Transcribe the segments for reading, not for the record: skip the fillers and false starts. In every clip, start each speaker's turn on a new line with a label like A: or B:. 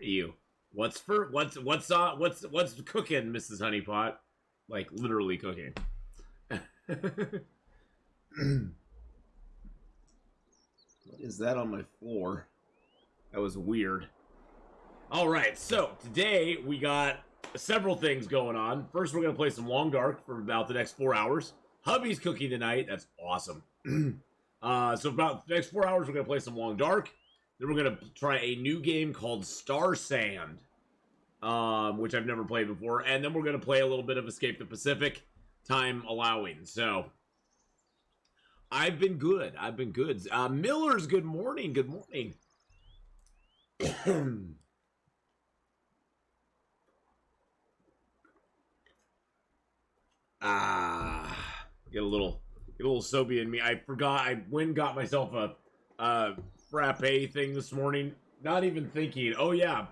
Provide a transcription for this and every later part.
A: you. What's cooking, Mrs. Honeypot? Like literally cooking. What is that on my floor? That was weird. All right, so today we got several things going on. First, we're gonna play some Long Dark for about the next 4 hours. Hubby's cooking tonight. That's awesome. So about the next 4 hours, we're gonna play some Long Dark. Then we're gonna try a new game called Star Sand, which I've never played before. And then we're gonna play a little bit of Escape the Pacific, time allowing. So I've been good. Miller's good morning. Good morning. Get a little Sobe in me. I forgot. I went and got myself a frappe thing this morning. Not even thinking. Oh yeah,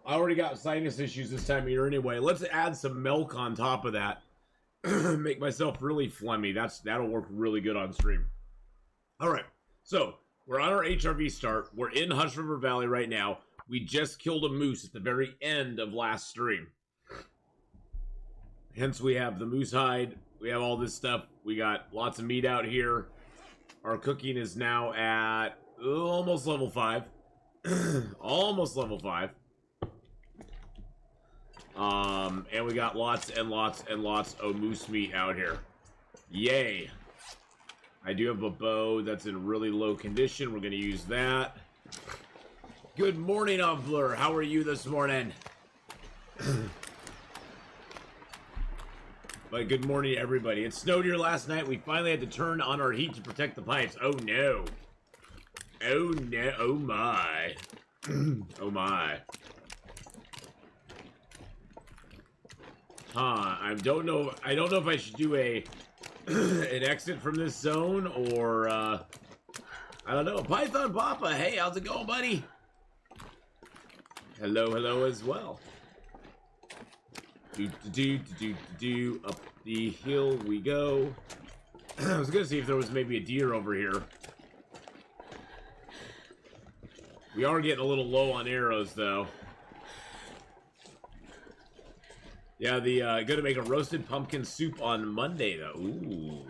A: I already got sinus issues this time of year anyway. Let's add some milk on top of that. Make myself really phlegmy. That'll work really good on stream. All right, so we're on our HRV start. We're in Hush River Valley right now. We just killed a moose at the very end of last stream. Hence, we have the moose hide. We have all this stuff. We got lots of meat out here. Our cooking is now at almost level 5. Almost level 5. And we got lots and lots and lots of moose meat out here. Yay. I do have a bow that's in really low condition. We're going to use that. Good morning, Umbler. How are you this morning? But good morning, everybody. It snowed here last night. We finally had to turn on our heat to protect the pipes. Oh, no. Oh, no. Oh, my. Oh, my. I don't know if I should do an exit from this zone or, I don't know. Python Papa, hey, how's it going, buddy? Hello as well. Up the hill we go. I was gonna see if there was maybe a deer over here. We are getting a little low on arrows, though. Yeah, gonna make a roasted pumpkin soup on Monday, though. Ooh,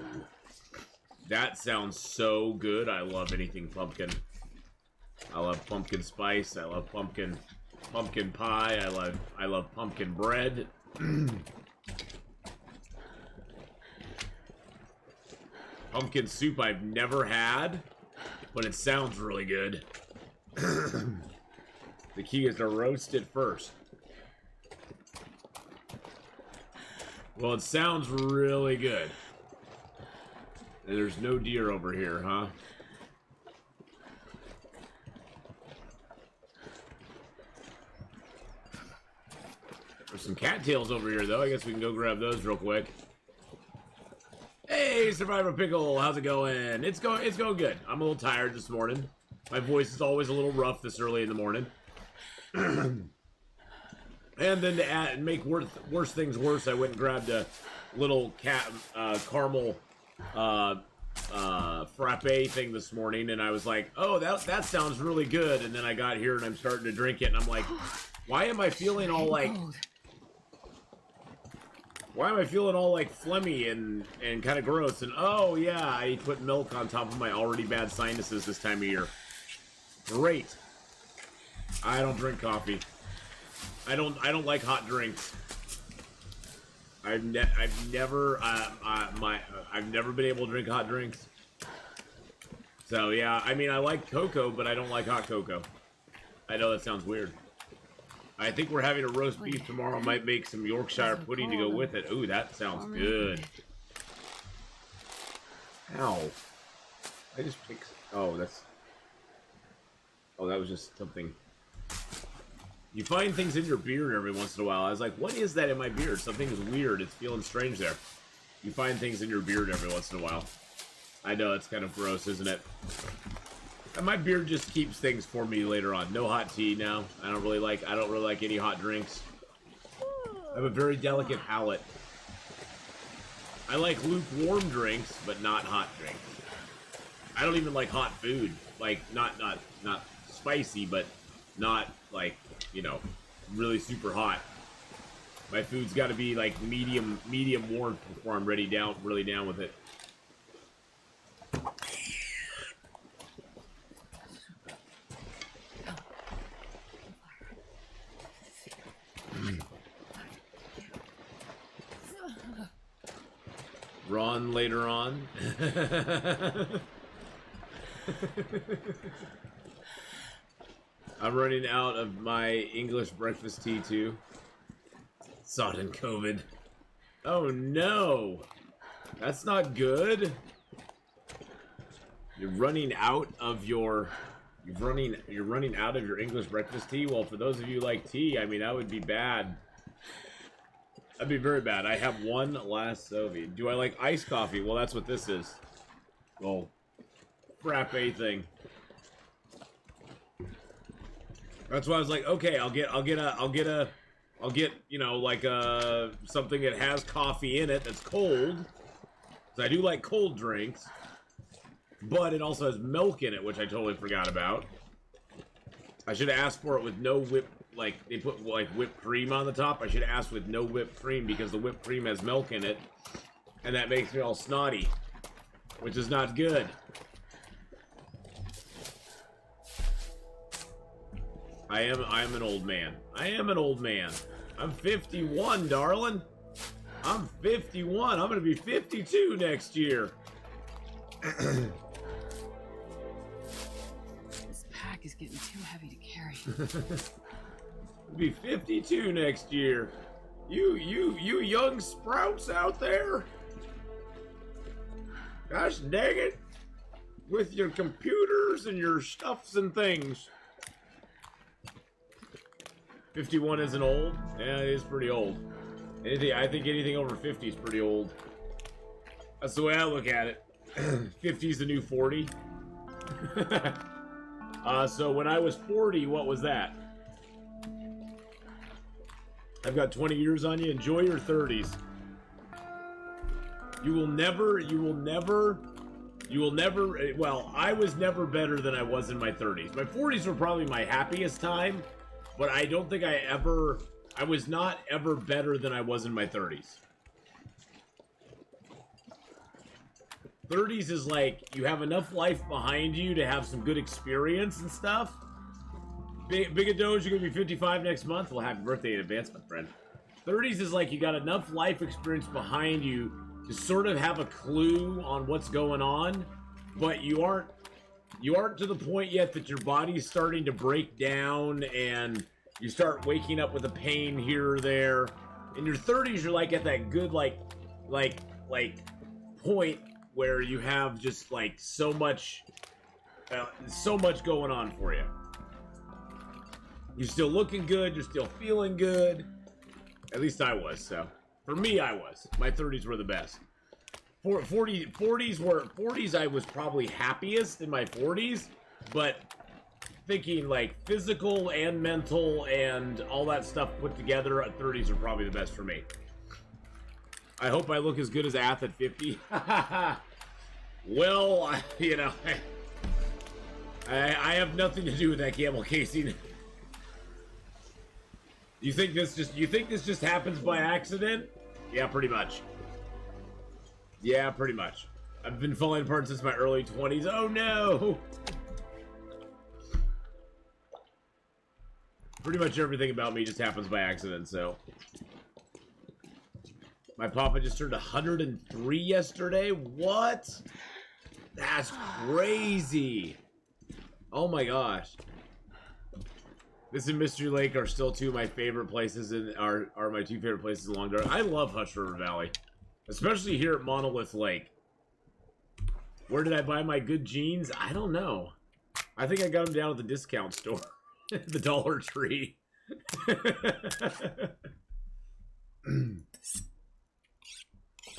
A: that sounds so good. I love anything pumpkin. I love pumpkin spice. I love pumpkin pie. I love pumpkin bread. Pumpkin soup I've never had, but it sounds really good. The key is to roast it first. Well, it sounds really good. And there's no deer over here, huh? There's some cattails over here, though. I guess we can go grab those real quick. Hey, Survivor Pickle, how's it going? It's going good. I'm a little tired this morning. My voice is always a little rough this early in the morning. And then to make worse things worse, I went and grabbed a little caramel frappe thing this morning, and I was like, oh, that sounds really good. And then I got here and I'm starting to drink it, and I'm like, why am I feeling all like phlegmy and kind of gross? And oh yeah, I put milk on top of my already bad sinuses this time of year. Great. I don't drink coffee. I don't like hot drinks. I've never been able to drink hot drinks. So yeah, I mean I like cocoa, but I don't like hot cocoa. I know that sounds weird. I think we're having a roast beef tomorrow. Might make some Yorkshire pudding to go with it. Ooh, that sounds good. Ow. I just picked... Oh, that was just something... You find things in your beard every once in a while. I was like, what is that in my beard? Something is weird. It's feeling strange there. You find things in your beard every once in a while. I know, it's kind of gross, isn't it? And my beard just keeps things for me later on. No hot tea now. I don't really like any hot drinks. I have a very delicate palate. I like lukewarm drinks, but not hot drinks. I don't even like hot food. Like, not spicy, but not like, you know, really super hot. My food's got to be like medium warmth before I'm really down with it. Ron later on. I'm running out of my English breakfast tea too. Sodden COVID. Oh no! That's not good. You're running out of your you're running out of your English breakfast tea. Well, for those of you who like tea, I mean that would be bad. That'd be very bad. I have one last Soviet. Do I like iced coffee? Well, that's what this is. Well, frappe thing. That's why I was like, okay, I'll get, you know, like something that has coffee in it that's cold. Because I do like cold drinks. But it also has milk in it, which I totally forgot about. I should have asked for it with no whipped, like, they put, like, whipped cream on the top. I should have asked with no whipped cream because the whipped cream has milk in it. And that makes me all snotty. Which is not good. I am an old man. I am an old man. I'm 51, darling. I'm 51. I'm gonna be 52 next year.
B: This pack is getting too heavy to carry.
A: I'll be 52 next year. You young sprouts out there. Gosh dang it. With your computers and your stuffs and things. 51 isn't old? Yeah, it is pretty old. I think anything over 50 is pretty old. That's the way I look at it. 50 is the new 40. So when I was 40, what was that? I've got 20 years on you. Enjoy your 30s. You will never, well, I was never better than I was in my 30s. My 40s were probably my happiest time. But I don't think I was not ever better than I was in my 30s. 30s is like, you have enough life behind you to have some good experience and stuff. Big Doge, you're going to be 55 next month. Well, happy birthday in advance, my friend. 30s is like, you got enough life experience behind you to sort of have a clue on what's going on. But you aren't to the point yet that your body's starting to break down and you start waking up with a pain here or there. In your 30s, you're like at that good like point where you have just like so much going on for you. You're still looking good. You're still feeling good. At least I was. So for me, I was. My 30s were the best. 40s I was probably happiest in my 40s, but thinking like physical and mental and all that stuff put together, 30s are probably the best for me. I hope I look as good as Ath at 50. Well, you know, I have nothing to do with that camel casing. You think this just happens by accident? Yeah, pretty much. Yeah, pretty much. I've been falling apart since my early 20s. Oh no! Pretty much everything about me just happens by accident, so. My papa just turned 103 yesterday? What? That's crazy! Oh my gosh. This and Mystery Lake are still two of my favorite places are my two favorite places along there. I love Hush River Valley. Especially here at Monolith Lake. Where did I buy my good jeans? I don't know. I think I got them down at the discount store. The Dollar Tree.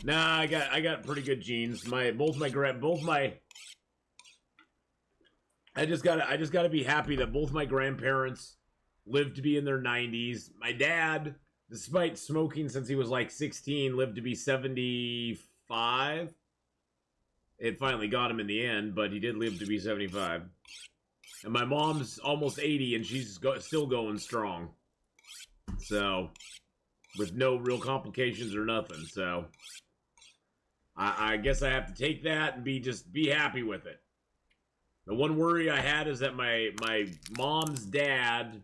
A: Nah, I got pretty good jeans. I just gotta be happy that both my grandparents lived to be in their 90s. My dad, despite smoking since he was like 16, lived to be 75. It finally got him in the end, but he did live to be 75. And my mom's almost 80 and she's still going strong. So, with no real complications or nothing. So, I guess I have to take that and be happy with it. The one worry I had is that my mom's dad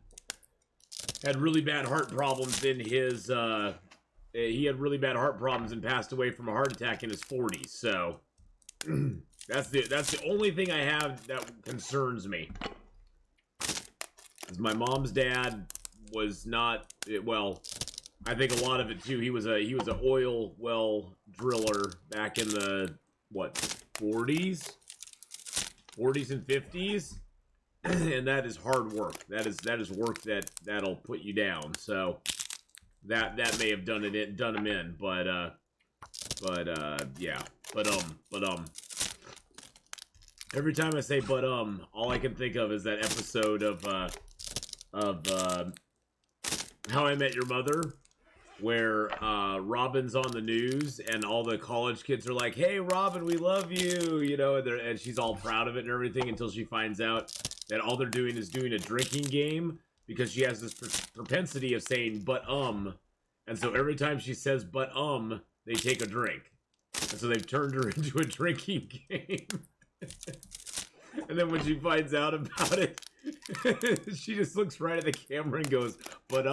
A: had really bad heart problems in his, he had really bad heart problems and passed away from a heart attack in his 40s, so that's the only thing I have that concerns me. Because my mom's dad was not, well, I think a lot of it too, he was an oil well driller back in the, what, 40s and 50s? And that is hard work. That is work that'll put you down. So that may have done him in, but yeah. But every time I say all I can think of is that episode of How I Met Your Mother, where Robin's on the news and all the college kids are like, "Hey, Robin, we love you," you know, and she's all proud of it and everything until she finds out that all they're doing is doing a drinking game because she has this propensity of saying "but and so every time she says "but they take a drink, and so they've turned her into a drinking game. And then when she finds out about it, she just looks right at the camera and goes, "But but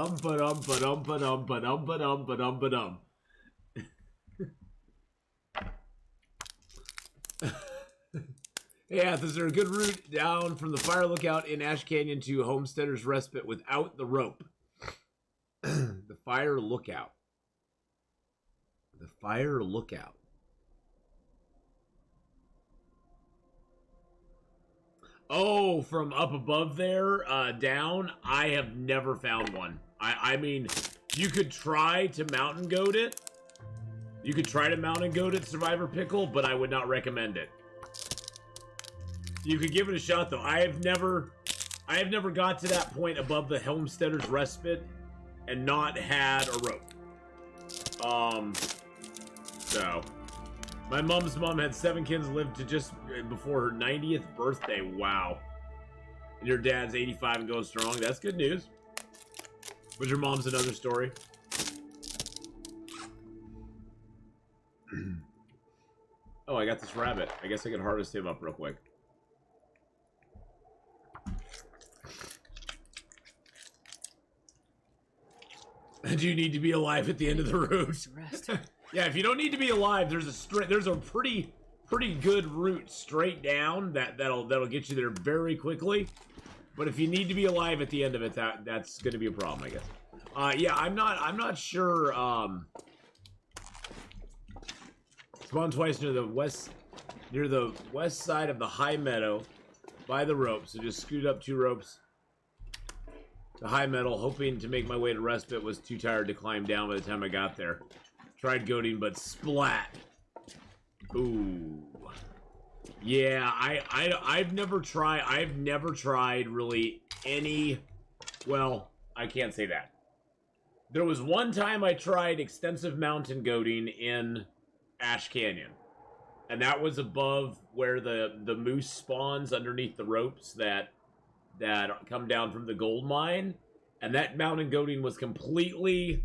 A: Yeah, is there a good route down from the fire lookout in Ash Canyon to Homesteader's Respite without the rope? The fire lookout. The fire lookout. Oh, from up above there, down? I have never found one. I mean, you could try to mountain goat it. You could try to mountain goat it, Survivor Pickle, but I would not recommend it. You could give it a shot, though. I have never got to that point above the Homesteader's Respite and not had a rope. So, my mom's mom had 7 kids, lived to just before her 90th birthday. Wow. And your dad's 85 and goes strong. That's good news. But your mom's another story. Oh, I got this rabbit. I guess I can harvest him up real quick. Do you need to be alive at the end of the route? Yeah, if you don't need to be alive, there's a pretty good route straight down that'll get you there very quickly. But if you need to be alive at the end of it, that's going to be a problem, I guess. Yeah, I'm not sure. Spawned twice near the west side of the high meadow by the rope. So just scoot up 2 ropes. The high meadow, hoping to make my way to Respite, was too tired to climb down by the time I got there. Tried goating, but splat. Ooh. Yeah, I've never tried really any. Well, I can't say that. There was one time I tried extensive mountain goating in Ash Canyon, and that was above where the moose spawns underneath the ropes that come down from the gold mine, and that mountain goating was completely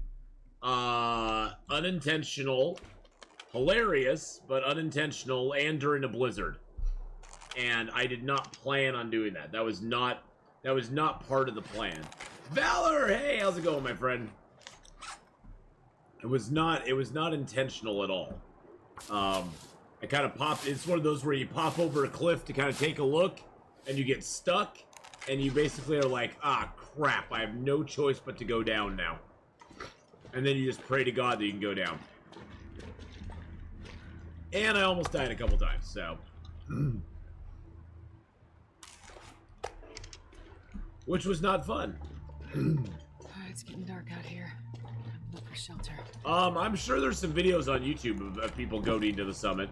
A: unintentional, hilarious, but unintentional, and during a blizzard. And I did not plan on doing that. That was not part of the plan. Valor, hey, how's it going, my friend? It was not intentional at all. I kind of popped. It's one of those where you pop over a cliff to kind of take a look, and you get stuck. And you basically are like, ah, crap, I have no choice but to go down now. And then you just pray to God that you can go down. And I almost died a couple times, so. Which was not fun.
B: It's getting dark out here. Look for shelter.
A: I'm sure there's some videos on YouTube of people goating to the summit.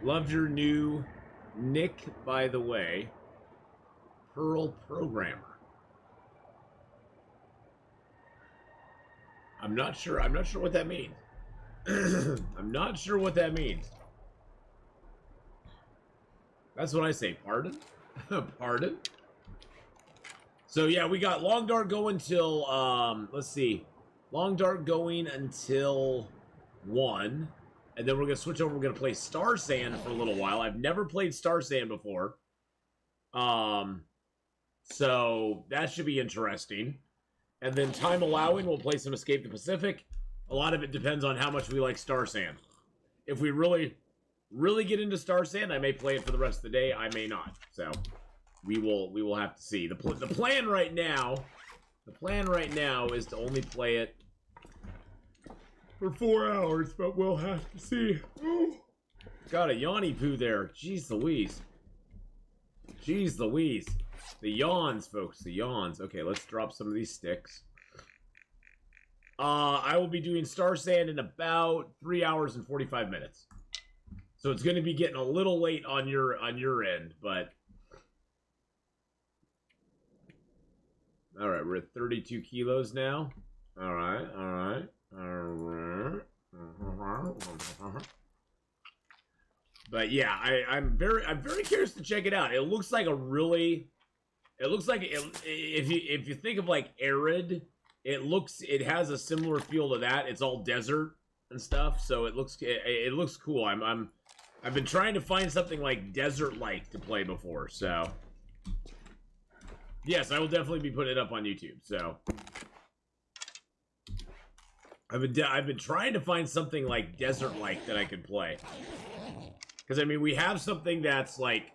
A: Loved your new nick, by the way. Pearl Programmer. I'm not sure what that means. I'm not sure what that means. That's what I say. Pardon? Pardon? So yeah, we got Long Dark going till let's see. Long Dark going until 1. And then we're gonna switch over, we're gonna play Star Sand for a little while. I've never played Star Sand before. So that should be interesting. And then time allowing, we'll play some Escape the Pacific. A lot of it depends on how much we like Star Sand. If we really get into Star Sand, I may play it for the rest of the day. I may not. So we will have to see. The plan right now is to only play it for 4 hours, but we'll have to see. Got a yawny poo there. Jeez Louise. Jeez Louise. The yawns, folks. The yawns. Okay, let's drop some of these sticks. I will be doing Star Sand in about 3 hours and 45 minutes. So it's going to be getting a little late on your end, but all right, we're at 32 kilos now. All right, all right, all right. But yeah, I'm very curious to check it out. It looks like if you think of like Arid, it has a similar feel to that. It's all desert and stuff, so it looks cool. I've been trying to find something like desert-like to play before, so yes, I will definitely be putting it up on YouTube. So I've been trying to find something like desert-like that I could play, because I mean we have something that's like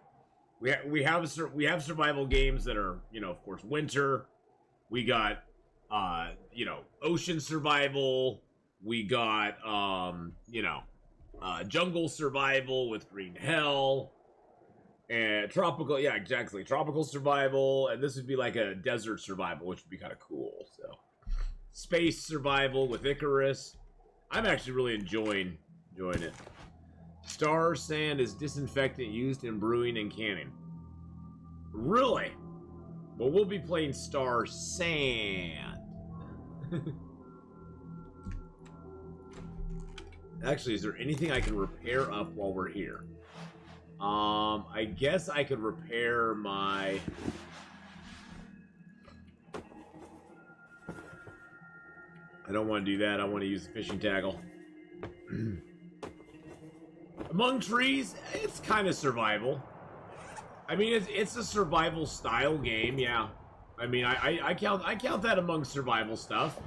A: we have survival games that are, you know, of course winter. We got you know, ocean survival. We got you know, jungle survival with Green Hell, and tropical, yeah, exactly, tropical survival, and this would be like a desert survival, which would be kind of cool. So space survival with Icarus. I'm actually really enjoying it. Star Sand is disinfectant used in brewing and canning. Really? Well, we'll be playing Star Sand. Actually, is there anything I can repair up while we're here? I guess I could repair my... I don't want to do that. I want to use the fishing tackle. Among Trees, it's kind of survival. I mean, it's a survival style game, yeah. I mean, I count that among survival stuff.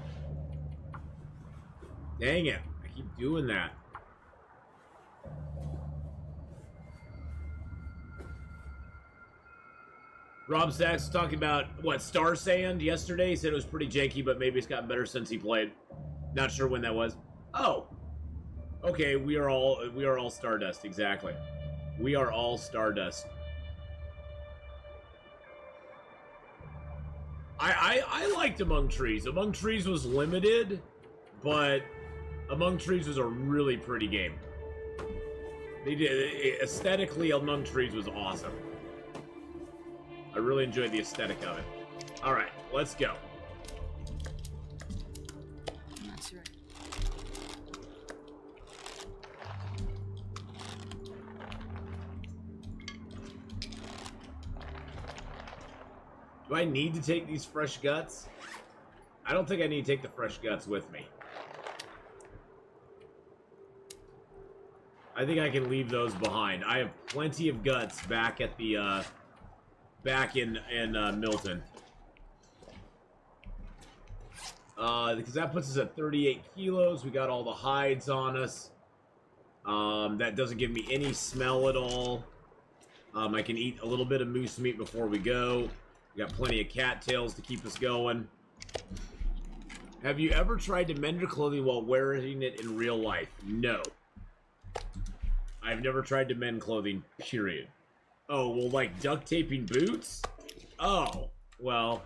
A: Dang it. I keep doing that. Rob Sachs was talking about, what, Star Sand yesterday? He said it was pretty janky, but maybe it's gotten better since he played. Not sure when that was. Oh. Okay, we are all Stardust, exactly. We are all Stardust. I liked Among Trees. Among Trees was limited, but Among Trees was a really pretty game. They did, aesthetically, Among Trees was awesome. I really enjoyed the aesthetic of it. All right, let's go.
B: That's right.
A: Do I need to take these fresh guts? I don't think I need to take the fresh guts with me. I think I can leave those behind. I have plenty of guts back at the back in Milton. Because that puts us at 38 kilos. We got all the hides on us. That doesn't give me any smell at all. I can eat a little bit of moose meat before we go. We got plenty of cattails to keep us going. Have you ever tried to mend your clothing while wearing it in real life? No. I've never tried to mend clothing, period. Oh, well, like duct taping boots? Oh, well.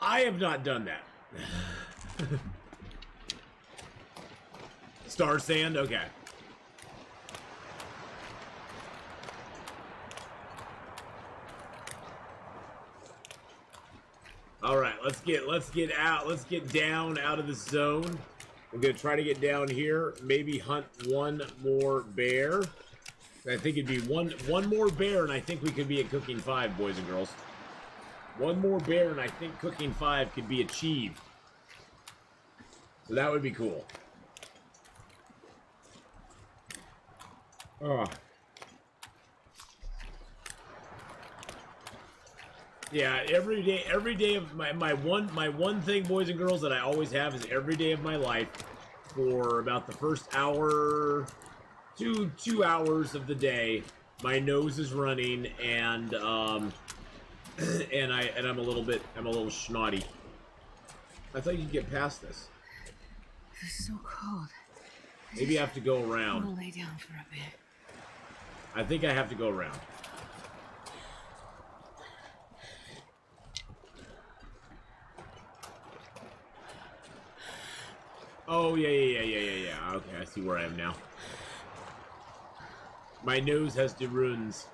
A: I have not done that. Star Sand? Okay. All right, let's get down out of the zone. We're gonna try to get down here, maybe hunt one more bear. I think it'd be one more bear, and I think we could be at cooking 5, boys and girls. One more bear, and I think cooking 5 could be achieved. So that would be cool. Oh. Yeah, every day of my one thing, boys and girls, that I always have is every day of my life for about the first hour, two hours of the day, my nose is running, and I'm a little snotty. I thought you could get past this.
B: It's so cold.
A: Maybe I have to go
B: I'm
A: around.
B: gonna lay down for a bit.
A: I think I have to go around. Oh, yeah. Okay, I see where I am now. My nose has the runes.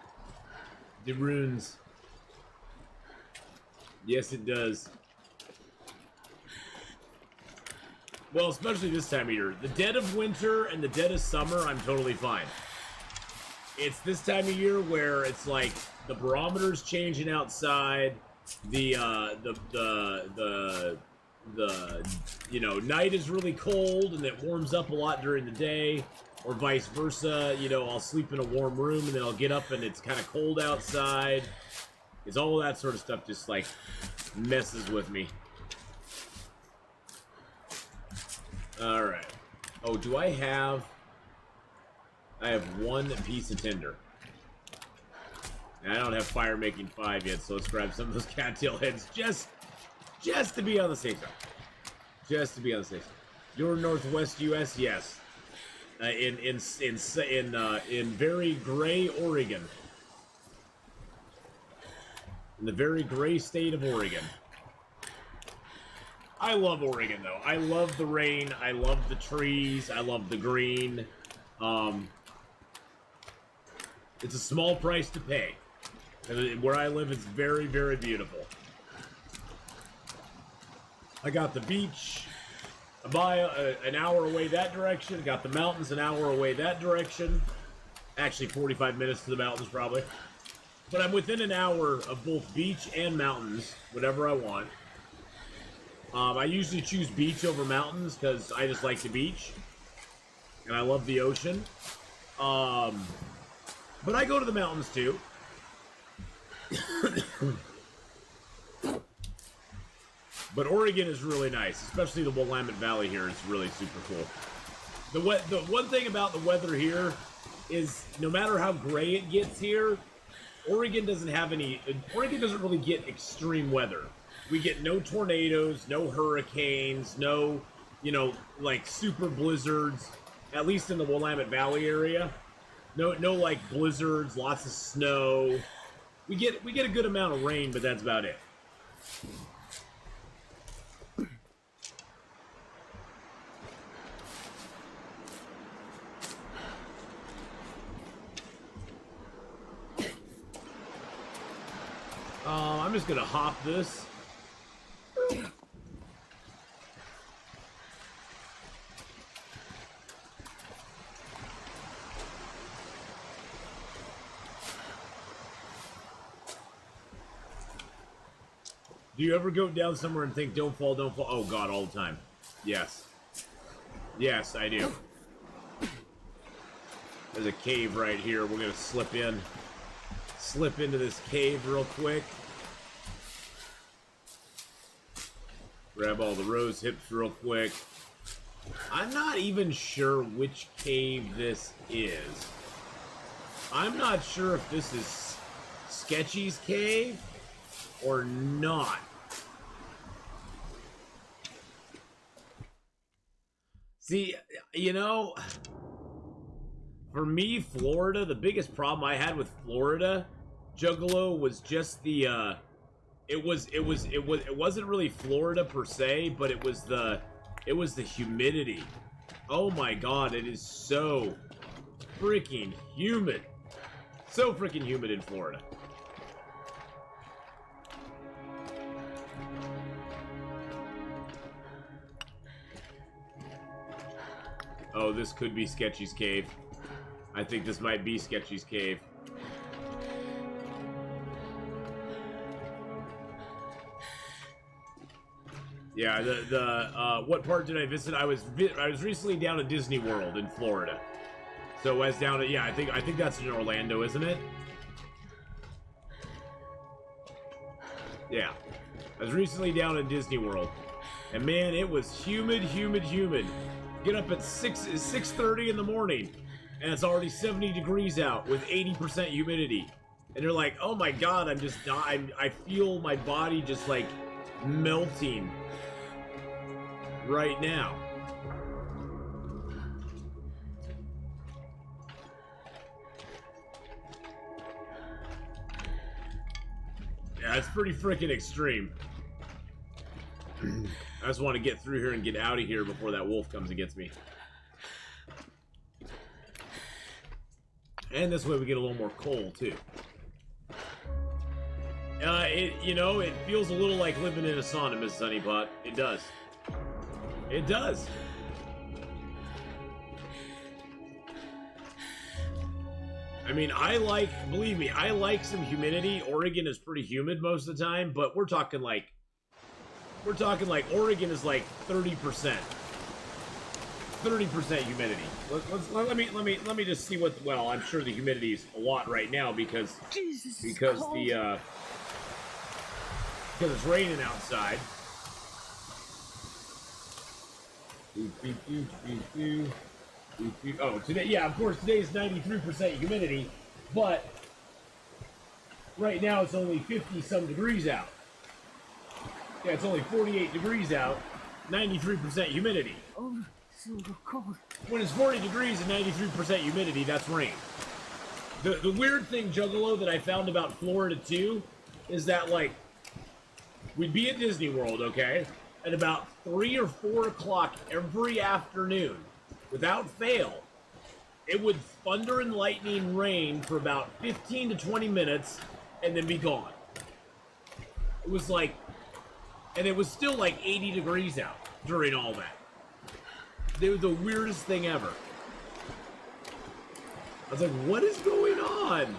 A: The runes. Yes, it does. Well, especially this time of year. The dead of winter and the dead of summer, I'm totally fine. It's this time of year where it's like the barometer's changing outside, the you know, night is really cold and it warms up a lot during the day, or vice versa. You know, I'll sleep in a warm room and then I'll get up and it's kind of cold outside. It's all that sort of stuff just like messes with me. All right. Oh, do I have one piece of tinder. And I don't have fire making 5 yet, so let's grab some of those cattail heads just to be on the safe side. Just to be on the safe side. Your Northwest U.S., yes. In very gray Oregon. In the very gray state of Oregon. I love Oregon, though. I love the rain. I love the trees. I love the green. It's a small price to pay. Where I live, it's very, very beautiful. I got the beach an hour away that direction. Got the mountains an hour away that direction. Actually, 45 minutes to the mountains, probably. But I'm within an hour of both beach and mountains, whatever I want. I usually choose beach over mountains because I just like the beach. And I love the ocean. But I go to the mountains too. But Oregon is really nice, especially the Willamette Valley here. It's really super cool. The one thing about the weather here is no matter how gray it gets here, Oregon doesn't really get extreme weather. We get no tornadoes, no hurricanes, no, like super blizzards, at least in the Willamette Valley area. No like blizzards, lots of snow. We get a good amount of rain, but that's about it. I'm just gonna hop this. Do you ever go down somewhere and think, don't fall, don't fall? Oh, God, all the time. Yes. Yes, I do. There's a cave right here. We're going to slip into this cave real quick. Grab all the rose hips real quick. I'm not even sure which cave this is. I'm not sure if this is Sketchy's cave or not. See, for me, Florida, the biggest problem I had with Florida, Juggalo, was just the, it wasn't really Florida per se, but it was the humidity. Oh my God, it is so freaking humid. So freaking humid in Florida. Oh, this could be Sketchy's cave. I think this might be Sketchy's cave. Yeah, what part did I visit? I was recently down at Disney World in Florida. So I was down at, yeah, I think that's in Orlando, isn't it? Yeah. I was recently down at Disney World. And man, it was humid. Get up at 6:30 in the morning, and it's already 70 degrees out with 80% humidity. And you're like, oh my god, I'm just dying. I feel my body just like melting right now. Yeah, it's pretty freaking extreme. I just want to get through here and get out of here before that wolf comes and gets me. And this way we get a little more coal, too. It feels a little like living in a sauna, Miss Sunnypot. It does. It does. I mean, believe me, I like some humidity. Oregon is pretty humid most of the time, but we're talking like Oregon is like 30%. 30% humidity. Let me just see what. Well, I'm sure the humidity is a lot right now because it's raining outside. Oh, today, yeah, of course, today is 93% humidity, but right now it's only 50-some degrees out. Yeah, it's only 48 degrees out, 93% humidity.
B: Oh, so cold.
A: When it's 40 degrees and 93% humidity, that's rain. The weird thing, Juggalo, that I found about Florida, too, is that, like, we'd be at Disney World, okay? At about 3 or 4 o'clock every afternoon, without fail, it would thunder and lightning rain for about 15 to 20 minutes and then be gone. It was like, and it was still like 80 degrees out during all that. It was the weirdest thing ever. I was like, what is going on?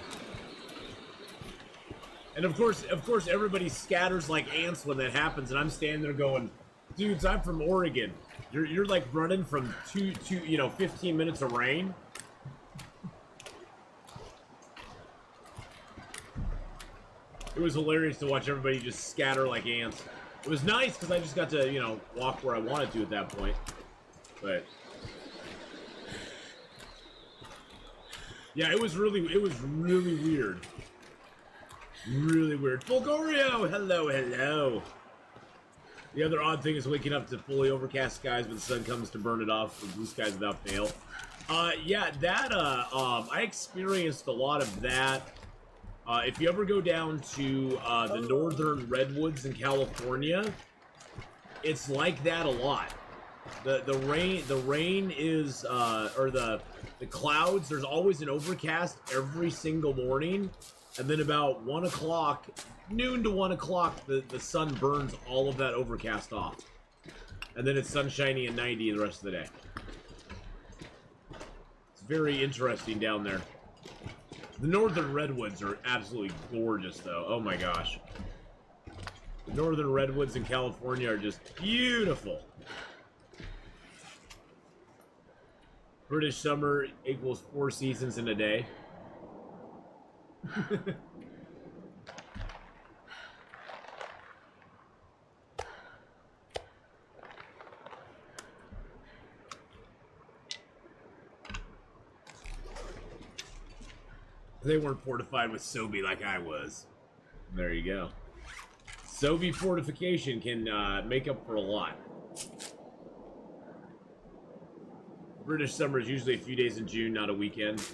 A: And of course, everybody scatters like ants when that happens, and I'm standing there going, dudes, I'm from Oregon. You're like running from 15 minutes of rain. It was hilarious to watch everybody just scatter like ants. It was nice because I just got to, walk where I wanted to at that point. But yeah, it was really weird. Really weird. Fulgorio! Hello. The other odd thing is waking up to fully overcast skies when the sun comes to burn it off for blue skies without fail. Yeah, that, I experienced a lot of that. If you ever go down to, the northern redwoods in California, it's like that a lot. The rain is, or the clouds, there's always an overcast every single morning. And then about 1 o'clock, noon to 1 o'clock, the sun burns all of that overcast off. And then it's sunshiny and 90 the rest of the day. It's very interesting down there. The northern redwoods are absolutely gorgeous, though. Oh my gosh. The northern redwoods in California are just beautiful. British summer equals 4 seasons in a day. They weren't fortified with Sobe like I was. There you go. Sobe fortification can make up for a lot. British summer is usually a few days in June, not a weekend.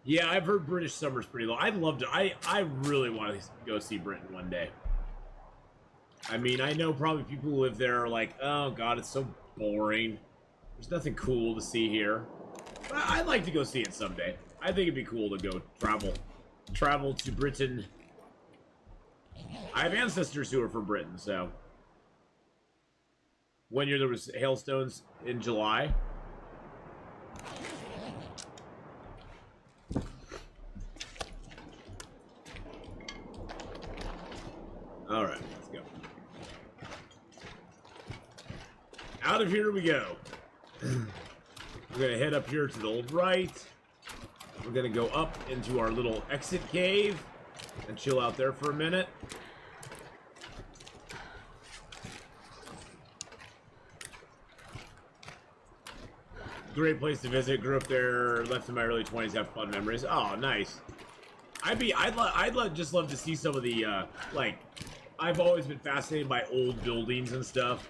A: Yeah, I've heard British summer's pretty low. I'd love to. I really want to go see Britain one day. I mean, I know probably people who live there are like, oh god, it's so boring. There's nothing cool to see here. But I'd like to go see it someday. I think it'd be cool to go travel to Britain. I have ancestors who are from Britain, so One year there was hailstones in July. All right, let's go. Out of here we go. We're gonna head up here to the old right. We're gonna go up into our little exit cave and chill out there for a minute. Great place to visit. Grew up there. Left in my early 20s. Have fun memories. Oh, nice. I'd just love to see some of the like. I've always been fascinated by old buildings and stuff.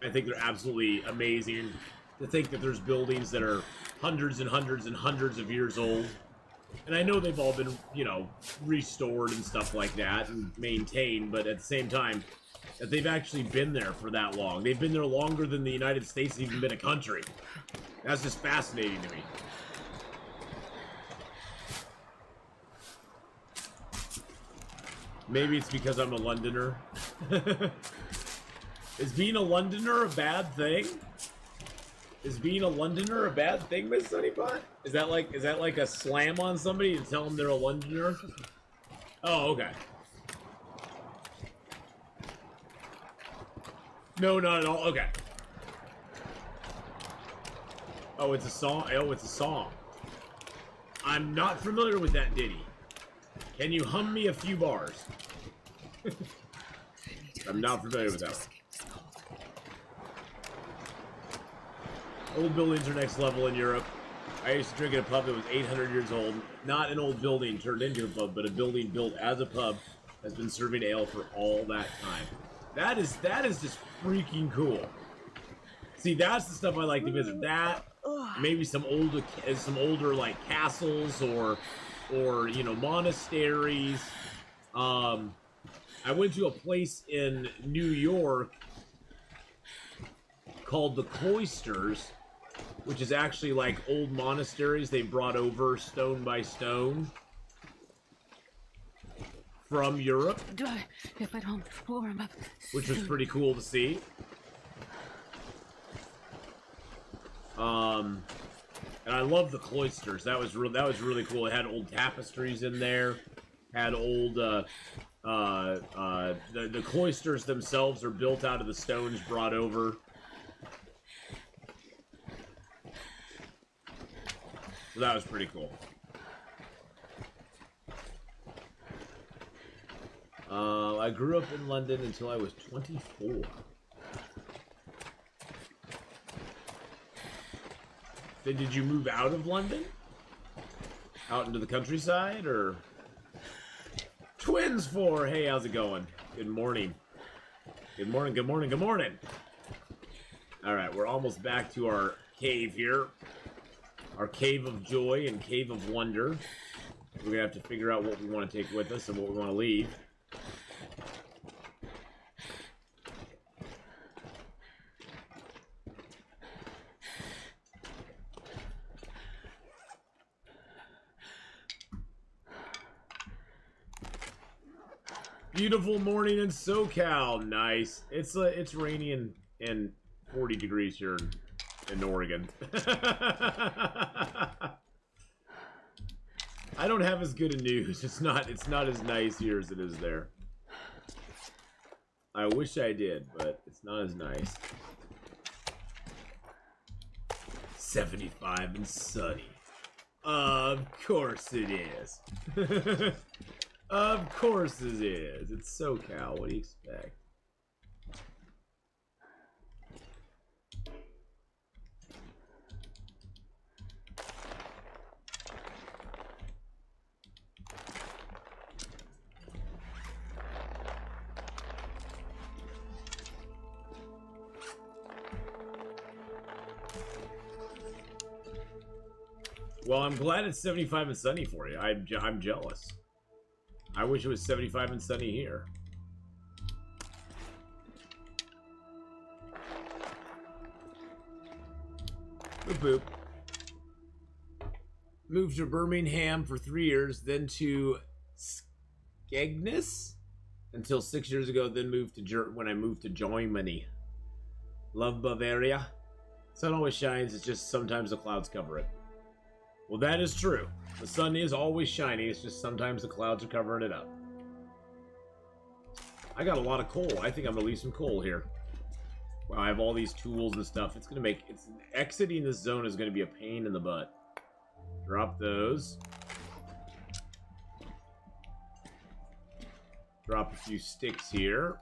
A: I think they're absolutely amazing. To think that there's buildings that are hundreds and hundreds and hundreds of years old. And I know they've all been, you know, restored and stuff like that and maintained, but at the same time, that they've actually been there for that long. They've been there longer than the United States has even been a country. That's just fascinating to me. Maybe it's because I'm a Londoner. Is being a Londoner a bad thing? Is being a Londoner a bad thing, Miss Sunnybot? Is that like a slam on somebody to tell them they're a Londoner? Oh, okay. No, not at all. Okay. Oh, it's a song. Oh, it's a song. I'm not familiar with that ditty. Can you hum me a few bars? I'm not familiar with that one. Old buildings are next level in Europe. I used to drink at a pub that was 800 years old. Not an old building turned into a pub, but a building built as a pub has been serving ale for all that time. That is just freaking cool. See, that's the stuff I like to visit. That, maybe some older like castles or you know, monasteries. I went to a place in New York called the Cloisters, which is actually like old monasteries they brought over stone by stone from Europe, which was pretty cool to see. And I love the Cloisters. That was really cool. It had old tapestries in there. Had old the Cloisters themselves are built out of the stones brought over. So that was pretty cool. I grew up in London until I was 24. Then did you move out of London? Out into the countryside, or? Twins 4! Hey, how's it going? Good morning. Good morning, good morning, good morning. Alright, we're almost back to our cave here. Our cave of joy and cave of wonder. We're going to have to figure out what we want to take with us and what we want to leave. Beautiful morning in SoCal. Nice. It's rainy and 40 degrees here in Oregon. I don't have as good a news. It's not as nice here as it is there. I wish I did, but it's not as nice. 75 and sunny. Of course it is. Of course it is. It's SoCal. What do you expect? Well, I'm glad it's 75 and sunny for you. I'm jealous. I wish it was 75 and sunny here. Boop boop. Moved to Birmingham for 3 years, then to Skegness until 6 years ago. Then moved to when I moved to Germany. Love Bavaria. Sun always shines, it's just sometimes the clouds cover it. Well, that is true. The sun is always shining, it's just sometimes the clouds are covering it up. I got a lot of coal. I think I'm gonna leave some coal here. Wow, I have all these tools and stuff. It's gonna make exiting this zone is gonna be a pain in the butt. Drop those. Drop a few sticks here.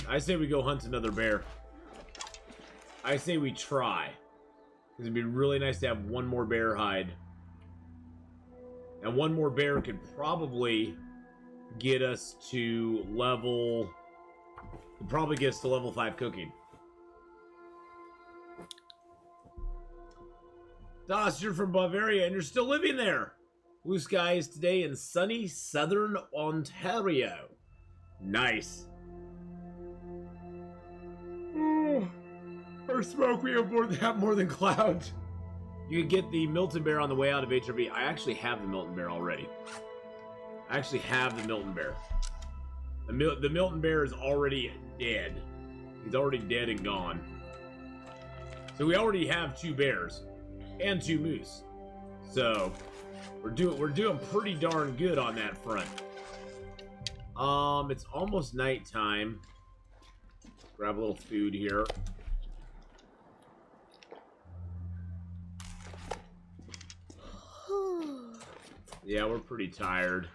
A: I say we go hunt another bear. I say we try. Because it'd be really nice to have one more bear hide. And one more bear could probably get us to level... Could probably get us to level 5 cooking. Das, you're from Bavaria and you're still living there. Blue skies today in sunny southern Ontario. Nice. For smoke, we have more than clouds. You can get the Milton Bear on the way out of HRV. I actually have the Milton Bear already. I actually have the Milton Bear. The Milton Bear is already dead. He's already dead and gone. So we already have 2 bears and 2 moose. So we're doing pretty darn good on that front. It's almost nighttime. Grab a little food here. Yeah, we're pretty tired.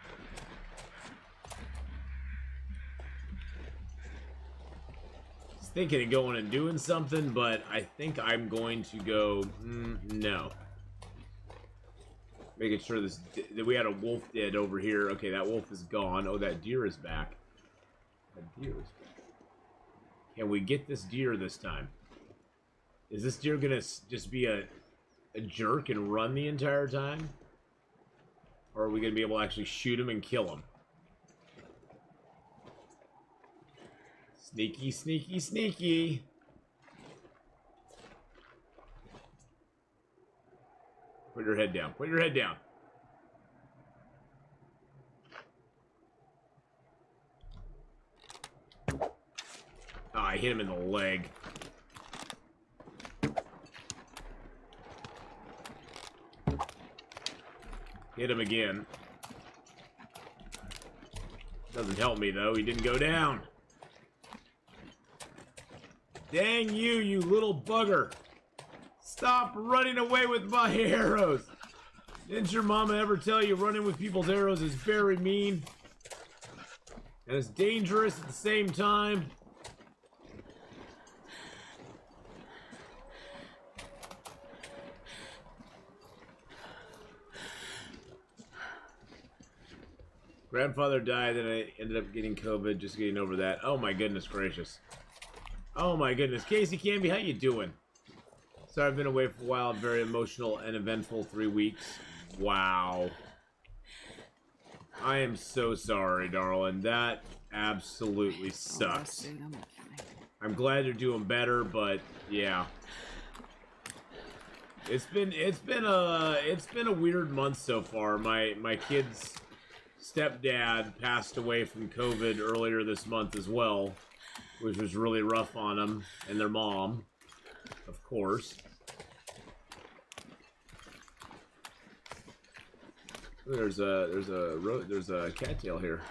A: Just thinking of going and doing something, but I think I'm going to go, no. Making sure that we had a wolf dead over here. Okay, that wolf is gone. Oh, that deer is back. That deer is back. Can we get this deer this time? Is this deer gonna just be a jerk and run the entire time? Or are we gonna be able to actually shoot him and kill him? Sneaky, sneaky, sneaky. Put your head down. Put your head down. Oh, I hit him in the leg. Hit him again. Doesn't help me, though. He didn't go down. Dang you, you little bugger. Stop running away with my arrows. Didn't your mama ever tell you running with people's arrows is very mean? And it's dangerous at the same time? Grandfather died and I ended up getting COVID, just getting over that. Oh my goodness gracious. Oh my goodness. Casey Canby, how you doing? Sorry, I've been away for a while. Very emotional and eventful 3 weeks. Wow. I am so sorry, darling. That absolutely sucks. I'm glad you're doing better, but yeah. It's been a weird month so far. My kid's stepdad passed away from COVID earlier this month as well, which was really rough on them and their mom, of course. There's a cattail here.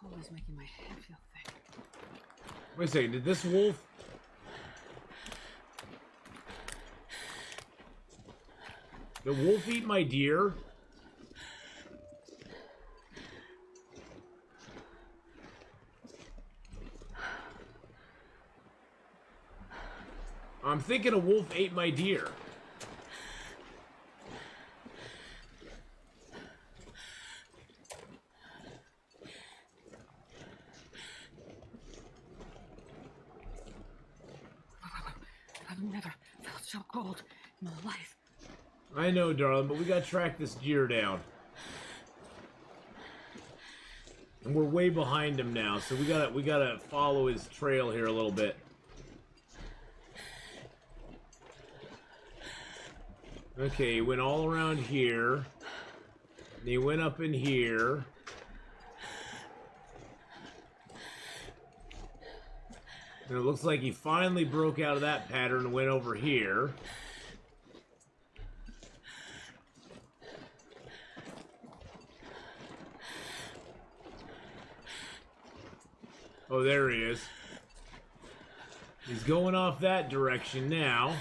B: Always making my head feel thick.
A: Wait a second, did this wolf? The wolf eat my deer? I'm thinking a wolf ate my deer.
B: I've never felt so cold in my life.
A: I know, darling, but we gotta track this deer down. And we're way behind him now, so we gotta follow his trail here a little bit. Okay, he went all around here. And he went up in here. And it looks like he finally broke out of that pattern and went over here. Oh, there he is. He's going off that direction now.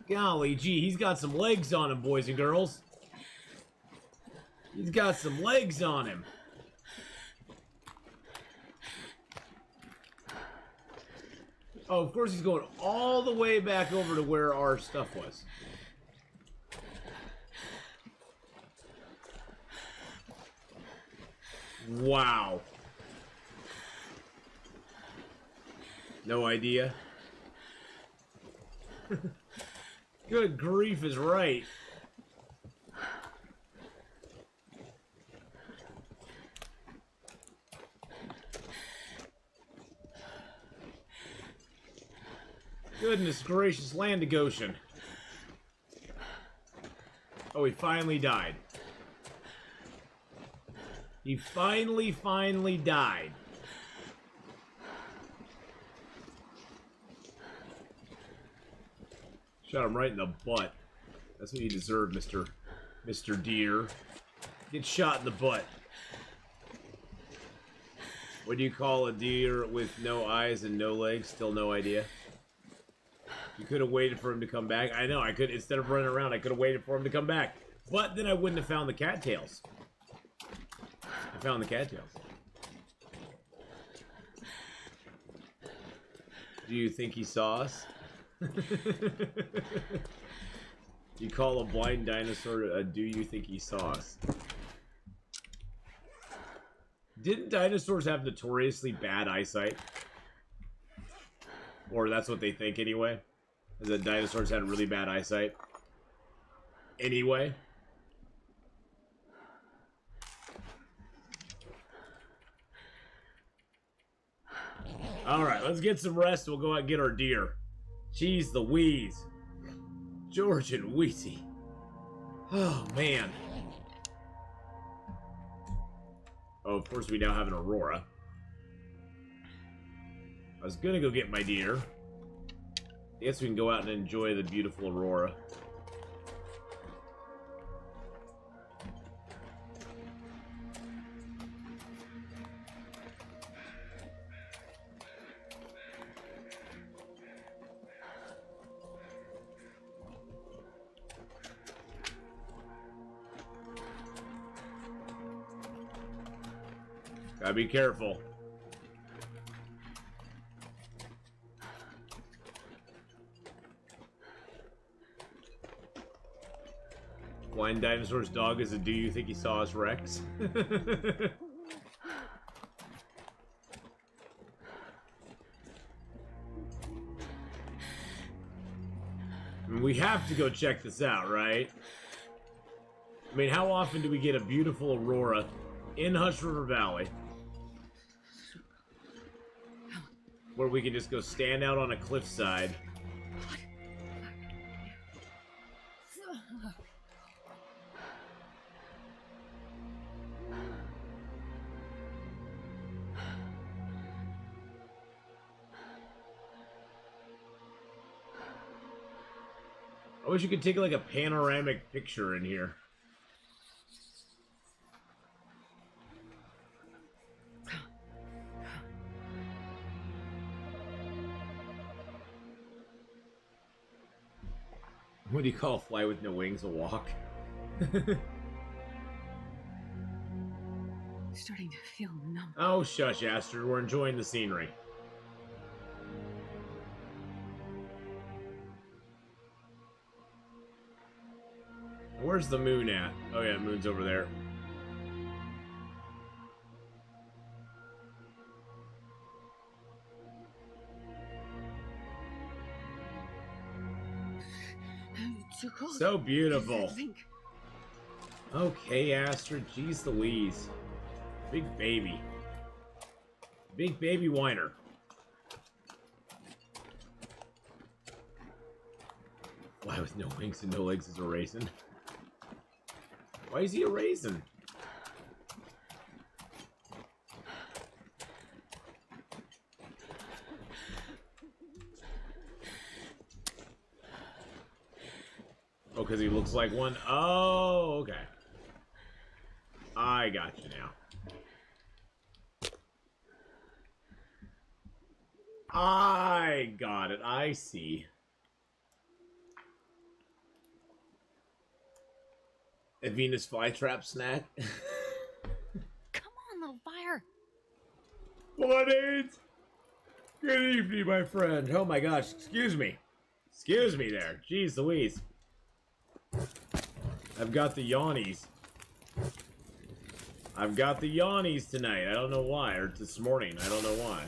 A: Golly gee, he's got some legs on him, boys and girls. He's got some legs on him. Oh, of course he's going all the way back over to where our stuff was. Wow. No idea. Good grief is right. Goodness gracious, land to Goshen. Oh, he finally died. He finally died. Shot him right in the butt. That's what you deserve, Mr. Deer. Get shot in the butt. What do you call a deer with no eyes and no legs? Still no idea. You could have waited for him to come back. I know, I could, instead of running around, I could have waited for him to come back. But then I wouldn't have found the cattails. I found the cattails. Do you think he saw us? You call a blind dinosaur a do you think he saw us? Didn't dinosaurs have notoriously bad eyesight? Or that's what they think anyway? Is that dinosaurs had really bad eyesight? Anyway? Alright, let's get some rest. We'll go out and get our deer. Jeez Louise. George and Wheaty. Oh, man. Oh, of course we now have an Aurora. I was gonna go get my deer. I guess we can go out and enjoy the beautiful Aurora. Gotta be careful. Blind dinosaur's dog is a do you think he saw us Rex? I mean, we have to go check this out, right? I mean, how often do we get a beautiful Aurora in Hush River Valley where we can just go stand out on a cliffside? I wish you could take like a panoramic picture in here. What do you call a fly with no wings? A walk?
B: Starting to feel numb.
A: Oh, shush, Astrid. We're enjoying the scenery. Where's the moon at? Oh yeah, the moon's over there.
B: Too cold.
A: So beautiful.
B: Think.
A: Okay, Astrid. Jeez Louise. Big baby. Big baby whiner. Why with no wings and no legs is a raisin? Why is he a raisin? Oh, because he looks like one? Oh, okay. I got you now. I got it. I see. A Venus flytrap snack?
B: Come on, little fire.
A: What aids? Good evening, my friend. Oh my gosh, excuse me. Excuse me there. Jeez Louise. I've got the yawnies. I've got the yawnies tonight. I don't know why. Or this morning. I don't know why.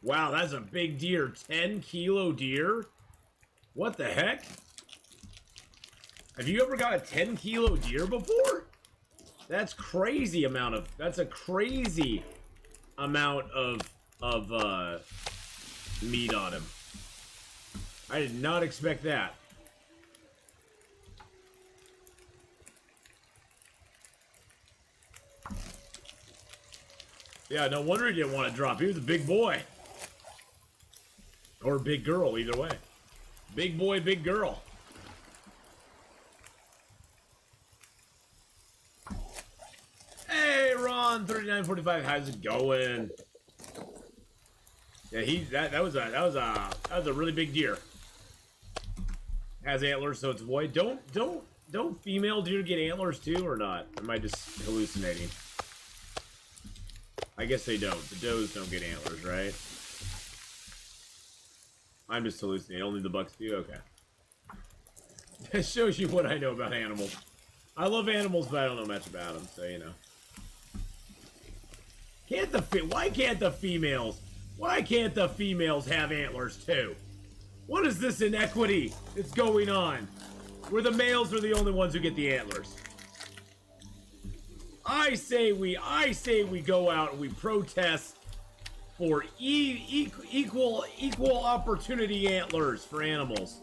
A: Wow, that's a big deer. 10-kilo deer? What the heck? Have you ever got a 10-kilo deer before? That's crazy amount of... That's a crazy amount of meat on him. I did not expect that. Yeah, no wonder he didn't want to drop. He was a big boy. Or big girl, either way. Big boy, big girl. Hey, Ron, 3945. How's it going? Yeah, that was a really big deer. Has antlers, so it's a boy. Don't female deer get antlers too, or not? Am I just hallucinating? I guess they don't. The does don't get antlers, right? I'm just hallucinating. Only the bucks do? Okay. That shows you what I know about animals. I love animals, but I don't know much about them, so you know. Why can't the females have antlers too? What is this inequity that's going on? Where the males are the only ones who get the antlers. I say we go out and we protest for equal opportunity antlers for animals.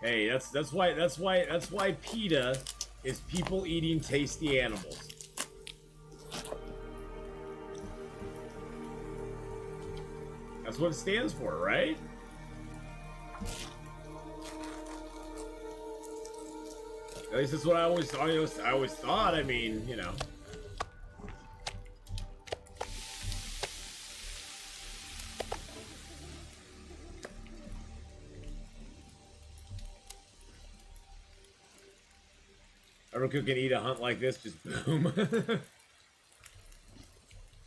A: Hey, that's why PETA is people eating tasty animals. That's what it stands for, right? At least that's what I always thought. I mean, you know. Everyone who can eat a hunt like this, just boom.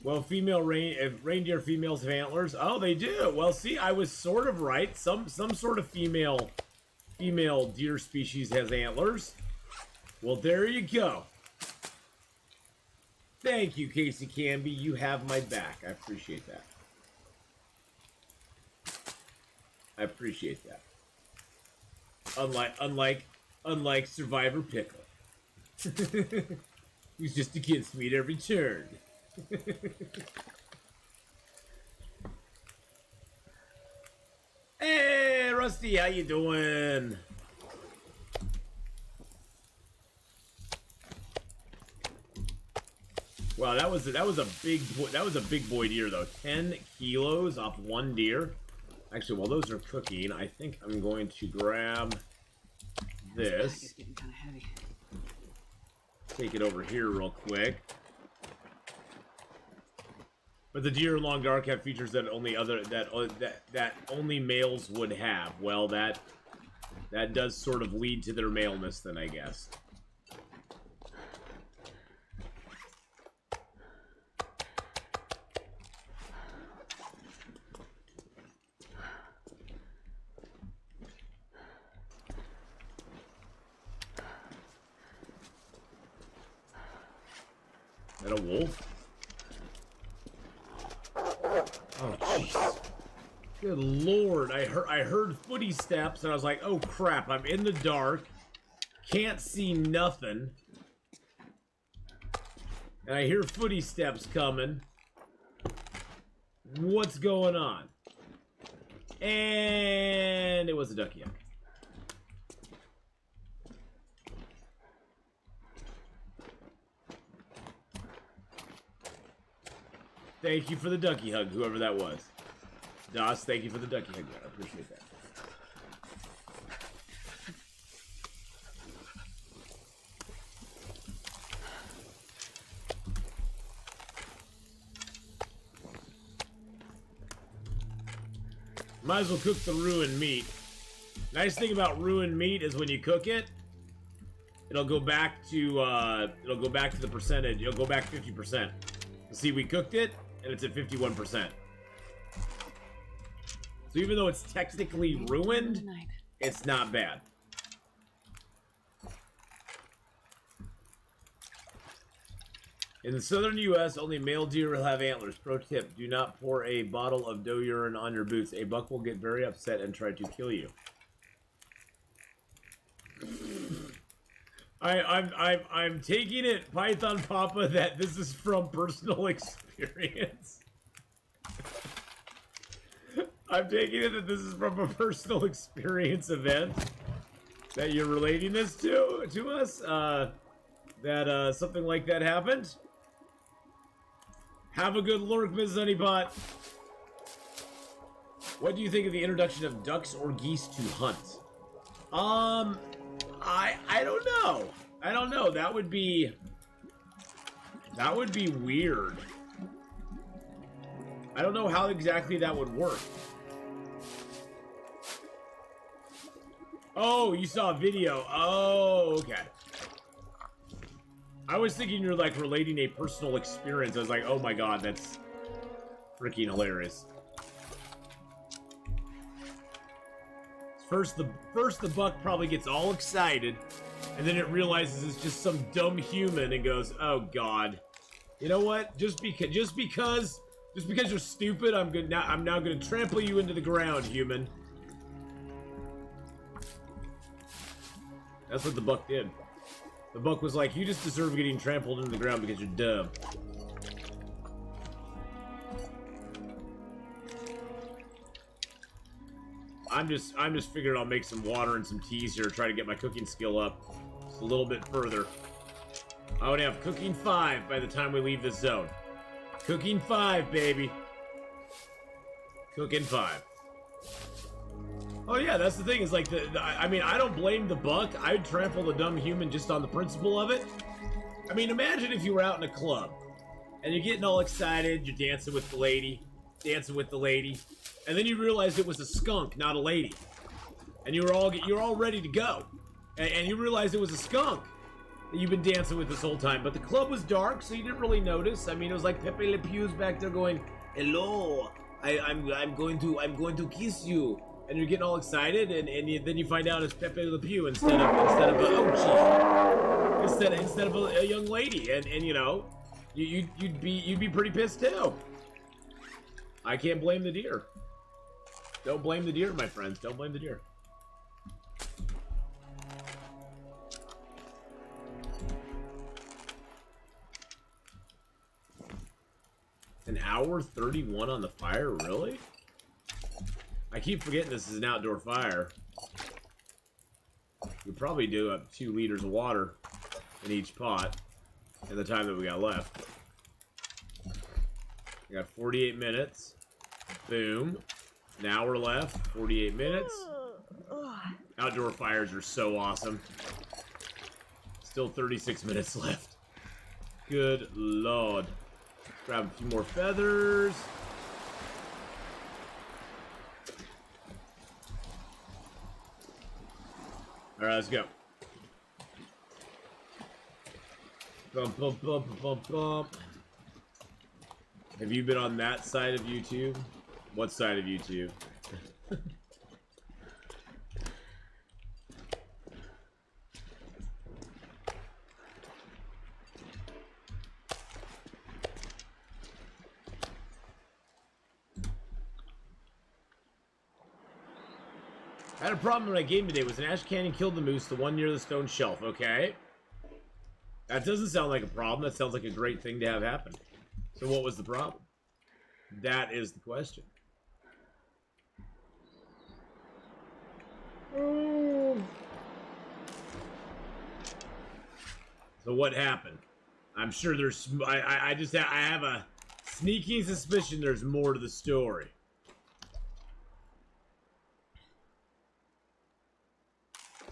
A: Well, reindeer females have antlers. Oh, they do. Well, see, I was sort of right. Some sort of female deer species has antlers. Well, there you go. Thank you, Casey Canby. You have my back. I appreciate that. I appreciate that. Unlike Survivor Pickle. He's just against me at every turn. Hey, Rusty, how you doing? Wow, that was a big boy deer though. 10 kilos off one deer. Actually, while those are cooking, I think I'm going to grab this.
B: It's getting kind of heavy.
A: Take it over here real quick. But the deer in long dark have features that only males would have. Well, that does sort of lead to their maleness, then I guess. Is that a wolf? Oh, jeez. Good lord. I heard footy steps, and I was like, oh, crap. I'm in the dark. Can't see nothing. And I hear footy steps coming. What's going on? And it was a ducky egg. Thank you for the ducky hug, whoever that was. Das, thank you for the ducky hug. I appreciate that. Might as well cook the ruined meat. Nice thing about ruined meat is when you cook it, it'll go back to the percentage. It'll go back 50%. See, we cooked it, and it's at 51%. So even though it's technically ruined, it's not bad. In the southern U.S., only male deer will have antlers. Pro tip, do not pour a bottle of doe urine on your boots. A buck will get very upset and try to kill you. I'm taking it, Python Papa, that this is from personal experience. I'm taking it that this is from a personal experience event that you're relating this to us. That something like that happened. Have a good lurk, Ms. Honeybot. What do you think of the introduction of ducks or geese to hunt? I don't know. I don't know. That would be weird. I don't know how exactly that would work. Oh, you saw a video. Oh, okay. I was thinking you're like relating a personal experience. I was like, oh my god, that's freaking hilarious. First the buck probably gets all excited, and then it realizes it's just some dumb human and goes, oh god. You know what? Just because you're stupid, I'm now gonna trample you into the ground, human. That's what the buck did. The buck was like, you just deserve getting trampled into the ground because you're dumb. I'm just figuring I'll make some water and some teas here to try to get my cooking skill up just a little bit further. I would have cooking 5 by the time we leave this zone. Cooking 5, baby. Cooking 5. Oh yeah, that's the thing, is like, I mean, I don't blame the buck. I'd trample the dumb human just on the principle of it. I mean, imagine if you were out in a club, and you're getting all excited, you're dancing with the lady, and then you realized it was a skunk, not a lady. And you're all ready to go. And you realized it was a skunk that you've been dancing with this whole time. But the club was dark, so you didn't really notice. I mean, it was like Pepe Le Pew's back there going, hello, I'm going to kiss you. And you're getting all excited, and then you find out it's Pepe Le Pew instead of a young lady, and you know, you'd be pretty pissed too. I can't blame the deer. Don't blame the deer, my friends. Don't blame the deer. An hour 31 on the fire, really? I keep forgetting this is an outdoor fire. We probably do up 2 liters of water in each pot in the time that we got left. We got 48 minutes. Boom. An hour left. 48 minutes. Outdoor fires are so awesome. Still 36 minutes left. Good lord. Grab a few more feathers. Alright, let's go. Bump, bump, bump, bump, bump. Have you been on that side of YouTube? What side of YouTube? I had a problem when I game today. Was an ash cannon killed the moose, the one near the stone shelf, okay? That doesn't sound like a problem. That sounds like a great thing to have happen. So what was the problem? That is the question. So what happened? I'm sure there's... I have a sneaking suspicion there's more to the story.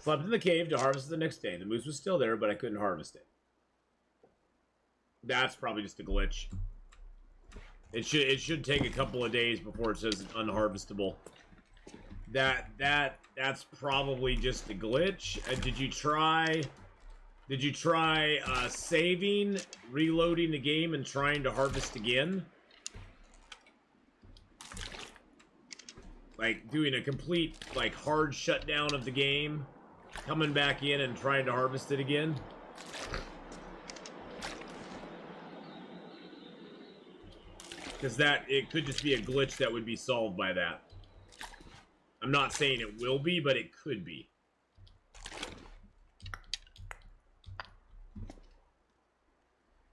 A: Slept in the cave to harvest the next day. The moose was still there, but I couldn't harvest it. That's probably just a glitch. It should take a couple of days before it says it's unharvestable. That's probably just a glitch. Did you try saving, reloading the game, and trying to harvest again? Like doing a complete like hard shutdown of the game, coming back in and trying to harvest it again? Because it could just be a glitch that would be solved by that. I'm not saying it will be, but it could be.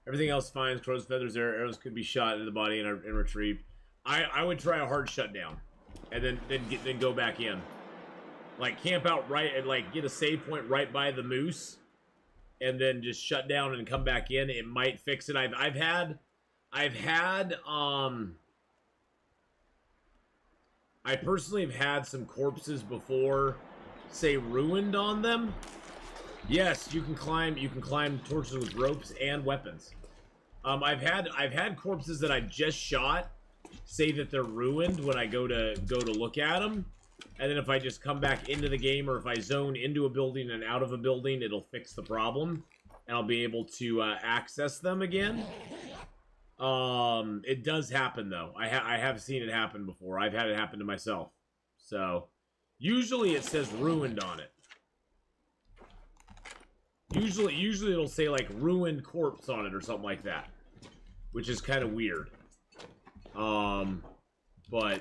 A: Everything else fine. Crow's feathers, arrows could be shot into the body and retrieved. I would try a hard shutdown, and then go back in. Like camp out right and like get a save point right by the moose, and then just shut down and come back in. It might fix it. I've had I personally have had some corpses before say ruined on them. Yes, you can climb torches with ropes and weapons. I've had corpses that I just shot say that they're ruined when I go to look at them, and then if I just come back into the game or if I zone into a building and out of a building, it'll fix the problem and I'll be able to access them again. It does happen though. I have seen it happen before. I've had it happen to myself. So usually it says ruined on it. Usually it'll say like ruined corpse on it or something like that, which is kind of weird. But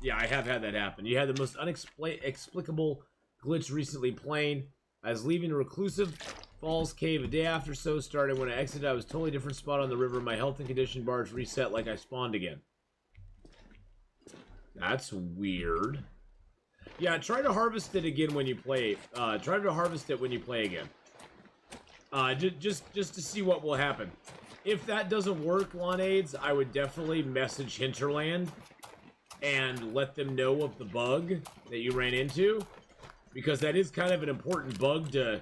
A: yeah, I have had that happen. You had the most inexplicable glitch recently playing. I was leaving a reclusive Falls Cave a day after so started. When I exited, I was a totally different spot on the river. My health and condition bars reset like I spawned again. That's weird. Yeah, try to harvest it again when you play. Try to harvest it when you play again. Just to see what will happen. If that doesn't work, Lawnades, I would definitely message Hinterland and let them know of the bug that you ran into, because that is kind of an important bug to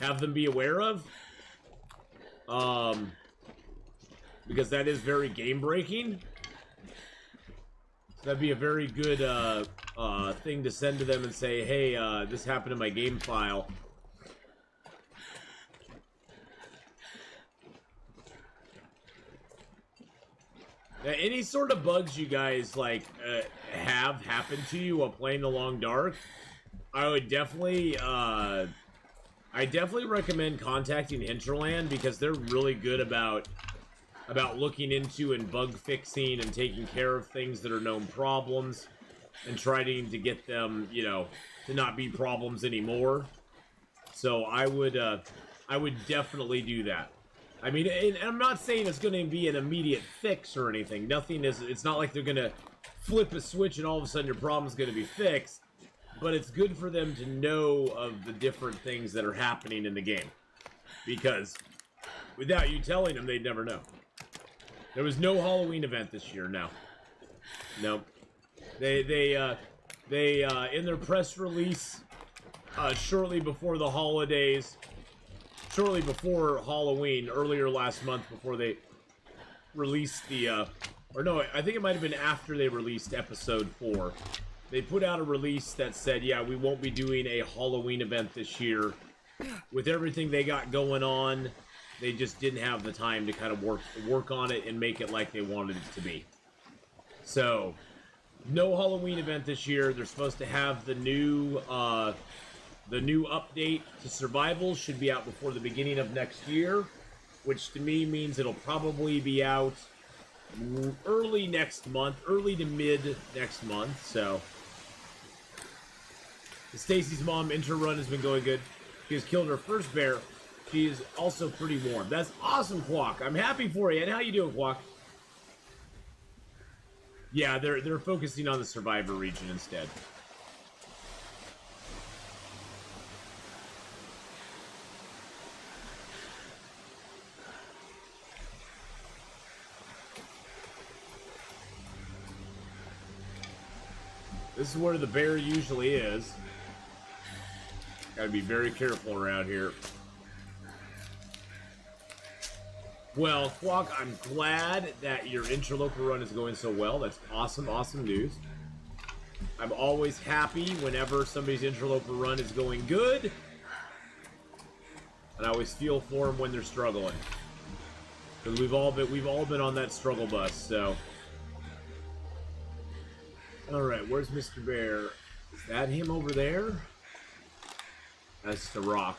A: have them be aware of. Because that is very game-breaking. So that'd be a very good thing to send to them and say, hey, this happened in my game file. Now, any sort of bugs you guys like have happened to you while playing The Long Dark, I would definitely I definitely recommend contacting Hinterland, because they're really good about looking into and bug fixing and taking care of things that are known problems and trying to get them, you know, to not be problems anymore. So I would definitely do that. I mean, and I'm not saying it's going to be an immediate fix or anything. Nothing is. It's not like they're going to flip a switch and all of a sudden your problem's going to be fixed. But it's good for them to know of the different things that are happening in the game, because without you telling them, they'd never know. There was no Halloween event this year. No. They in their press release shortly before the holidays. Shortly before Halloween, earlier last month, before they released the, or no, I think it might have been after they released episode 4. They put out a release that said, yeah, we won't be doing a Halloween event this year. With everything they got going on, they just didn't have the time to kind of work on it and make it like they wanted it to be. So, no Halloween event this year. They're supposed to have the new update to Survival should be out before the beginning of next year, which to me means it'll probably be out early next month, early to mid next month. So, Stacy's mom Inter run has been going good. She has killed her first bear She is also pretty warm. That's awesome, Quack. I'm happy for you. And how you doing, Quack? Yeah, they're focusing on the Survivor region instead. This is where the bear usually is. Gotta be very careful around here. Well, Quack, I'm glad that your Interloper run is going so well. That's awesome, awesome news. I'm always happy whenever somebody's Interloper run is going good. And I always feel for them when they're struggling. Because we've all been on that struggle bus, so. Alright, where's Mr. Bear? Is that him over there? That's the rock.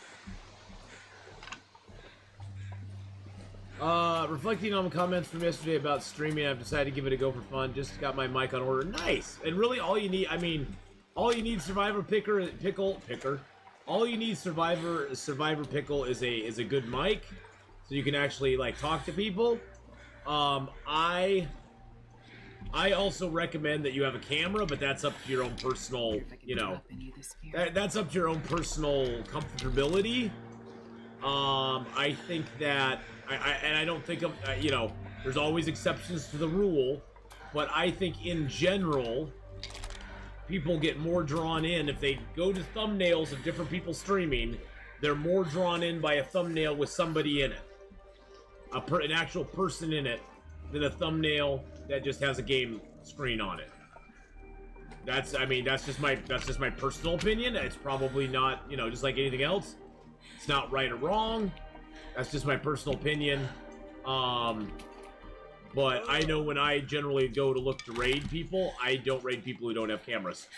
A: Reflecting on the comments from yesterday about streaming, I've decided to give it a go for fun. Just got my mic on order. Nice! And really all you need, all you need Survivor Picker. All you need Survivor Pickle is a good mic. So you can actually, like, talk to people. I also recommend that you have a camera, but that's up to your own personal, you know, that's up to your own personal comfortability. I think that, I don't think of, you know, there's always exceptions to the rule, but I think in general, people get more drawn in if they go to thumbnails of different people streaming. They're more drawn in by a thumbnail with somebody in it, an actual person in it, than a thumbnail that just has a game screen on it. That's just my personal opinion. It's probably not, you know, just like anything else. It's not right or wrong. That's just my personal opinion. But I know when I generally go to look to raid people, I don't raid people who don't have cameras.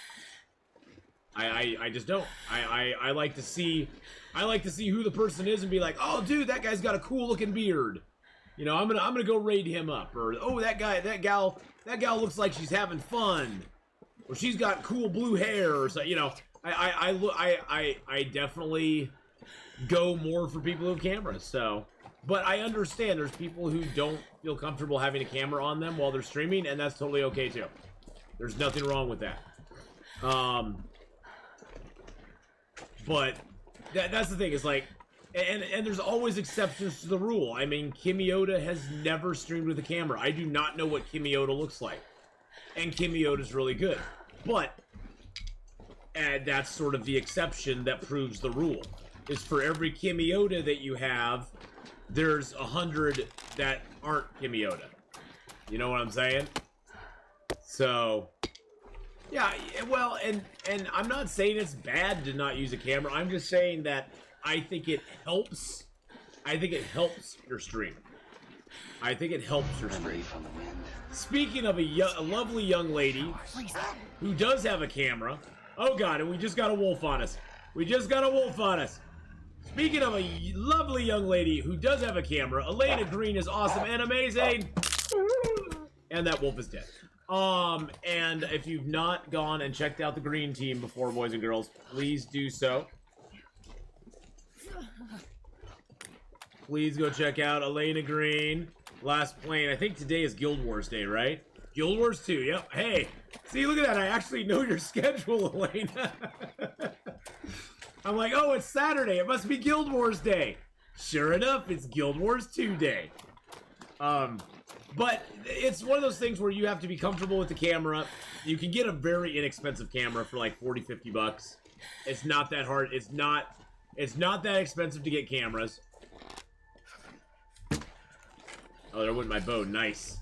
A: I just don't. I like to see who the person is and be like, oh dude, that guy's got a cool looking beard. You know, I'm gonna go raid him up, or oh that gal looks like she's having fun, or she's got cool blue hair, or so. You know, I definitely go more for people who have cameras. So, but I understand there's people who don't feel comfortable having a camera on them while they're streaming, and that's totally okay too. There's nothing wrong with that. But that's the thing, is like. And there's always exceptions to the rule. I mean, Kimiota has never streamed with a camera. I do not know what Kimiota looks like. And Kimiota's really good. But, and that's sort of the exception that proves the rule. Is for every Kimiota that you have, there's 100 that aren't Kimiota. You know what I'm saying? So, yeah, well, and I'm not saying it's bad to not use a camera. I'm just saying that I think it helps. I think it helps your stream. I think it helps your stream. Speaking of a lovely young lady who does have a camera. Oh god, and we just got a wolf on us. We just got a wolf on us. Speaking of a lovely young lady who does have a camera, Elena Green is awesome and amazing. And that wolf is dead. And if you've not gone and checked out the Green Team before, boys and girls, please do so. Please go check out Elena Green. Last playing. I think today is Guild Wars Day, right? Guild Wars 2, yep. Hey, see, look at that. I actually know your schedule, Elena. I'm like, oh, it's Saturday. It must be Guild Wars Day. Sure enough, it's Guild Wars 2 Day. But it's one of those things where you have to be comfortable with the camera. You can get a very inexpensive camera for like 40, 50 bucks. It's not that hard. It's not that expensive to get cameras. Oh, there went my bow. Nice.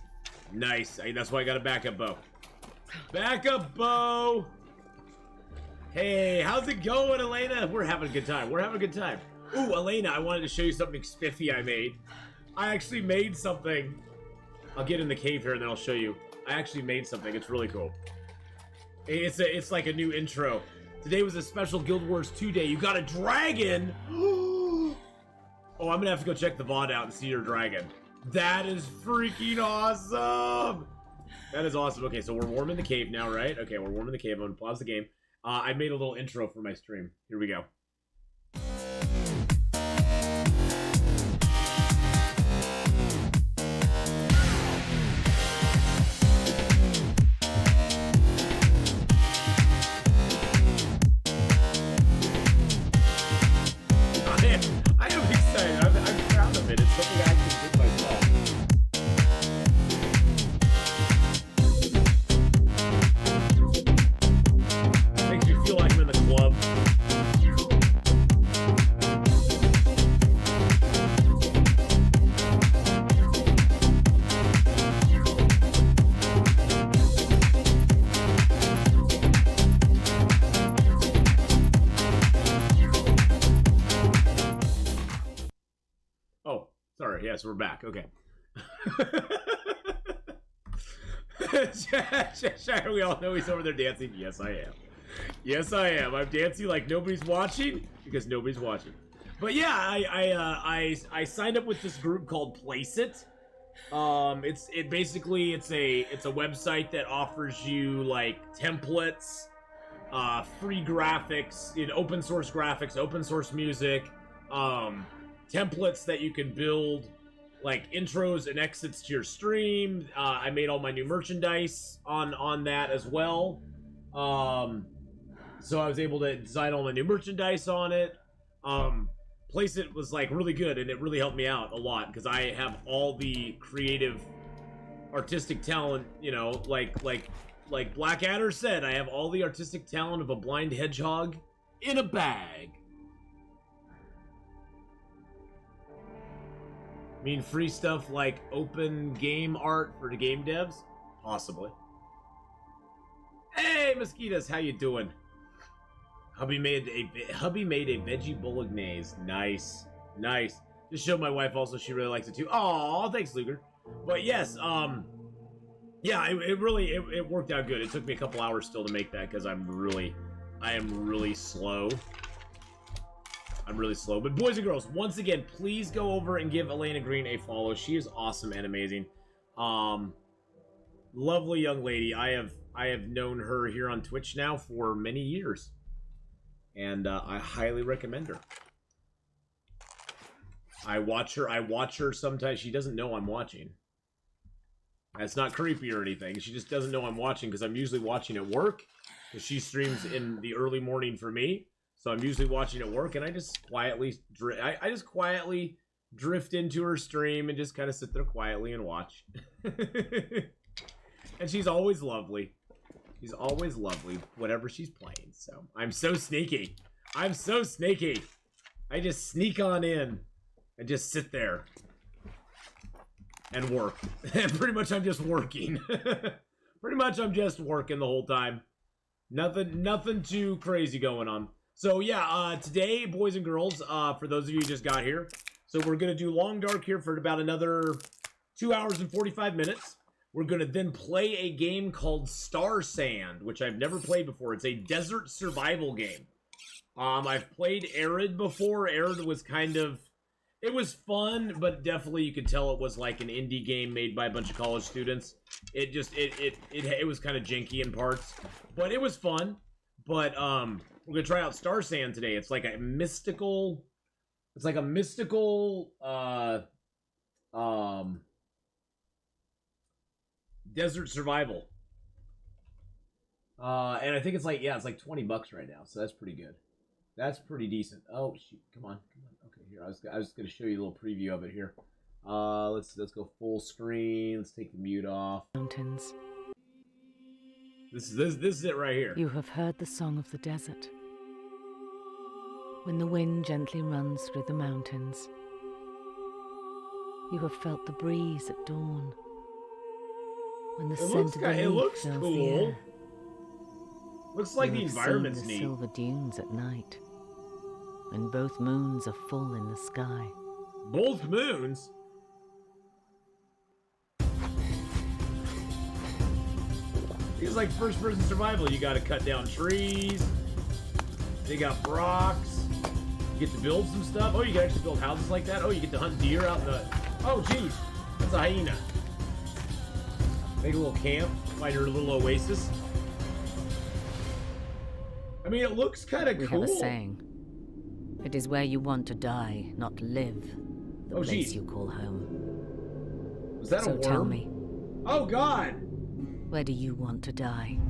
A: Nice. That's why I got a backup bow. Backup bow! Hey, how's it going, Elena? We're having a good time. We're having a good time. Ooh, Elena, I wanted to show you something spiffy I made. I actually made something. I'll get in the cave here and then I'll show you. I actually made something. It's really cool. It's like a new intro. Today was a special Guild Wars 2 Day. You got a dragon! Oh, I'm gonna have to go check the VOD out and see your dragon. That is freaking awesome! That is awesome. Okay, so we're warming the cave now, right? Okay, we're warming the cave. I'm gonna pause the game. I made a little intro for my stream. Here we go. Yes, we're back. Okay. We all know he's over there dancing. Yes, I am. Yes, I am. I'm dancing like nobody's watching because nobody's watching. But yeah, I signed up with this group called Place It. Basically it's a website that offers you like templates, free graphics, open source graphics, open source music, templates that you can build like intros and exits to your stream. I made all my new merchandise on that as well. So I was able to design all my new merchandise on it. Place It was like really good, and it really helped me out a lot because I have all the creative, artistic talent. Like Blackadder said, I have all the artistic talent of a blind hedgehog in a bag. I mean, free stuff like open game art for the game devs? Possibly. Hey, mosquitoes, how you doing? Hubby made a veggie bolognese. Nice. Nice. Just showed my wife also, she really likes it too. Aw, thanks, Luger. But yes, yeah, it worked out good. It took me a couple hours still to make that because I am really slow. I'm really slow. But boys and girls, once again, please go over and give Elena Green a follow. She is awesome and amazing. Lovely young lady. I have known her here on Twitch now for many years. And I highly recommend her. I watch her sometimes. She doesn't know I'm watching. That's not creepy or anything. She just doesn't know I'm watching because I'm usually watching at work. Because she streams in the early morning for me. So I'm usually watching at work, and I just quietly drift into her stream and just kind of sit there quietly and watch. And she's always lovely. She's always lovely, whatever she's playing. So I'm so sneaky. I'm so sneaky. I just sneak on in and just sit there and work. And pretty much I'm just working. Pretty much I'm just working the whole time. Nothing too crazy going on. So yeah, today, boys and girls, for those of you who just got here, so we're going to do Long Dark here for about another 2 hours and 45 minutes. We're going to then play a game called Star Sand, which I've never played before. It's a desert survival game. I've played Arid before. Arid was kind of... It was fun, but definitely you could tell it was like an indie game made by a bunch of college students. It was kind of janky in parts, but it was fun. But we're gonna try out Star Sand today. It's like a mystical... It's like a mystical... desert survival. And I think it's like, yeah, it's like $20 right now, so that's pretty good. That's pretty decent. Oh shoot, come on. Okay, here, I was gonna show you a little preview of it here. Let's go full screen. Let's take the mute off.
B: Mountains.
A: This is it right here.
B: You have heard the song of the desert. When the wind gently runs through the mountains. You have felt the breeze at dawn. When the scent of the leaf fills
A: cool.
B: the air.
A: Looks like the environment's
B: seen the
A: neat.
B: Silver dunes at night. When both moons are full in the sky.
A: Both moons? It's like first-person survival. You gotta cut down trees. Dig up rocks. You get to build some stuff. Oh, you can actually build houses like that. Oh, you get to hunt deer out in the... Oh, geez. That's a hyena. Make a little camp. Find your little oasis. I mean, it looks kind of cool.
B: We have a saying. It is where you want to die, not live. The place you call home.
A: Was that a worm?
B: So tell me.
A: Oh, God!
B: Where do you want to die?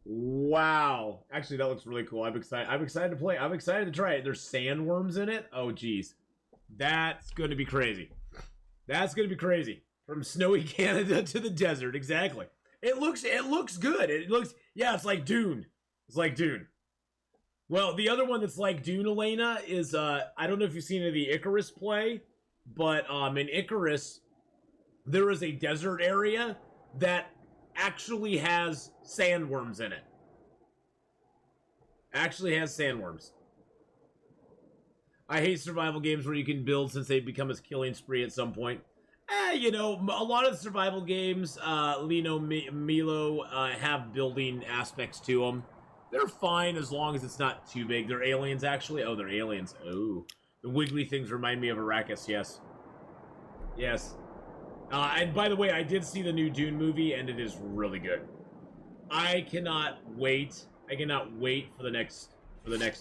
A: Wow. Actually, that looks really cool. I'm excited to play. I'm excited to try it. There's sandworms in it. Oh, geez. That's going to be crazy. That's going to be crazy. From snowy Canada to the desert. Exactly. It looks good. It looks, yeah, it's like Dune. It's like Dune. Well, the other one that's like Dune, Elena, is, I don't know if you've seen any of the Icarus play, but in Icarus, there is a desert area that actually has sandworms in it. Actually has sandworms. I hate survival games where you can build since they become a killing spree at some point. You know, a lot of survival games, Milo, have building aspects to them. They're fine as long as it's not too big. They're aliens, actually. Oh, they're aliens. Oh. The wiggly things remind me of Arrakis, yes. Yes. And by the way, I did see the new Dune movie, and it is really good. I cannot wait. I cannot wait for the next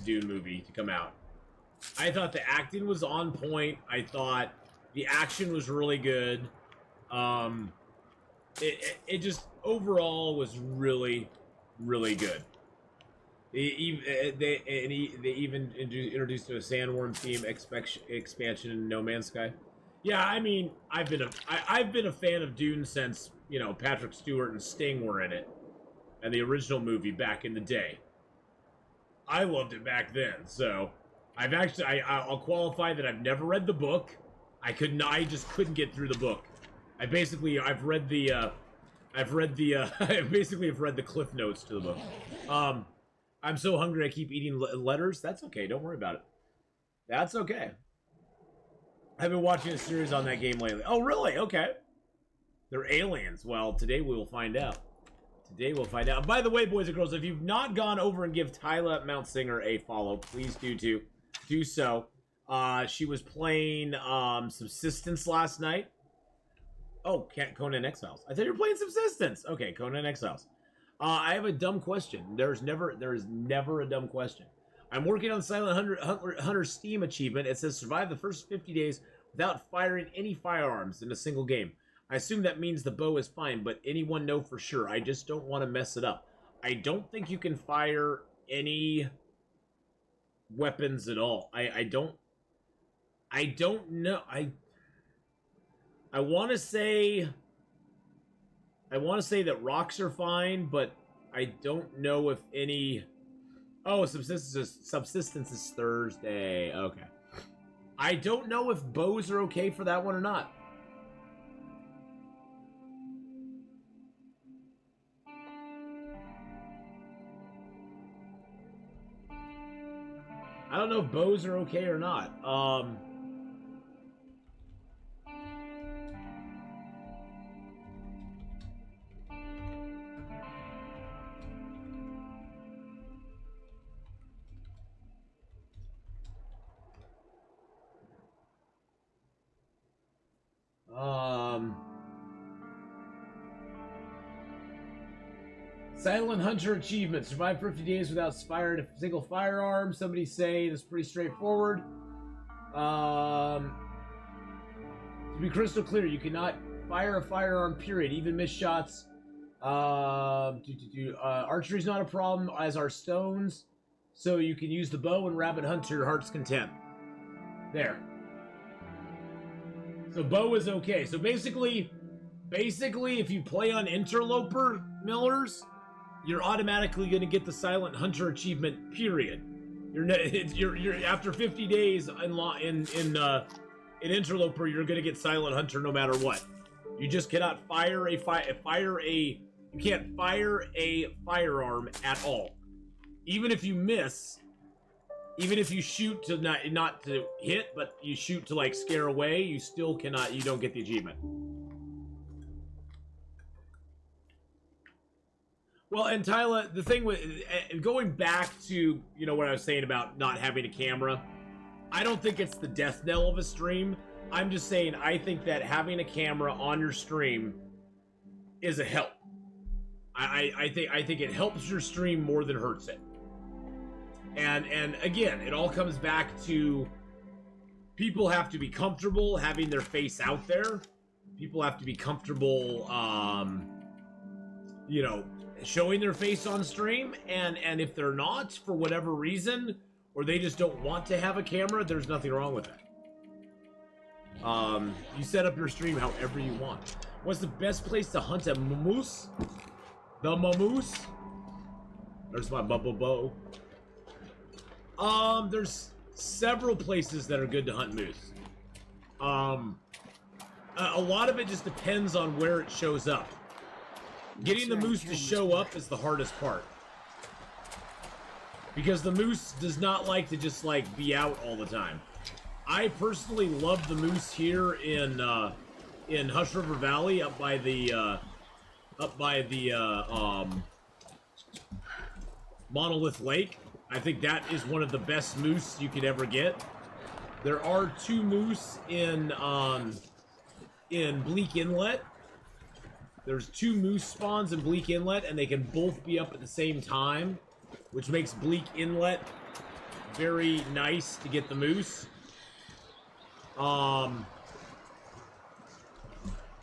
A: Dune movie to come out. I thought the acting was on point. I thought the action was really good. It just overall was really, really good. They even introduced a sandworm theme expansion in No Man's Sky. Yeah, I mean, I've been a fan of Dune since, you know, Patrick Stewart and Sting were in it, and the original movie back in the day. I loved it back then, so I'll qualify that I've never read the book. I just couldn't get through the book. I've basically read the cliff notes to the book. I'm so hungry I keep eating letters. That's okay. Don't worry about it. That's okay. I've been watching a series on that game lately. Oh, really? Okay. They're aliens. Well, today we will find out. Today we'll find out. By the way, boys and girls, if you've not gone over and give Tyla Mount Singer a follow, please do so. She was playing Subsistence last night. Oh, Conan Exiles. I thought you were playing Subsistence. Okay, Conan Exiles. I have a dumb question. There is never a dumb question. I'm working on Silent Hunter Steam achievement. It says survive the first 50 days without firing any firearms in a single game. I assume that means the bow is fine, but anyone know for sure? I just don't want to mess it up. I don't think you can fire any weapons at all. I don't know. I want to say that rocks are fine, but I don't know if any. Oh, subsistence is Thursday. Okay. I don't know if bows are okay for that one or not. I don't know if bows are okay or not. Silent Hunter achievement. Survive 50 days without firing a single firearm. Somebody say it's pretty straightforward. To be crystal clear, you cannot fire a firearm, period. Even miss shots. Archery is not a problem, as are stones. So you can use the bow and rabbit hunt to your heart's content. There. So bow is okay. So basically, if you play on Interloper, Millers, you're automatically going to get the Silent Hunter achievement. Period. You're after 50 days in Interloper, you're going to get Silent Hunter no matter what. You just cannot you can't fire a firearm at all. Even if you miss, even if you shoot to not to hit, but you shoot to like scare away, you still cannot. You don't get the achievement. Well, and Tyla, the thing with going back to, you know, what I was saying about not having a camera, I don't think it's the death knell of a stream. I'm just saying I think that having a camera on your stream is a help. I think it helps your stream more than hurts it. And again, it all comes back to people have to be comfortable having their face out there. People have to be comfortable, you know, showing their face on stream, and if they're not, for whatever reason, or they just don't want to have a camera, there's nothing wrong with that. You set up your stream however you want. What's the best place to hunt a moose? The moose? There's my bubble bow. There's several places that are good to hunt moose. A lot of it just depends on where it shows up. Getting the moose to show up is the hardest part. because the moose does not like to just like be out all the time. I personally love the moose here in Hush River Valley, up by the Monolith Lake. I think that is one of the best moose you could ever get. There are 2 moose in Bleak Inlet. There's 2 moose spawns in Bleak Inlet, and they can both be up at the same time, which makes Bleak Inlet very nice to get the moose.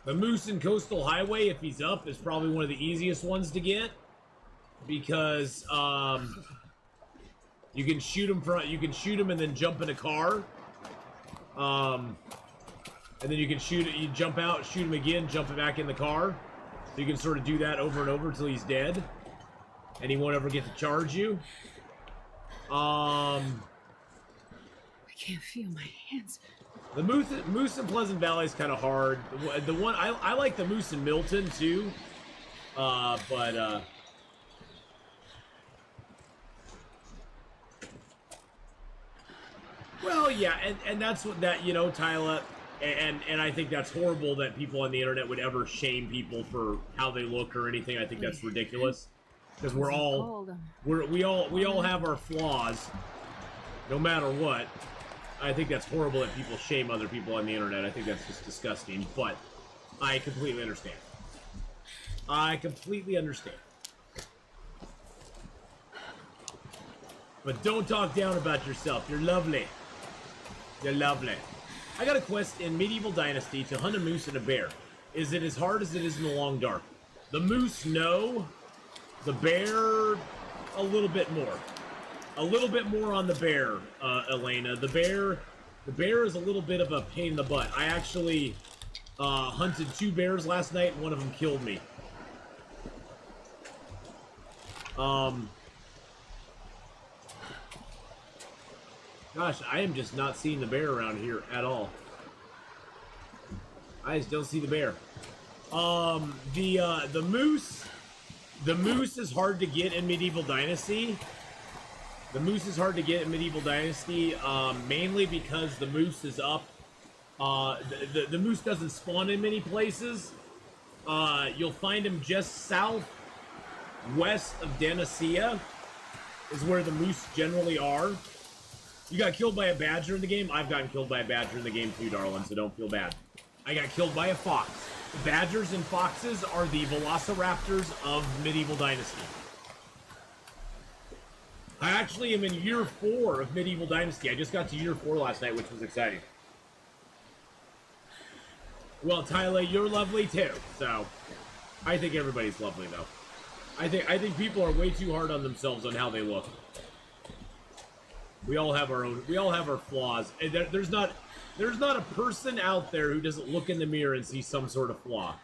A: The moose in Coastal Highway, if he's up, is probably one of the easiest ones to get, because you can shoot him and then jump in a car. And then you can you jump out, shoot him again, jump back in the car. So you can sort of do that over and over until he's dead, and he won't ever get to charge you.
C: I can't feel my hands.
A: The moose in Pleasant Valley is kind of hard. The one I like the moose in Milton too, but well, yeah, and that's what that, you know, Tyler, and I think that's horrible that people on the internet would ever shame people for how they look or anything. I think that's ridiculous, because we all have our flaws, no matter what. I think that's horrible that people shame other people on the internet. I think that's just disgusting, but I completely understand. I completely understand. But don't talk down about yourself. You're lovely. You're lovely. I got a quest in Medieval Dynasty to hunt a moose and a bear. Is it as hard as it is in the Long Dark? The moose, no. The bear, a little bit more. A little bit more on the bear, Elena. The bear is a little bit of a pain in the butt. I actually hunted 2 bears last night, and one of them killed me. Gosh, I am just not seeing the bear around here at all. I just don't see the bear. The moose is hard to get in Medieval Dynasty. The moose is hard to get in Medieval Dynasty, mainly because the moose is up. The moose doesn't spawn in many places. You'll find him just southwest of Denisea, is where the moose generally are. You got killed by a badger in the game? I've gotten killed by a badger in the game too, darling, so don't feel bad. I got killed by a fox. The badgers and foxes are the velociraptors of Medieval Dynasty. I actually am in year 4 of Medieval Dynasty. I just got to year 4 last night, which was exciting. Well, Tyler, you're lovely too. So, I think everybody's lovely though. I think people are way too hard on themselves on how they look. We all have our flaws. And there's not a person out there who doesn't look in the mirror and see some sort of flaw.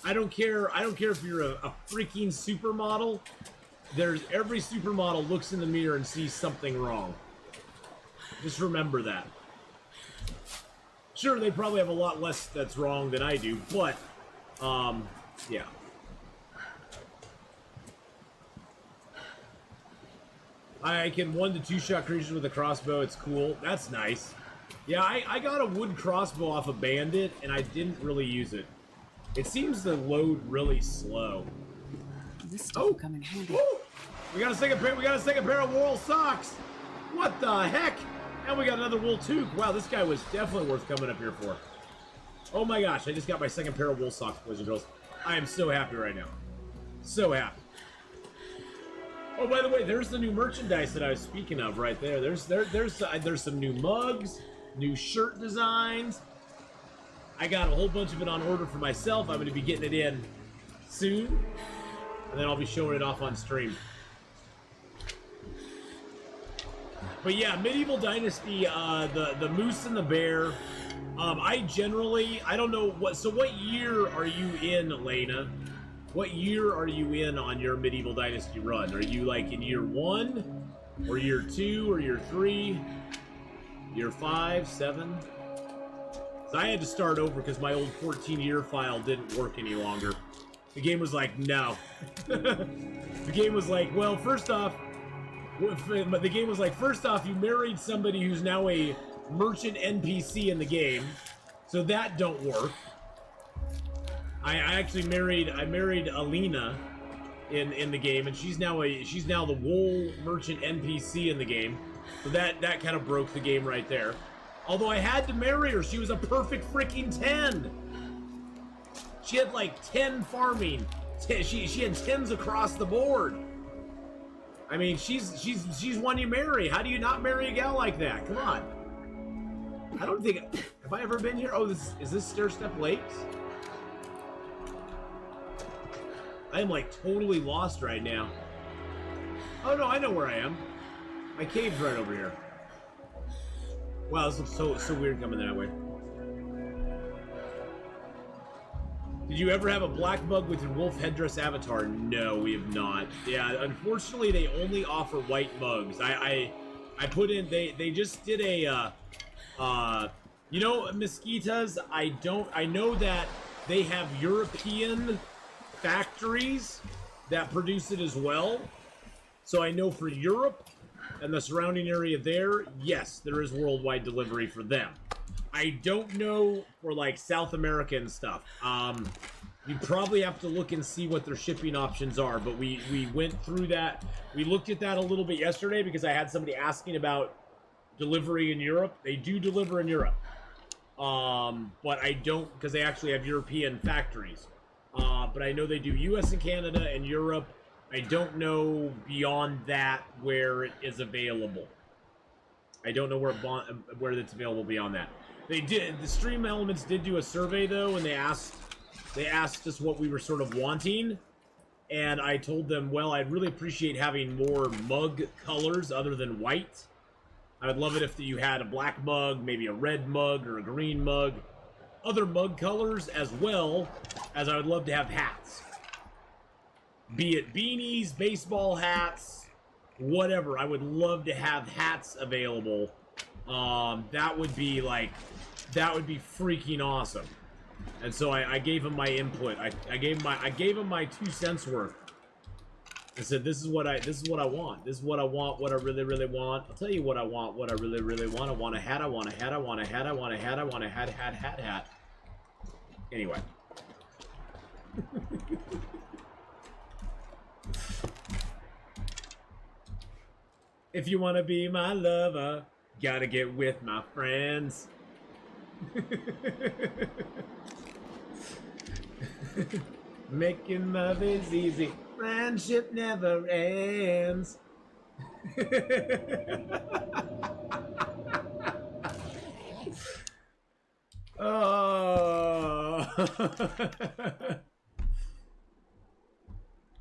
A: I don't care if you're a freaking supermodel. Every supermodel looks in the mirror and sees something wrong. Just remember that. Sure, they probably have a lot less that's wrong than I do, but, yeah. I can 1 to 2 shot creatures with a crossbow. It's cool. That's nice. Yeah, I got a wood crossbow off a bandit, and I didn't really use it. It seems to load really slow.
C: This stuff will come in handy.
A: Woo! We got a second pair of wool socks. What the heck? And we got another wool toque. Wow, this guy was definitely worth coming up here for. Oh my gosh, I just got my second pair of wool socks, boys and girls. I am so happy right now. So happy. Oh, by the way, there's the new merchandise that I was speaking of right there. There's some new mugs, new shirt designs. I got a whole bunch of it on order for myself. I'm going to be getting it in soon, and then I'll be showing it off on stream. But yeah, Medieval Dynasty, the moose and the bear. I don't know what year are you in, Elena? What year are you in on your Medieval Dynasty run? Are you like in year 1, or year 2, or year 3, year 5, 7? So I had to start over because my old 14-year file didn't work any longer. The game was like, no. The game was like, well, first off, But the game was like, first off, you married somebody who's now a merchant NPC in the game, so that don't work. I actually married Alina in the game, and she's now the wool merchant NPC in the game. So that kind of broke the game right there. Although I had to marry her, she was a perfect freaking 10. She had like 10 farming. She had 10s across the board. I mean, she's one you marry. How do you not marry a gal like that? Come on. I don't think, have I ever been here? Oh, is this Stair Step Lakes? I am like totally lost right now. Oh no, I know where I am. My cave's right over here. Wow, this looks so weird coming that way. Did you ever have a black bug with your wolf headdress avatar? No, we have not. Yeah, unfortunately, they only offer white mugs. I put in, they just did a, you know, Mosquitas, I know that they have European factories that produce it as well. So I know for Europe and the surrounding area there, yes, there is worldwide delivery for them. I don't know for like South America and stuff. You probably have to look and see what their shipping options are, but we went through that. We looked at that a little bit yesterday because I had somebody asking about delivery in Europe. They do deliver in Europe. But I don't, because they actually have European factories. But I know they do US and Canada and Europe. I don't know beyond that where it is available. I don't know where it's available beyond that. They did, the Stream Elements did do a survey though, and they asked us what we were sort of wanting, and I told them, well, I'd really appreciate having more mug colors other than white. I would love it if you had a black mug, maybe a red mug or a green mug, other mug colors, as well as I would love to have hats. Be it beanies, baseball hats, whatever. I would love to have hats available. That would be freaking awesome. And so I gave him my input. I gave him my 2 cents worth. I said, this is what I want. This is what I want, what I really want. I'll tell you what I want, what I really want. I want a hat, I want a hat, I want a hat, I want a hat, I want a hat. Anyway. If you want to be my lover, gotta get with my friends. Making love is easy, friendship never ends. Oh.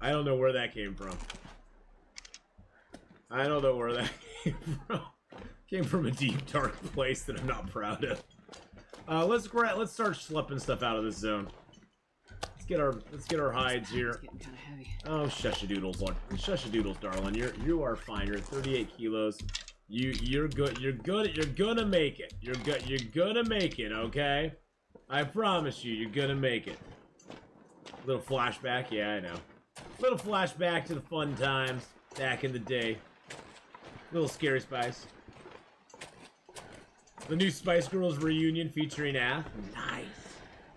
A: I don't know where that came from. I don't know where that came from. Came from a deep, dark place that I'm not proud of. Let's start schlepping stuff out of this zone. Let's get our hides here.
C: It's getting kind of heavy.
A: Oh, shushadoodles, look. Shushadoodles, darling. You are fine. You're at 38 kilos. You're good. You're gonna make it. You're gonna make it, okay? I promise you, you're gonna make it. Little flashback, yeah, I know. Little flashback to the fun times back in the day. Little Scary Spice. The new Spice Girls reunion featuring Ath. Nice.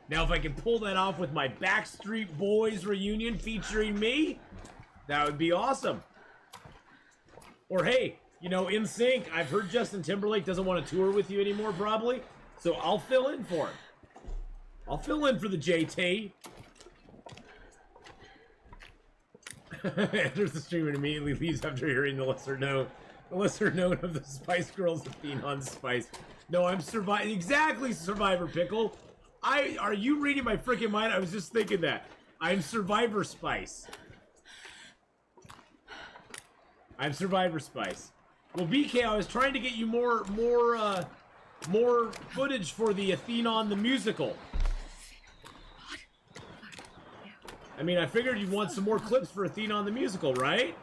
A: Now, if I can pull that off with my Backstreet Boys reunion featuring me, that would be awesome. Or hey, you know, In Sync. I've heard Justin Timberlake doesn't want to tour with you anymore, probably. So I'll fill in for him. I'll fill in for the JT. Enters the stream and immediately leaves after hearing the lesser known of the Spice Girls Atheenon Spice. No, I'm exactly, Survivor Pickle. Are you reading my freaking mind? I was just thinking that. I'm Survivor Spice. I'm Survivor Spice. Well, BK, I was trying to get you more footage for the Atheenon the musical. I mean, I figured you'd want some more clips for Atheenon the musical, right?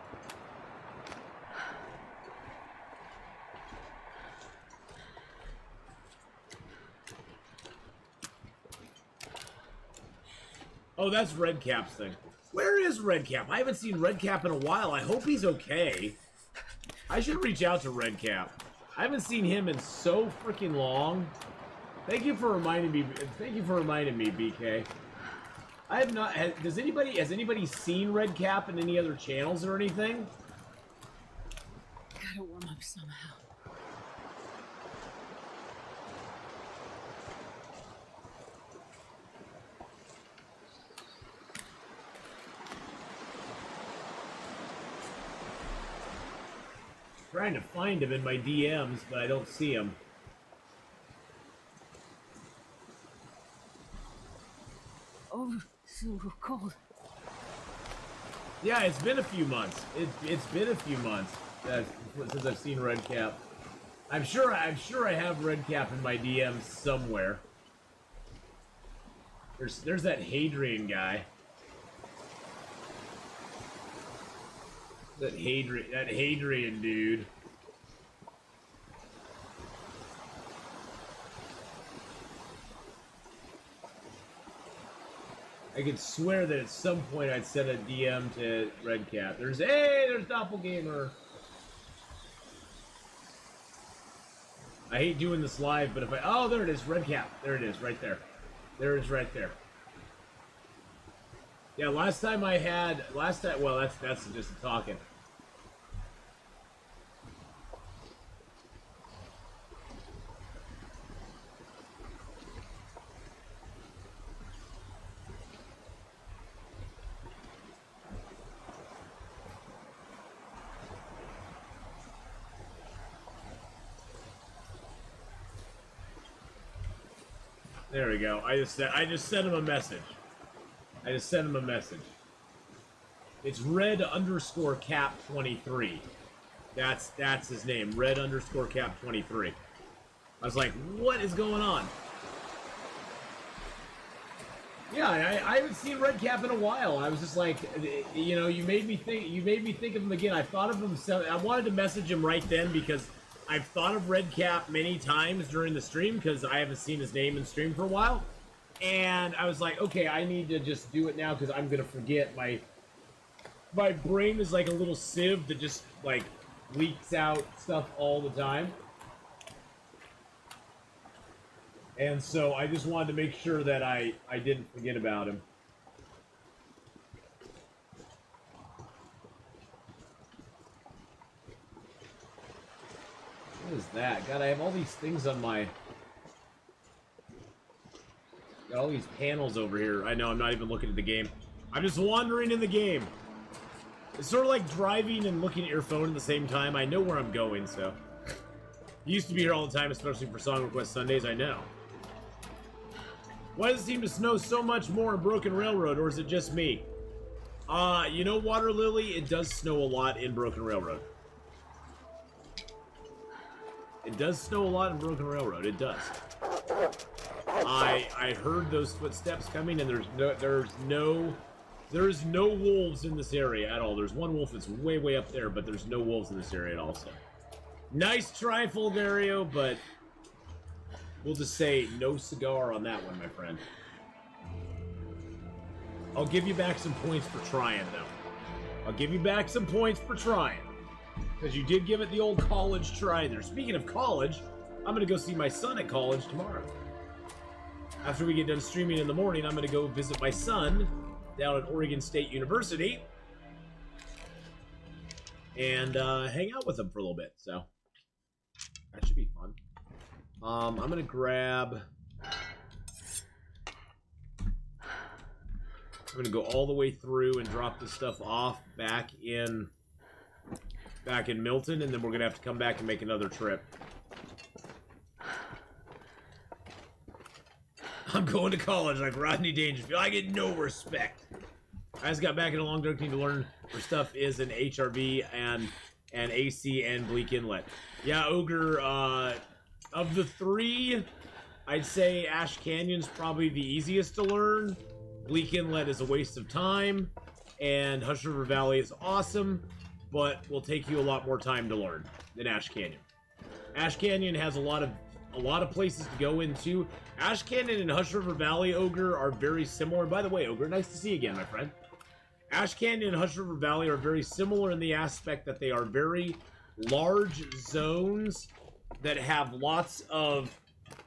A: Oh, that's Redcap's thing. Where is Redcap? I haven't seen Redcap in a while. I hope he's okay. I should reach out to Redcap. I haven't seen him in so freaking long. Thank you for reminding me. Thank you for reminding me, BK. I have not. Has anybody seen Redcap in any other channels or anything?
C: Gotta warm up somehow.
A: Trying to find him in my DMs, but I don't see him.
C: Oh, so cold.
A: Yeah, it's been a few months. It's been a few months since I've seen Redcap. I'm sure I have Redcap in my DMs somewhere. There's that Hadrian guy. That Hadrian dude. I could swear that at some point I'd send a DM to Redcap. There's Doppelganger. I hate doing this live, but if oh, there it is, Redcap. There it is, right there. There it is, right there. Yeah, well, that's just talking. There we go. I just sent him a message. It's red_cap23. That's his name. red_cap23. I was like, what is going on? Yeah, I haven't seen Redcap in a while. I was just like, you know, you made me think of him again. I thought of him. I wanted to message him right then because I've thought of Redcap many times during the stream because I haven't seen his name in stream for a while. And I was like, okay, I need to just do it now because I'm going to forget. My brain is like a little sieve that just, like, leaks out stuff all the time. And so I just wanted to make sure that I didn't forget about him. What is that? God, I have all these things on my... Got all these panels over here. I know, I'm not even looking at the game. I'm just wandering in the game. It's sort of like driving and looking at your phone at the same time. I know where I'm going, so... You used to be here all the time, especially for Song Request Sundays, I know. Why does it seem to snow so much more in Broken Railroad, or is it just me? You know, Water Lily, it does snow a lot in Broken Railroad. It does snow a lot in Broken Railroad, it does. I heard those footsteps coming, and there's no wolves in this area at all. There's one wolf that's way up there, but there's no wolves in this area at all, so. Nice try, Fulgario, but we'll just say no cigar on that one, my friend. I'll give you back some points for trying, though. I'll give you back some points for trying. Because you did give it the old college try there. Speaking of college, I'm going to go see my son at college tomorrow. After we get done streaming in the morning, I'm going to go visit my son down at Oregon State University. And hang out with him for a little bit, so. That should be fun. I'm gonna grab... I'm gonna go all the way through and drop this stuff off back in Milton, and then we're gonna have to come back and make another trip. I'm going to college like Rodney Dangerfield. I get no respect. I just got back in a long dark team to learn where stuff is in HRV and AC and Bleak Inlet. Yeah, Ogre, of the three, I'd say Ash Canyon's probably the easiest to learn. Bleak Inlet is a waste of time, and Hush River Valley is awesome, but will take you a lot more time to learn than Ash Canyon. Ash Canyon has a lot of places to go into. Ash Canyon and Hush River Valley, Ogre, are very similar. By the way, Ogre, nice to see you again, my friend. Ash Canyon and Hush River Valley are very similar in the aspect that they are very large zones that have lots of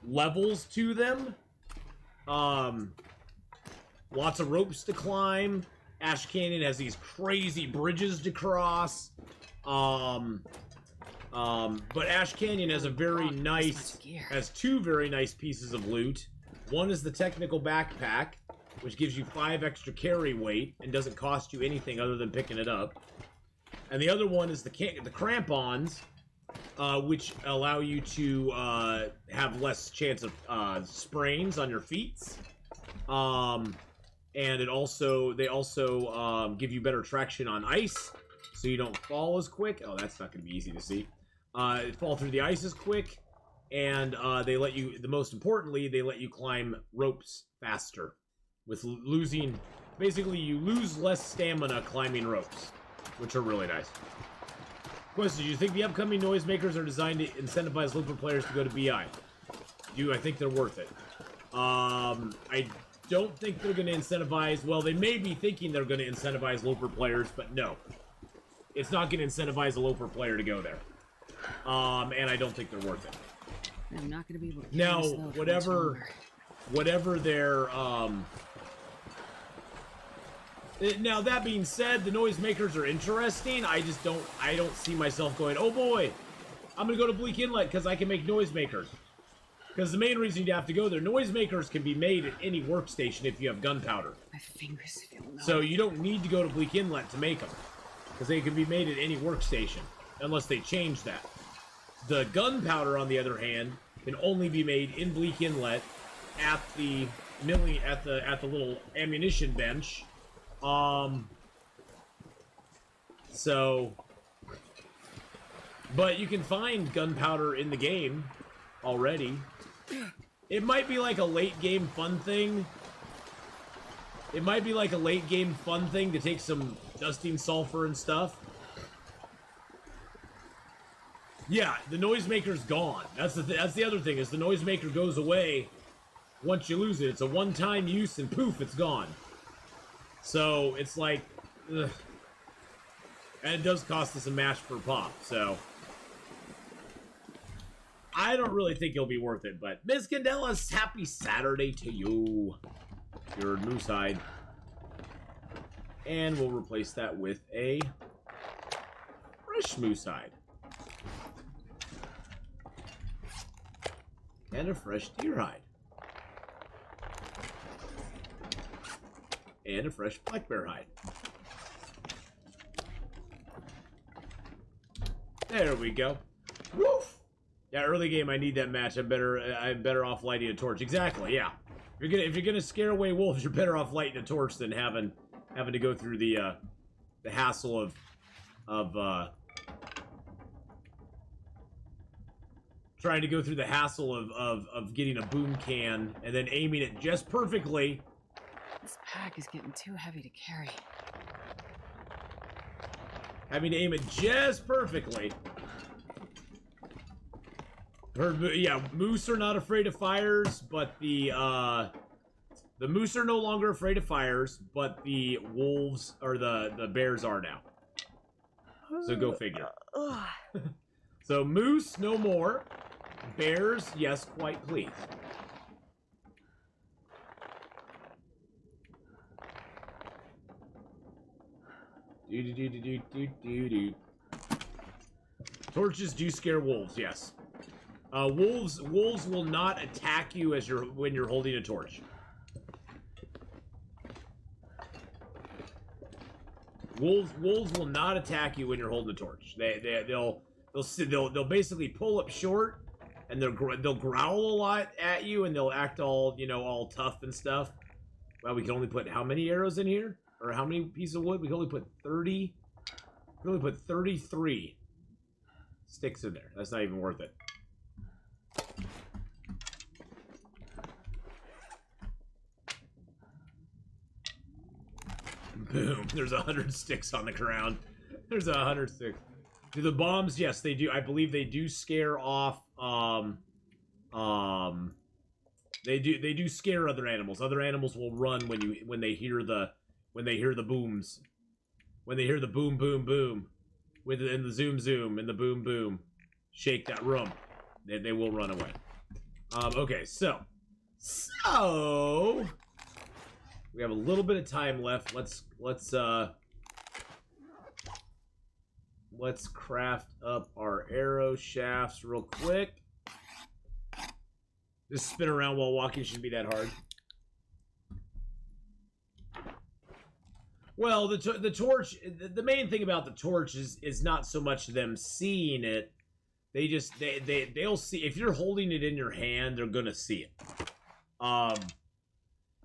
A: levels to them. Lots of ropes to climb. Ash Canyon has these crazy bridges to cross. But Ash Canyon has has two very nice pieces of loot. One is the technical backpack, which gives you 5 extra carry weight and doesn't cost you anything other than picking it up. And the other one is the crampons, which allow you to have less chance of sprains on your feet. And they also give you better traction on ice, so you don't fall as quick. Oh, that's not going to be easy to see. Fall through the ice as quick, and they let you. Most importantly, they let you climb ropes faster. With losing, basically, you lose less stamina climbing ropes, which are really nice. Question: do you think the upcoming noisemakers are designed to incentivize local players to go to BI? I think they're worth it. I don't think they're going to incentivize... Well, they may be thinking they're going to incentivize Loper players, but no. It's not going to incentivize a Loper player to go there. And I don't think they're worth it.
C: I'm not going to be able to...
A: Now, whatever their... Now, that being said, the noisemakers are interesting. I don't see myself going, oh boy, I'm going to go to Bleak Inlet because I can make noisemakers. Because the main reason you have to go there, noisemakers can be made at any workstation if you have gunpowder.
C: My fingers feel numb.
A: So you don't need to go to Bleak Inlet to make them. Because they can be made at any workstation. Unless they change that. The gunpowder, on the other hand, can only be made in Bleak Inlet at the little ammunition bench. But you can find gunpowder in the game already. It might be like a late game fun thing. It might be like a late game fun thing to take some dusting sulfur and stuff. Yeah, the noisemaker's gone. That's the other thing, is the noisemaker goes away once you lose it. It's a one-time use and poof, it's gone. So it's like, ugh. And it does cost us a mash per pop, so I don't really think it'll be worth it. But Ms. Candelas, happy Saturday to you. Your moose hide. And we'll replace that with a fresh moose hide. And a fresh deer hide. And a fresh black bear hide. There we go. Woof! Yeah, early game, I need that match. I'm better off lighting a torch. Exactly, yeah. If you're gonna scare away wolves, you're better off lighting a torch than having to go through the hassle of trying to go through the hassle of getting a boom can and then aiming it just perfectly.
C: This pack is getting too heavy to carry.
A: Having to aim it just perfectly. Yeah, moose are not afraid of fires, but the moose are no longer afraid of fires, but the wolves or the bears are now. So go figure. So moose, no more. Bears, yes, quite please. Torches do scare wolves, yes. Wolves will not attack you when you're holding a torch. Wolves will not attack you when you're holding a torch. They'll basically pull up short, and they'll growl a lot at you, and they'll act all tough and stuff. Well, we can only put how many arrows in here? Or how many pieces of wood? We can only put 30. We can only put 33 sticks in there. That's not even worth it. Boom. There's 100 sticks on the ground. There's 100 sticks. Do the bombs? Yes, they do. I believe they do scare off. They do scare other animals. Other animals will run when they hear the booms. When they hear the boom, boom, boom. in the zoom zoom and the boom boom, shake that room. They will run away. Okay, so we have a little bit of time left. Let's craft up our arrow shafts real quick. Just spin around while walking shouldn't be that hard. Well, the torch, the main thing about the torch is not so much them seeing it. They'll see, if you're holding it in your hand, they're gonna see it.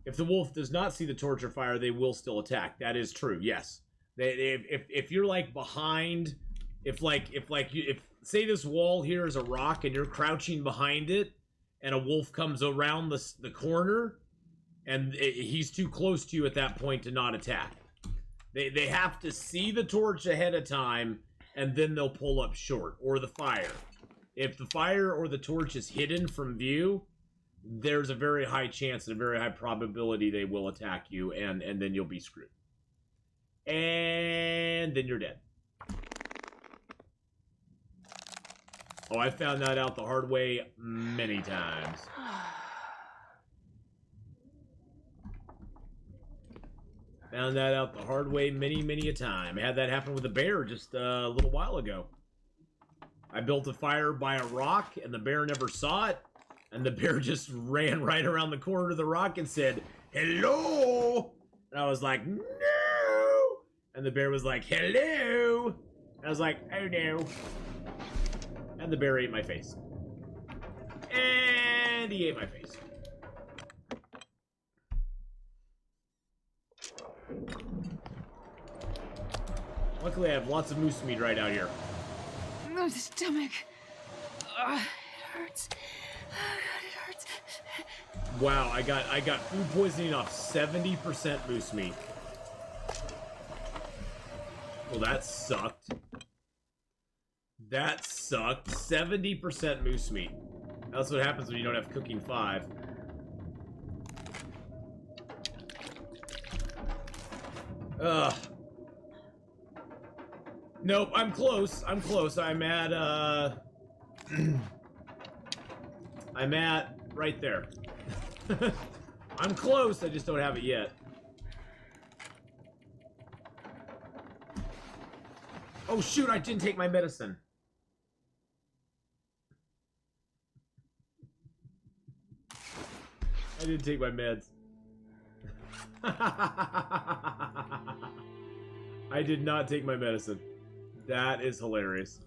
A: If the wolf does not see the torch or fire, they will still attack. That is true. Yes. If you're like behind, if say this wall here is a rock and you're crouching behind it, and a wolf comes around the corner, and he's too close to you at that point to not attack. They have to see the torch ahead of time, and then they'll pull up short, or the fire. If the fire or the torch is hidden from view, there's a very high chance and a very high probability they will attack you, and then you'll be screwed. And then you're dead. Oh, I found that out the hard way many times. Found that out the hard way many a time. I had that happen with a bear just a little while ago. I built a fire by a rock, and the bear never saw it. And the bear just ran right around the corner of the rock and said, "Hello!" And I was like, "No!" And the bear was like, "Hello!" And I was like, "Oh no." And the bear ate my face. And he ate my face. Luckily, I have lots of moose meat right out here.
C: My stomach. It hurts. Oh, God, it hurts.
A: Wow, I got food poisoning off 70% moose meat. Well, that sucked. That sucked. 70% moose meat. That's what happens when you don't have cooking 5. Ugh. Nope, I'm close. I'm close. I'm at, I'm at right there. I'm close, I just don't have it yet. Oh shoot, I didn't take my medicine. I didn't take my meds. I did not take my medicine. That is hilarious.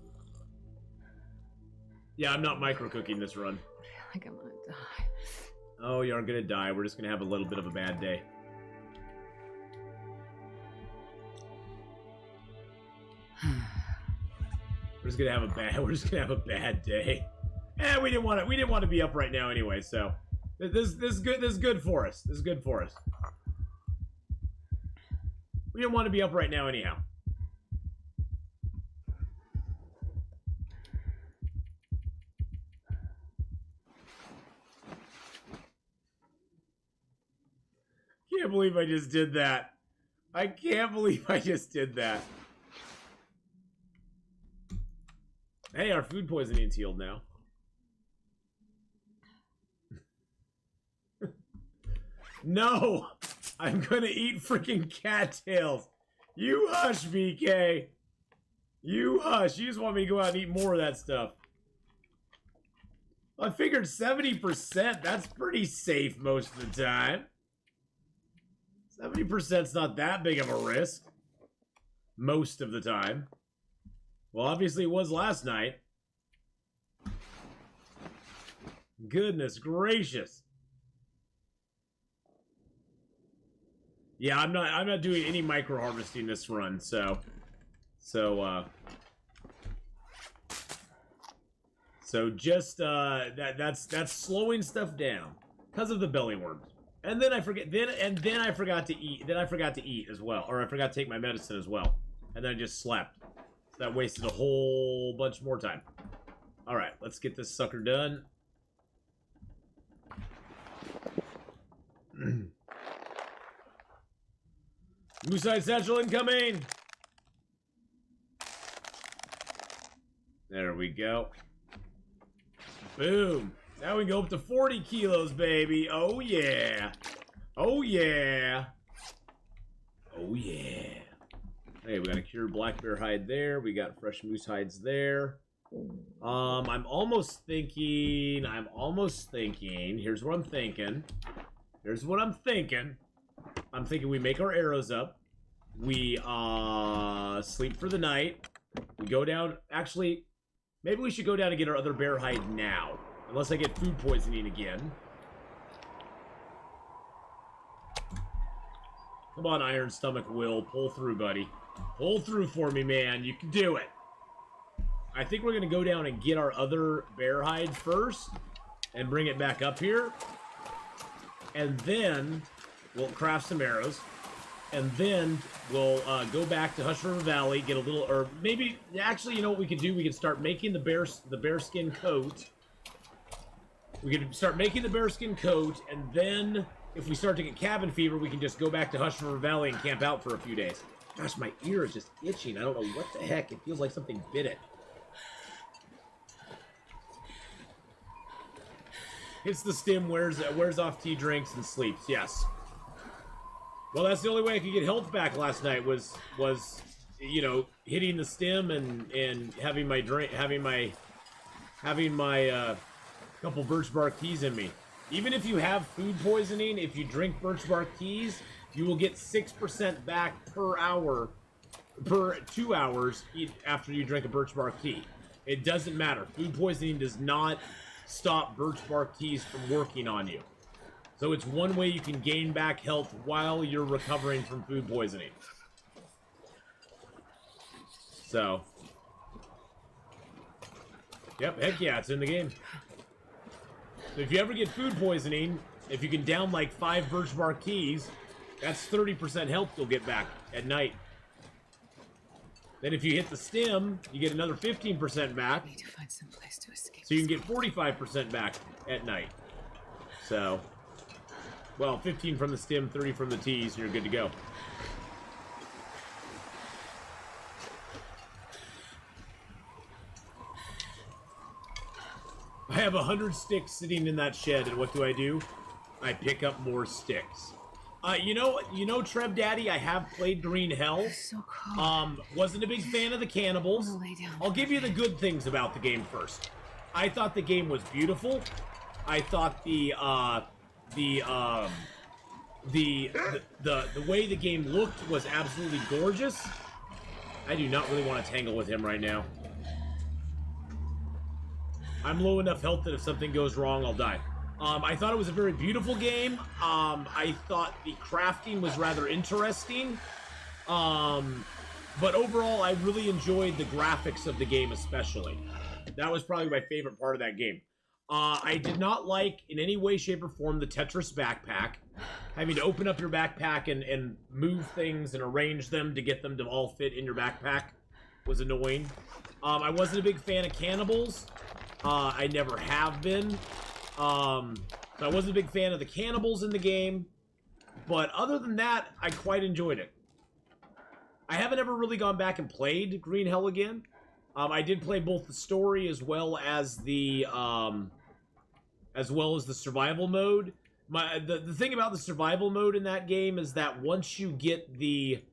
A: Yeah, I'm not micro-cooking this run.
C: I feel like I'm gonna die.
A: Oh, you aren't gonna die. We're just gonna have a little bit of a bad day. We're just gonna have a bad day. Eh, we didn't want to be up right now anyway, so this is good for us. This is good for us. We didn't want to be up right now anyhow. Can't believe I just did that. I can't believe I just did that. Hey, our food poisoning's healed now. No! I'm gonna eat freaking cattails. You hush, BK. You hush. You just want me to go out and eat more of that stuff. I figured 70%. That's pretty safe most of the time. 70%'s not that big of a risk. Most of the time. Well, obviously it was last night. Goodness gracious. Yeah, I'm not doing any micro harvesting this run, so just that's slowing stuff down because of the belly worms. And then I forgot to eat. Then I forgot to eat as well, or I forgot to take my medicine as well. And then I just slept. So that wasted a whole bunch more time. All right, let's get this sucker done. Moosehide Satchel incoming! There we go. Boom. Now we can go up to 40 kilos, baby. Oh, yeah. Oh, yeah. Oh, yeah. Hey, we got a cured black bear hide there. We got fresh moose hides there. I'm almost thinking. Here's what I'm thinking. I'm thinking we make our arrows up. We, sleep for the night. We go down. Actually, maybe we should go down and get our other bear hide now. Unless I get food poisoning again. Come on, Iron Stomach Will. Pull through, buddy. Pull through for me, man. You can do it. I think we're going to go down and get our other bear hide first. And bring it back up here. And then we'll craft some arrows. And then we'll go back to Hush River Valley, get a little, or maybe, actually, you know what we could do? We could start making the bearskin coat. We could start making the bearskin coat, and then if we start to get cabin fever, we can just go back to Hush River Valley and camp out for a few days. Gosh, my ear is just itching. I don't know what the heck. It feels like something bit it. Hits the stim, wears off tea, drinks, and sleeps. Yes. Well, that's the only way I could get health back last night was you know, hitting the stem and having my drink, having my couple birch bark teas in me. Even if you have food poisoning, if you drink birch bark teas, you will get 6% back per hour, per 2 hours after you drink a birch bark tea. It doesn't matter. Food poisoning does not stop birch bark teas from working on you. So it's one way you can gain back health while you're recovering from food poisoning. So. Yep, heck yeah, it's in the game. So if you ever get food poisoning, if you can down like 5 birch bark teas, that's 30% health you'll get back at night. Then if you hit the stem, you get another 15% back.
C: I need to find some place to escape.
A: So you can get 45% back at night. So, well, 15 from the stem, 30 from the teas, and you're good to go. I have 100 sticks sitting in that shed, and what do? I pick up more sticks. You know, Trev Daddy, I have played Green Hell.
C: It's so cold.
A: Wasn't a big fan of the cannibals.
C: I'm gonna lay down
A: I'll give you the good things about the game first. I thought the game was beautiful. I thought the way the game looked was absolutely gorgeous. I do not really want to tangle with him right now. I'm low enough health that if something goes wrong, I'll die. I thought it was a very beautiful game. I thought the crafting was rather interesting. But overall, I really enjoyed the graphics of the game especially. That was probably my favorite part of that game. I did not like, in any way, shape, or form, the Tetris backpack. Having to open up your backpack and move things and arrange them to get them to all fit in your backpack was annoying. I wasn't a big fan of cannibals. I never have been. So I wasn't a big fan of the cannibals in the game. But other than that, I quite enjoyed it. I haven't ever really gone back and played Green Hell again. I did play both the story as well as the survival mode. The thing about the survival mode in that game is that once you get the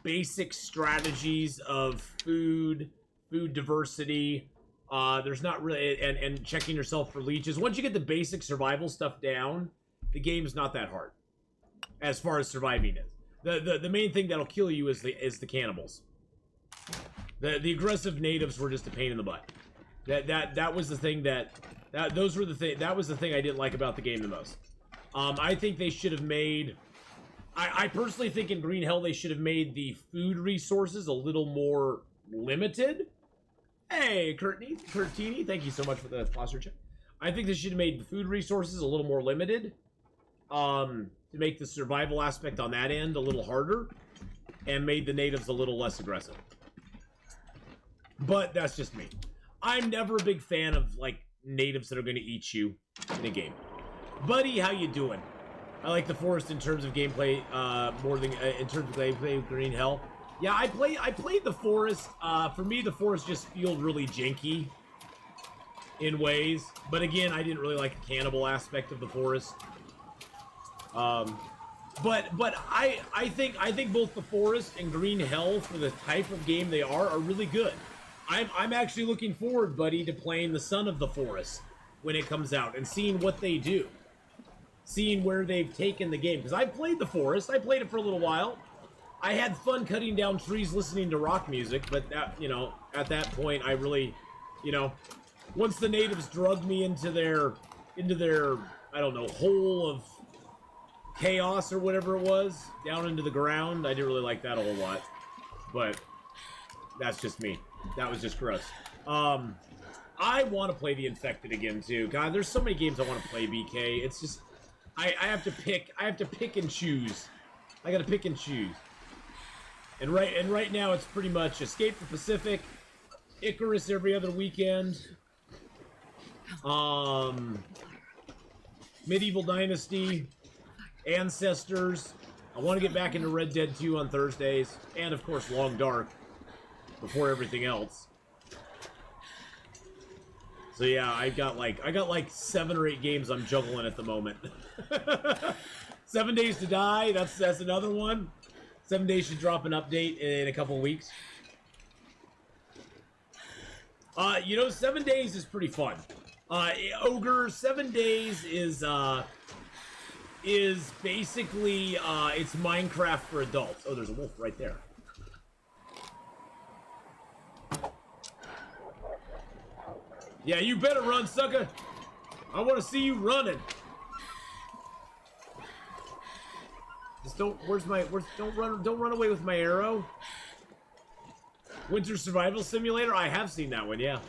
A: basic strategies of food diversity, there's not really, and checking yourself for leeches. Once you get the basic survival stuff down, the game's not that hard as far as surviving is. The main thing that'll kill you is the cannibals. The aggressive natives were just a pain in the butt. That was the thing that was the thing I didn't like about the game the most. I think they should have made. I personally think in Green Hell they should have made the food resources a little more limited. Hey, Curtini, thank you so much for the sponsor check. I think they should have made the food resources a little more limited. To make the survival aspect on that end a little harder, and made the natives a little less aggressive. But that's just me. I'm never a big fan of, like, natives that are going to eat you in a game. Buddy, how you doing? I like the forest in terms of gameplay more than in terms of gameplay of Green Hell. Yeah, I played the Forest. For me, the Forest just feels really janky in ways. But again, I didn't really like the cannibal aspect of the Forest. But I think both the Forest and Green Hell, for the type of game they are really good. I'm actually looking forward, buddy, to playing the Son of the Forest when it comes out and seeing what they do, seeing where they've taken the game. Because I played the Forest, I played it for a little while. I had fun cutting down trees, listening to rock music, but that, you know, at that point, I really, you know, once the natives drugged me into their I don't know, hole of chaos or whatever it was, down into the ground, I didn't really like that a whole lot. But that's just me. That was just gross. I want to play the Infected again too. God, there's so many games I want to play, BK. It's just I have to pick. I have to pick and choose. I gotta pick and choose. And right now it's pretty much Escape the Pacific, Icarus every other weekend, Medieval Dynasty, Ancestors. I want to get back into Red Dead 2 on Thursdays, and of course Long Dark before everything else. So yeah, I got like 7 or 8 games I'm juggling at the moment. 7 Days to Die, that's another one. 7 Days should drop an update in a couple weeks. You know, 7 Days is pretty fun. Ogre, 7 Days is basically it's Minecraft for adults. Oh, there's a wolf right there. Yeah, you better run, sucker. I want to see you running. Just don't. Don't run away with my arrow. Winter Survival Simulator. I have seen that one. Yeah.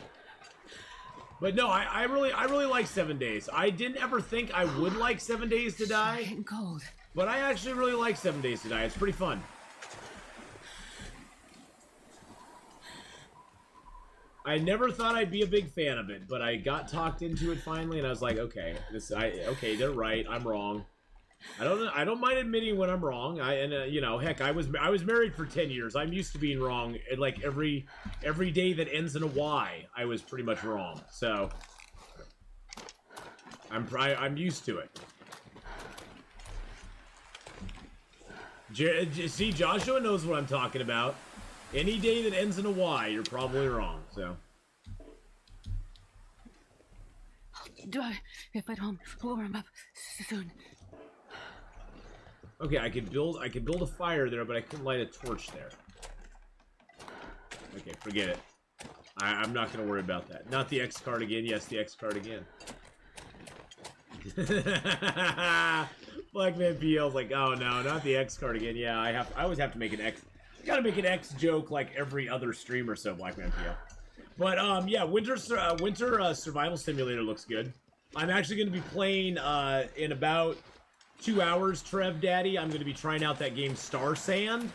A: But no, I really like 7 Days. I didn't ever think I would like 7 Days to Die.
C: Getting cold.
A: But I actually really like 7 Days to Die. It's pretty fun. I never thought I'd be a big fan of it, but I got talked into it finally, and I was like, okay, okay, they're right. I'm wrong. I don't mind admitting when I'm wrong. You know, heck, I was married for 10 years. I'm used to being wrong. And like every day that ends in a Y, I was pretty much wrong. So I'm used to it. See, Joshua knows what I'm talking about. Any day that ends in a Y, you're probably wrong. So.
C: Do I? If at home, we'll warm up soon.
A: Okay, I could build a fire there, but I couldn't light a torch there. Okay, forget it. I'm not gonna worry about that. Not the X card again. Yes, the X card again. Blackman PL's like, oh no, not the X card again. Yeah, I always have to make an X. Gotta make an X joke like every other stream or so, Blackman PL. But yeah, Winter Survival Simulator looks good. I'm actually gonna be playing in about 2 hours, Trev Daddy. I'm going to be trying out that game Star Sand.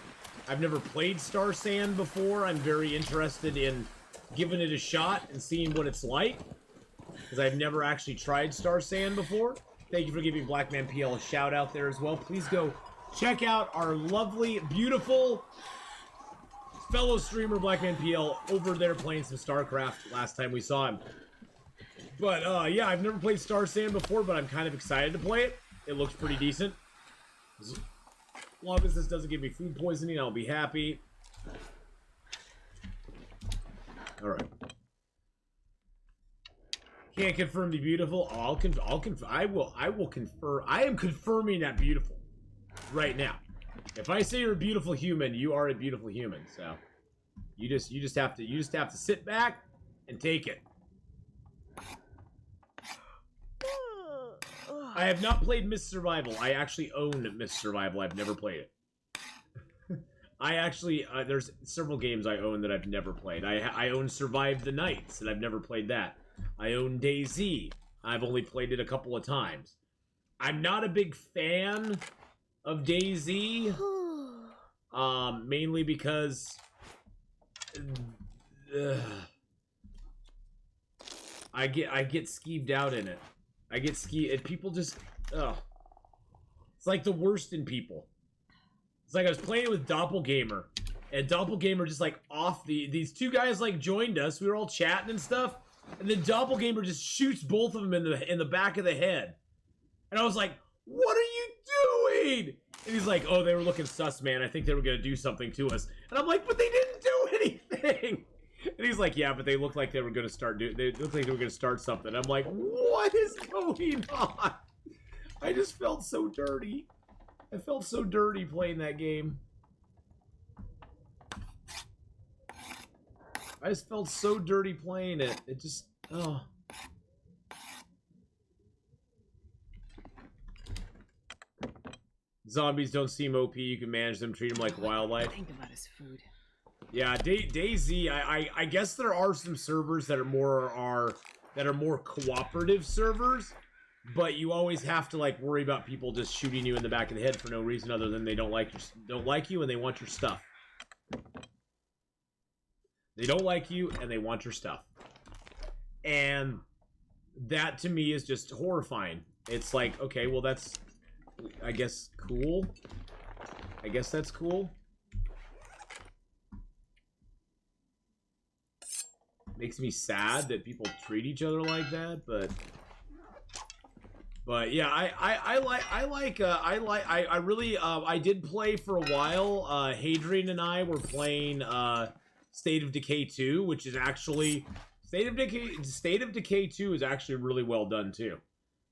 A: I've never played Star Sand before. I'm very interested in giving it a shot and seeing what it's like, because I've never actually tried Star Sand before. Thank you for giving Blackman PL a shout out there as well. Please go check out our lovely, beautiful fellow streamer Blackman PL over there playing some StarCraft last time we saw him. But yeah, I've never played Star Sand before, but I'm kind of excited to play it. It looks pretty decent. As long as this doesn't give me food poisoning, I'll be happy. Alright. Can't confirm the beautiful. Oh, I will confirm. I am confirming that beautiful right now. If I say you're a beautiful human, you are a beautiful human. So you just have to sit back and take it. I have not played Miss Survival. I actually own Miss Survival. I've never played it. I actually, there's several games I own that I've never played. I own Survive the Nights, and I've never played that. I own DayZ. I've only played it a couple of times. I'm not a big fan of DayZ. Mainly because I get skeeved out in it. I get and people just, ugh. It's like the worst in people. It's like I was playing with Doppelganger, and Doppelganger just like off these two guys like joined us. We were all chatting and stuff, and then Doppelganger just shoots both of them in the back of the head, and I was like, "What are you doing?" And he's like, "Oh, they were looking sus, man. I think they were gonna do something to us." And I'm like, "But they didn't do anything." And he's like, "Yeah, but they looked like they were gonna start they looked like they were gonna start something." I'm like, "What is going on?" I just felt so dirty. I felt so dirty playing that game. I just felt so dirty playing it. It just, oh. Zombies don't seem OP. You can manage them, treat them like wildlife.
C: Think about his food.
A: Yeah, DayZ. I guess there are some servers that are more cooperative servers, but you always have to like worry about people just shooting you in the back of the head for no reason other than they don't like you and they want your stuff. They don't like you and they want your stuff, and that to me is just horrifying. It's like, okay, well that's, I guess, cool. I guess that's cool. Makes me sad that people treat each other like that, but yeah, I did play for a while. Hadrian and I were playing State of Decay 2, which is actually State of Decay 2 is actually really well done too.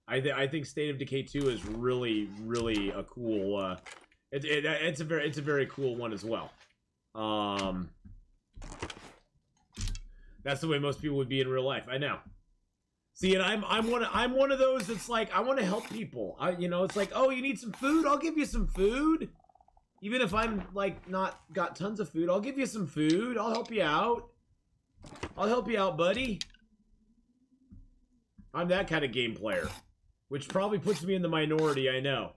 A: I think State of Decay 2 is really a cool it's a very cool one as well. That's the way most people would be in real life. I know. See, and I'm one of those that's like, I want to help people. You know, it's like, oh, you need some food? I'll give you some food. Even if I'm like not got tons of food, I'll give you some food. I'll help you out. I'll help you out, buddy. I'm that kind of game player, which probably puts me in the minority, I know.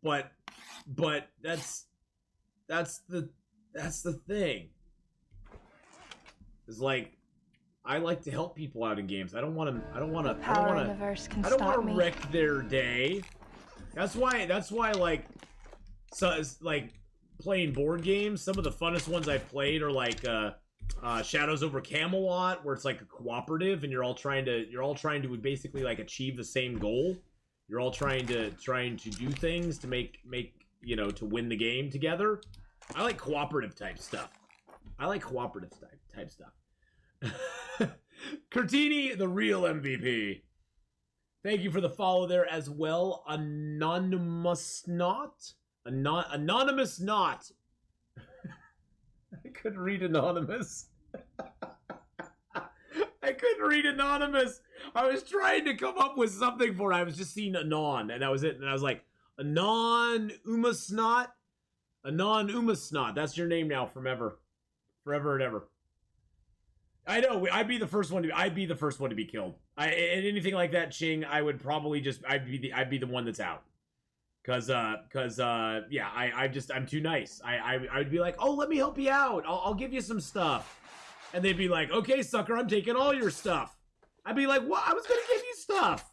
A: But that's the thing. It's like, I like to help people out in games. I don't want to wreck their day. That's why like, so it's like playing board games. Some of the funnest ones I've played are like Shadows over Camelot, where it's like a cooperative and you're all trying to basically like achieve the same goal. You're all trying to do things to make you know, to win the game together. I like cooperative type stuff. Curtini, the real MVP. Thank you for the follow there as well. Anonymous Not. Anonymous Not. I couldn't read Anonymous. I couldn't read Anonymous. I was trying to come up with something for it. I was just seeing Anon, and that was it. And I was like, Anonymous Not. That's your name now, forever and ever. I know. I'd be the first one to be killed. Anything like that, Ching, I would probably just. I'd be the one that's out. Cause yeah, I'm too nice. I would be like, oh, let me help you out. I'll give you some stuff, and they'd be like, okay, sucker, I'm taking all your stuff. I'd be like, what? I was gonna give you stuff.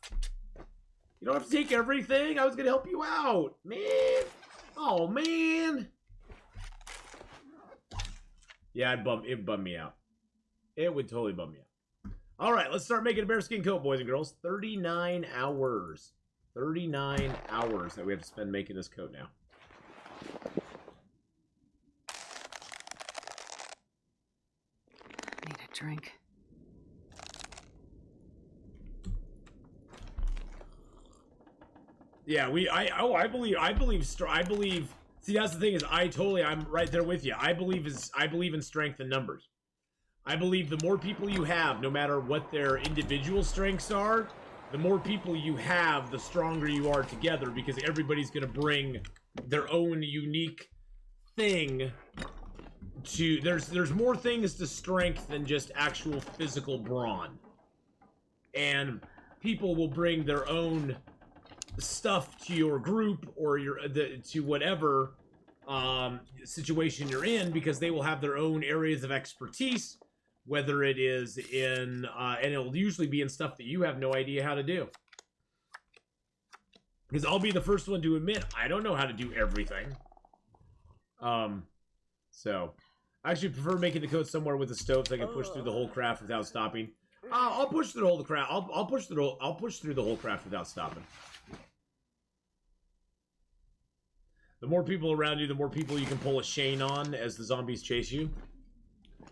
A: You don't have to take everything. I was gonna help you out, man. Oh man. Yeah, it'd bum me out. It would totally bum me out. All right, let's start making a bearskin coat, boys and girls. 39 hours. 39 hours that we have to spend making this coat now.
C: Need a drink.
A: Yeah, I believe. See, that's the thing is, I'm right there with you. I believe in strength in numbers. I believe the more people you have, no matter what their individual strengths are, the more people you have, the stronger you are together, because everybody's going to bring their own unique thing to... There's more things to strength than just actual physical brawn. And people will bring their own stuff to your group or to whatever situation you're in, because they will have their own areas of expertise, whether it is in, and it'll usually be in stuff that you have no idea how to do. Because I'll be the first one to admit, I don't know how to do everything. So, I actually prefer making the coat somewhere with a stove so I can push through the whole craft without stopping. I'll push through the whole craft. I'll push through the whole craft without stopping. The more people around you, the more people you can pull a Shane on as the zombies chase you.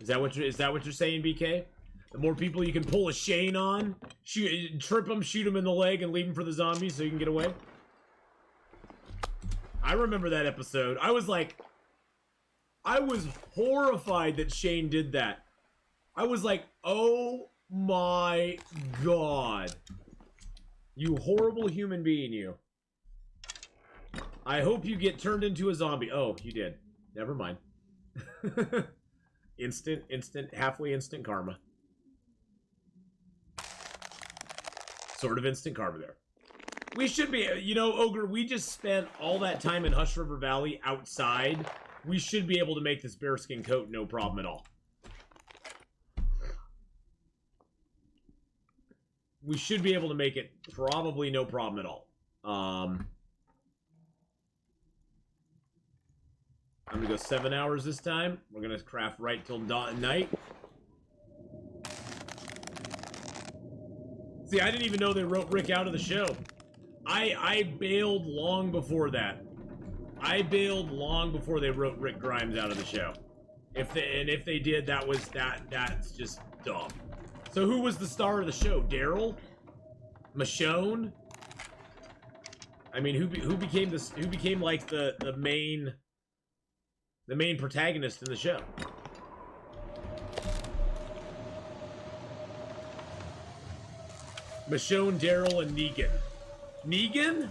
A: Is that what you're saying, BK? The more people you can pull a Shane on, trip them, shoot them in the leg, and leave them for the zombies so you can get away. I remember that episode. I was horrified that Shane did that. I was like, oh my god. You horrible human being, you. I hope you get turned into a zombie. Oh, you did. Never mind. Instant, halfway instant karma. Sort of instant karma there. We should be, you know, Ogre, we just spent all that time in Hush River Valley outside. We should be able to make this bearskin coat no problem at all. We should be able to make it probably no problem at all. I'm gonna go 7 hours this time. We're gonna craft right till night. See, I didn't even know they wrote Rick out of the show. I bailed long before that. I bailed long before they wrote Rick Grimes out of the show. If they did, that's just dumb. So who was the star of the show? Daryl? Michonne? I mean, who became like the main protagonist in the show? Michonne, Daryl, and Negan. Negan?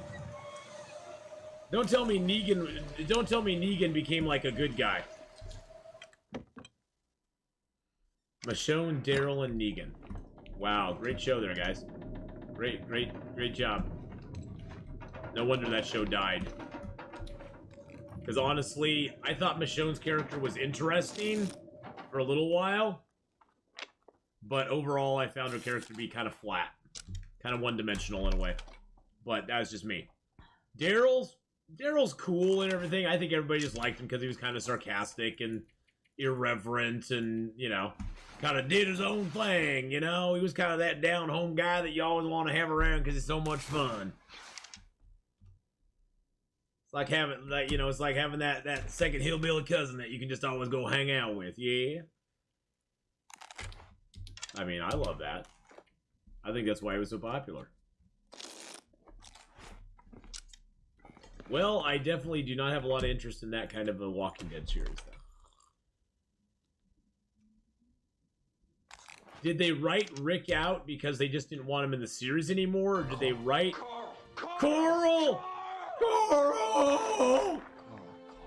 A: Don't tell me Negan became like a good guy. Michonne, Daryl, and Negan. Wow, great show there, guys. Great job. No wonder that show died. Because honestly, I thought Michonne's character was interesting for a little while. But overall, I found her character to be kind of flat. Kind of one-dimensional in a way. But that was just me. Daryl's cool and everything. I think everybody just liked him because he was kind of sarcastic and irreverent and, you know, kind of did his own thing, you know? He was kind of that down-home guy that you always want to have around because it's so much fun. It's like having, it's like having that second hillbilly cousin that you can just always go hang out with, yeah? I mean, I love that. I think that's why he was so popular. Well, I definitely do not have a lot of interest in that kind of a Walking Dead series, though. Did they write Rick out because they just didn't want him in the series anymore, or did they write... Coral! Coral!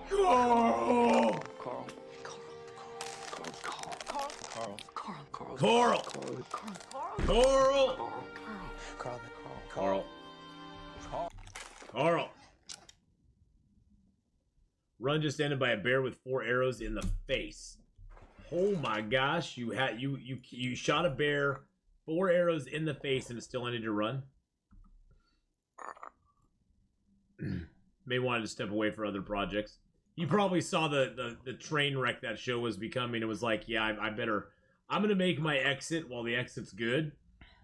A: Coral! Coral! Coral! Run just ended by a bear with 4 arrows in the face. Oh my gosh, you shot a bear, 4 arrows in the face, and it still ended your run? May wanted to step away for other projects. You probably saw the train wreck that show was becoming. It was like, yeah, I'm gonna make my exit while the exit's good.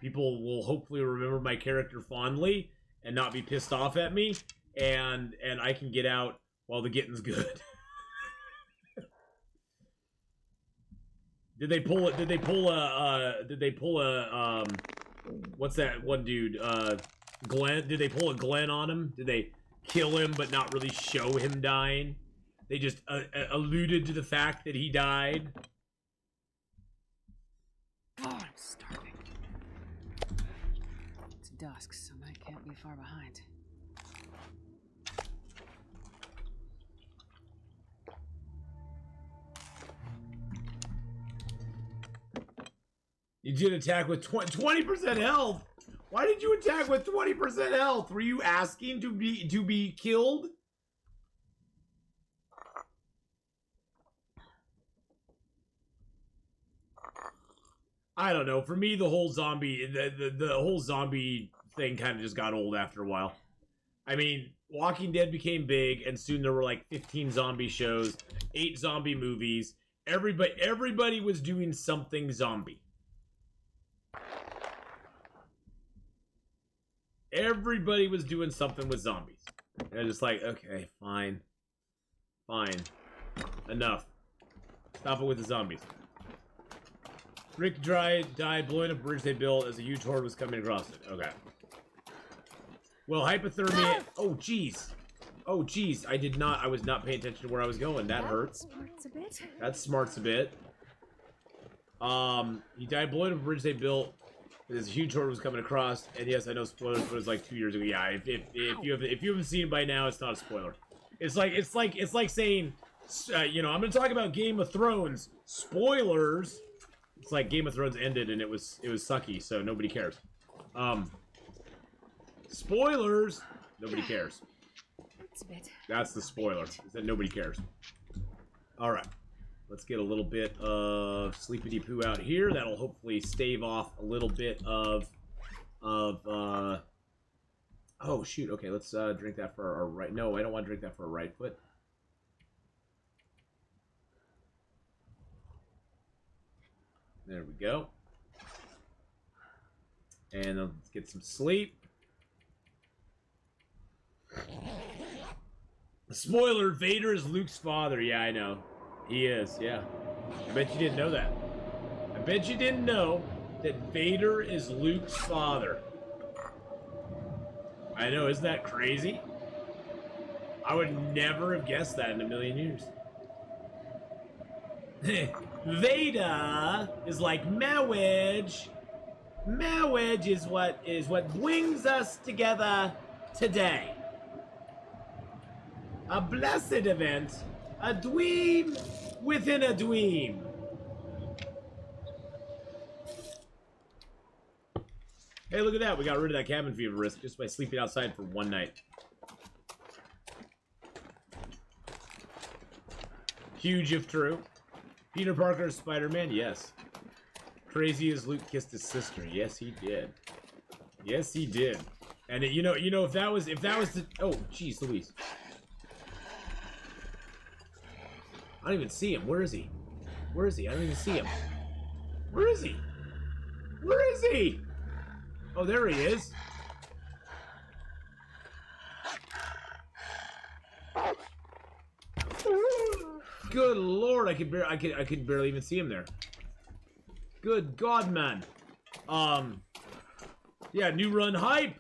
A: People will hopefully remember my character fondly and not be pissed off at me, and I can get out while the getting's good. Did they pull a what's that one dude, Glenn? Did they pull a Glenn on him? Did they kill him but not really show him dying? They just alluded to the fact that he died.
C: God, I'm starving. It's dusk, so I can't be far behind.
A: You did attack with 20% health. Why did you attack with 20% health? Were you asking to be killed? I don't know. For me, the whole zombie thing kind of just got old after a while. I mean, Walking Dead became big, and soon there were like 15 zombie shows, 8 zombie movies. Everybody was doing something zombie. Everybody was doing something with zombies. And I was just like, okay, fine. Fine. Enough. Stop it with the zombies. Rick died blowing up a bridge they built as a huge horde was coming across it. Okay. Well, hypothermia... Oh, jeez. Oh, jeez. I was not paying attention to where I was going. That hurts.
C: Smarts a bit.
A: That smarts a bit. He died blowing up a bridge they built. This huge horde was coming across, and yes, I know spoilers, but it was like 2 years ago. Yeah, if you haven't seen it by now, it's not a spoiler. It's like saying, you know, I'm gonna talk about Game of Thrones. Spoilers. It's like Game of Thrones ended and it was sucky, so nobody cares. Spoilers. Nobody cares.
C: That's a bit.
A: That's the spoiler. Is that nobody cares. All right. Let's get a little bit of sleepity poo out here. That'll hopefully stave off a little bit of oh shoot. Okay, let's drink that for our right. No, I don't want to drink that for our right foot. There we go. And let's get some sleep. Spoiler, Vader is Luke's father. Yeah, I know. He is, yeah. I bet you didn't know that. I bet you didn't know that Vader is Luke's father. I know, isn't that crazy? I would never have guessed that in a million years. Vader is like marriage. Marriage is what brings us together today. A blessed event. A dream within a dream. Hey, look at that. We got rid of that cabin fever risk just by sleeping outside for one night. Huge if true. Peter Parker, Spider-Man, yes. Crazy as Luke kissed his sister. Yes, he did. Yes, he did. And it, you know, if that was the, oh, jeez, Louise. I don't even see him. Where is he? Where is he? I don't even see him. Where is he? Where is he? Oh, there he is. Good Lord, I could barely even see him there. Good God, man. Yeah, new run hype.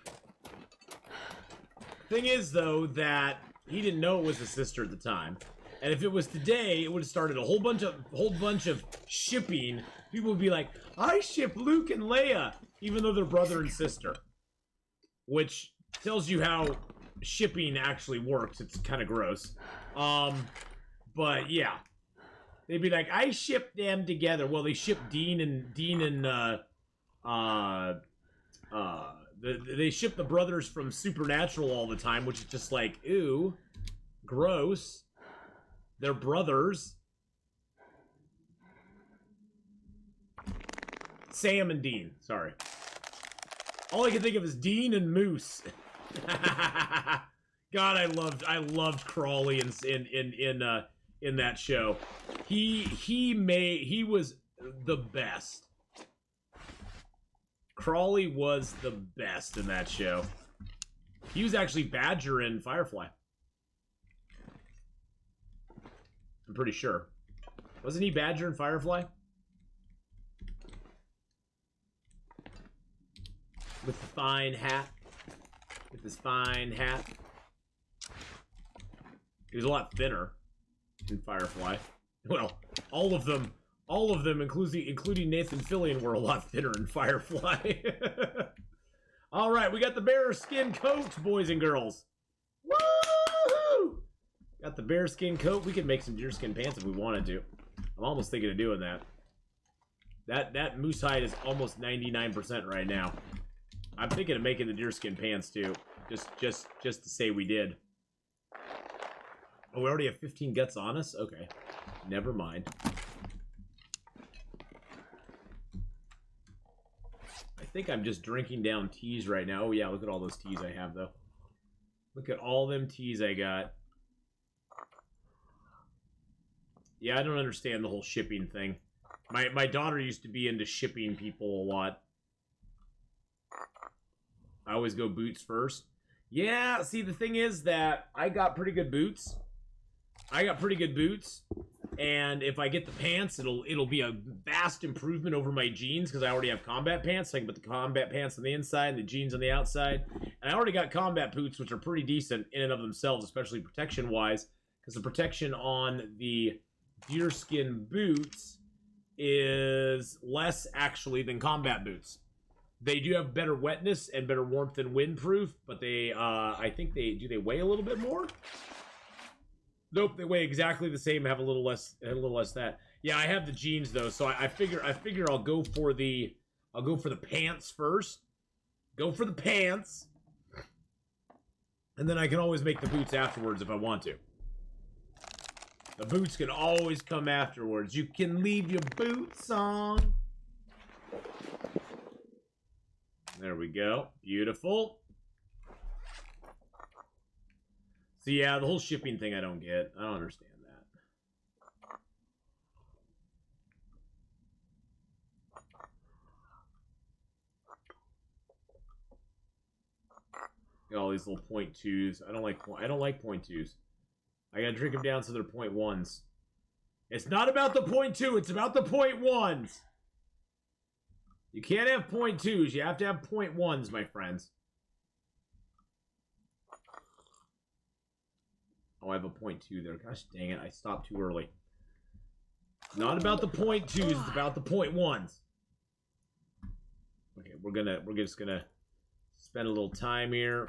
A: Thing is, though, that he didn't know it was his sister at the time. And if it was today, it would have started a whole bunch of shipping. People would be like, I ship Luke and Leia, even though they're brother and sister. Which tells you how shipping actually works. It's kind of gross. But yeah. They'd be like, I ship them together. Well, they ship Dean and they ship the brothers from Supernatural all the time, which is just like, ew, gross. They're brothers. Sam and Dean, sorry. All I can think of is Dean and Moose. God, I loved Crawley in that show. He was the best. Crawley was the best in that show. He was actually Badger in Firefly. I'm pretty sure. Wasn't he Badger in Firefly? With the fine hat. With his fine hat. He was a lot thinner in Firefly. Well, all of them, including Nathan Fillion, were a lot thinner in Firefly. All right, we got the bearskin coat, boys and girls. Woo! Got the bearskin coat. We could make some deerskin pants if we wanted to. I'm almost thinking of doing that. That moose hide is almost 99% right now. I'm thinking of making the deerskin pants too, just to say we did. Oh, we already have 15 guts on us? Okay. Never mind. I think I'm just drinking down teas right now. Oh, yeah, look at all those teas I have, though. Look at all them teas I got. Yeah, I don't understand the whole shipping thing. My daughter used to be into shipping people a lot. I always go boots first. Yeah, see, the thing is that I got pretty good boots. And if I get the pants, it'll be a vast improvement over my jeans because I already have combat pants. So I can put the combat pants on the inside and the jeans on the outside. And I already got combat boots, which are pretty decent in and of themselves, especially protection-wise, because the protection on the deerskin boots is less, actually, than combat boots. They do have better wetness and better warmth and windproof, but they, I think they weigh a little bit more? Nope, they weigh exactly the same, have a little less that. Yeah, I have the jeans though, so I figure I'll go for the pants first. Go for the pants. And then I can always make the boots afterwards if I want to. The boots can always come afterwards. You can leave your boots on. There we go. Beautiful. So yeah, the whole shipping thing I don't get. I don't understand that. Got all these little .2s. I don't like .2s. I gotta drink them down so they're .1s. It's not about the .2, it's about the .1s. You can't have .2s, you have to have .1s, my friends. Oh, I have a .2 there. Gosh dang it, I stopped too early. It's not about the .2s, it's about the .1s. Okay, we're just gonna spend a little time here.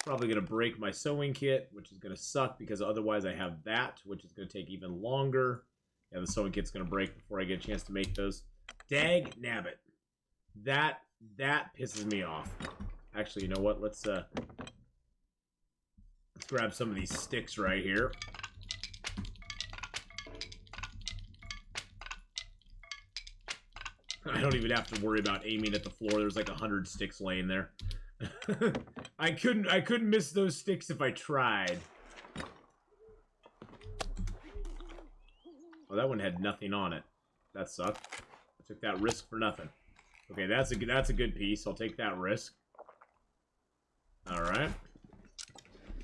A: Probably gonna break my sewing kit, which is gonna suck because otherwise I have that, which is gonna take even longer. Yeah, the sewing kit's gonna break before I get a chance to make those. Dag nabbit. That pisses me off. Actually, you know what? Let's grab some of these sticks right here. I don't even have to worry about aiming at the floor. There's like 100 sticks laying there. I couldn't miss those sticks if I tried. Oh, that one had nothing on it. That sucked. I took that risk for nothing. Okay, that's a good piece. I'll take that risk. All right.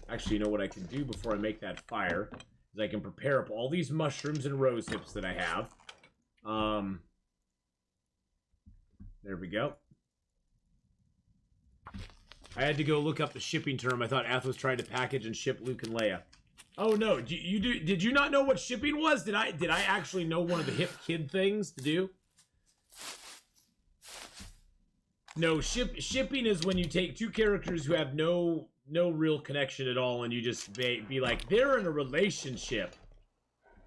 A: Actually, you know what I can do before I make that fire is I can prepare up all these mushrooms and rose hips that I have. There we go. I had to go look up the shipping term. I thought Ath was trying to package and ship Luke and Leia. Oh no, did you not know what shipping was? Did I actually know one of the hip kid things to do? No, shipping is when you take two characters who have no real connection at all and you just be like, they're in a relationship.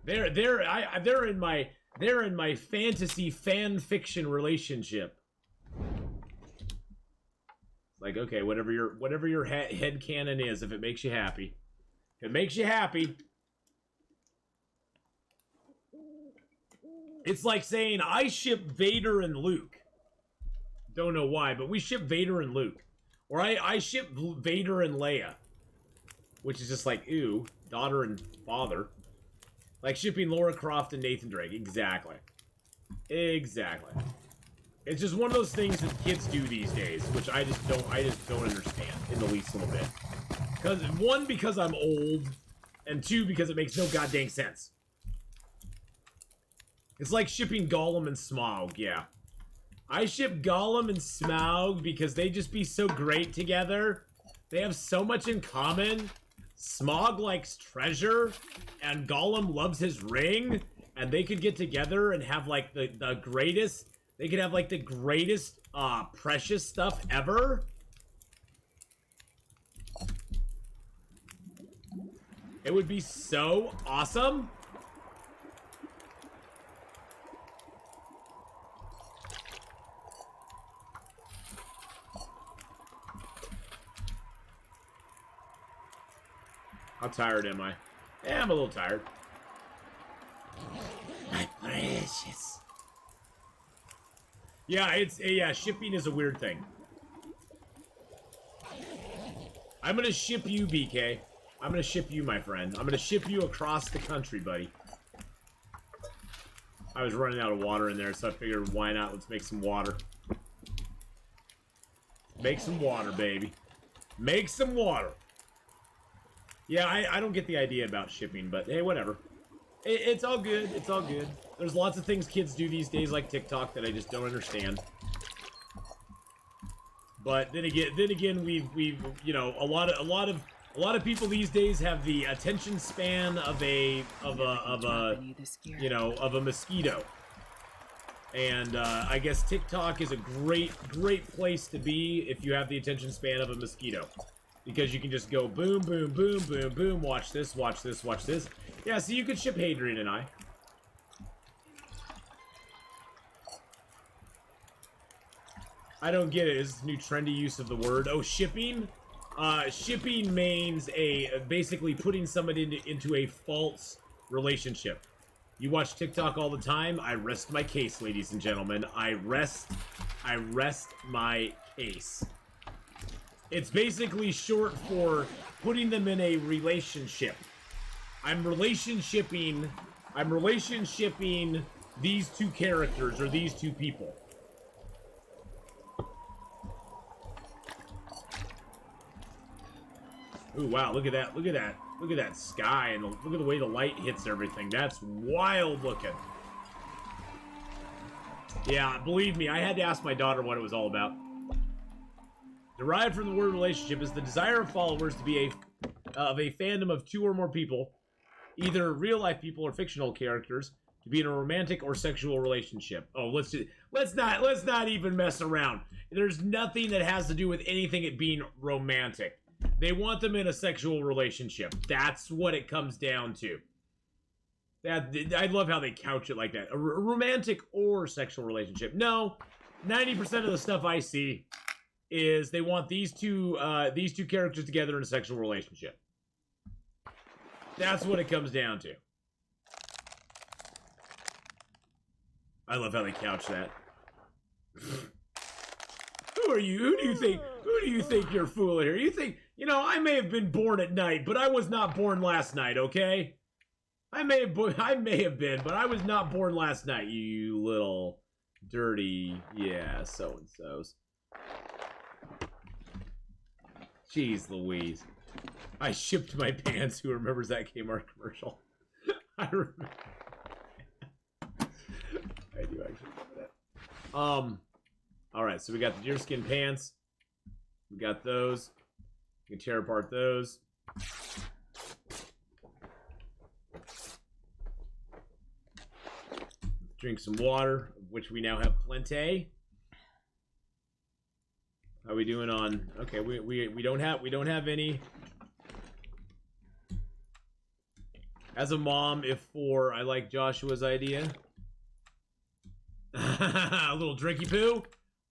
A: They're in my fantasy fan fiction relationship. Like, okay, whatever your head canon is, if it makes you happy. If it makes you happy. It's like saying, I ship Vader and Luke. Don't know why, but we ship Vader and Luke. Or I ship Vader and Leia. Which is just like, ew, daughter and father. Like shipping Lara Croft and Nathan Drake. Exactly. Exactly. It's just one of those things that kids do these days, which I just don't understand in the least little bit. Because I'm old, and two, because it makes no goddamn sense. It's like shipping Gollum and Smaug, yeah. I ship Gollum and Smaug because they just be so great together. They have so much in common. Smaug likes treasure, and Gollum loves his ring, and they could get together and have like the greatest. They could have like the greatest precious stuff ever. It would be so awesome. How tired am I? Yeah, I'm a little tired. My precious. Yeah, shipping is a weird thing. I'm gonna ship you, BK. I'm gonna ship you, my friend. I'm gonna ship you across the country, buddy. I was running out of water in there, so I figured, why not? Let's make some water. Make some water, baby. Make some water. Yeah, I don't get the idea about shipping, but hey, whatever. It's all good. It's all good. There's lots of things kids do these days, like TikTok, that I just don't understand. But then again, we've you know, a lot of people these days have the attention span of a you know, of a mosquito. And I guess TikTok is a great place to be if you have the attention span of a mosquito, because you can just go boom, boom, boom, boom, boom. Watch this, watch this, watch this. Yeah, so you could ship Hadrian and I. I don't get it. Is this new trendy use of the word? Oh, shipping? Shipping means basically putting somebody into a false relationship. You watch TikTok all the time. I rest my case, ladies and gentlemen. I rest my case. It's basically short for putting them in a relationship. I'm relationshipping these two characters, or these two people. Ooh, wow, look at that. Look at that. Look at that sky, and look at the way the light hits everything. That's wild looking. Yeah, believe me, I had to ask my daughter what it was all about. Derived from the word relationship is the desire of followers to be of a fandom of two or more people, either real-life people or fictional characters, to be in a romantic or sexual relationship. Oh, let's not even mess around. There's nothing that has to do with anything it being romantic. They want them in a sexual relationship. That's what it comes down to. I love how they couch it like that. A romantic or sexual relationship. No, 90% of the stuff I see is they want these two characters together in a sexual relationship. That's what it comes down to. I love how they couch that. Who are you? Who do you think you're fooling here? You think, you know, I may have been born at night, but I was not born last night, okay? I may have been, but I was not born last night, you little dirty, yeah, so-and-sos. Jeez Louise. I shipped my pants. Who remembers that Kmart commercial? I remember. I do actually remember that. Alright, so we got the deerskin pants. We got those. We can tear apart those. Drink some water, of which we now have plenty. How are we doing on? Okay, we don't have any. As a mom, I like Joshua's idea. A little drinky poo.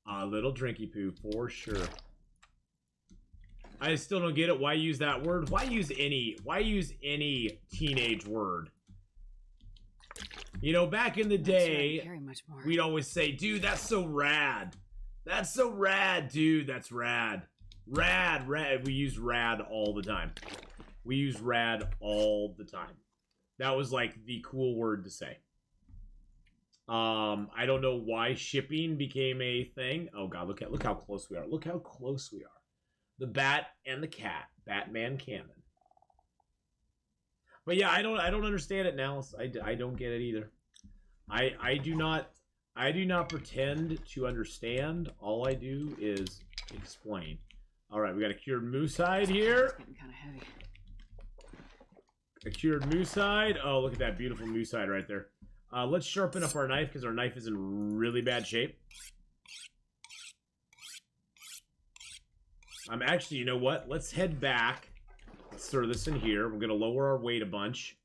A: A little drinky poo for sure. I still don't get it. Why use that word? Why use any teenage word? You know, back in the day, we'd always say, dude, that's so rad. That's so rad, dude. That's rad. Rad. We use rad all the time. We use rad all the time. That was like the cool word to say. I don't know why shipping became a thing. Oh god, look how close we are. Look how close we are. The bat and the cat. Batman canon. But yeah, I don't understand it now. I don't get it either. I do not pretend to understand. All I do is explain. All right, we got a cured moose hide here.
C: It's getting kind of heavy.
A: A cured moose hide. Oh, look at that beautiful moose hide right there. Let's sharpen up our knife because our knife is in really bad shape. Actually, you know what? Let's head back. Let's throw this in here. We're going to lower our weight a bunch.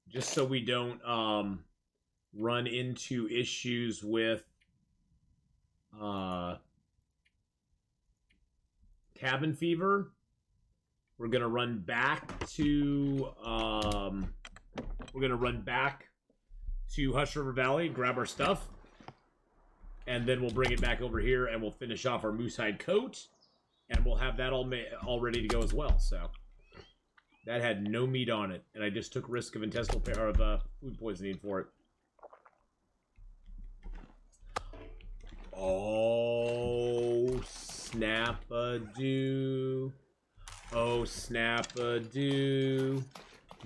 A: Just so we don't run into issues with cabin fever. We're going to run back to Hush River Valley, grab our stuff, and then we'll bring it back over here and we'll finish off our moosehide coat. and we'll have that all ready to go as well. So that had no meat on it, and I just took risk of intestinal food poisoning for it. Oh, snap-a-doo. Oh, snap-a-doo.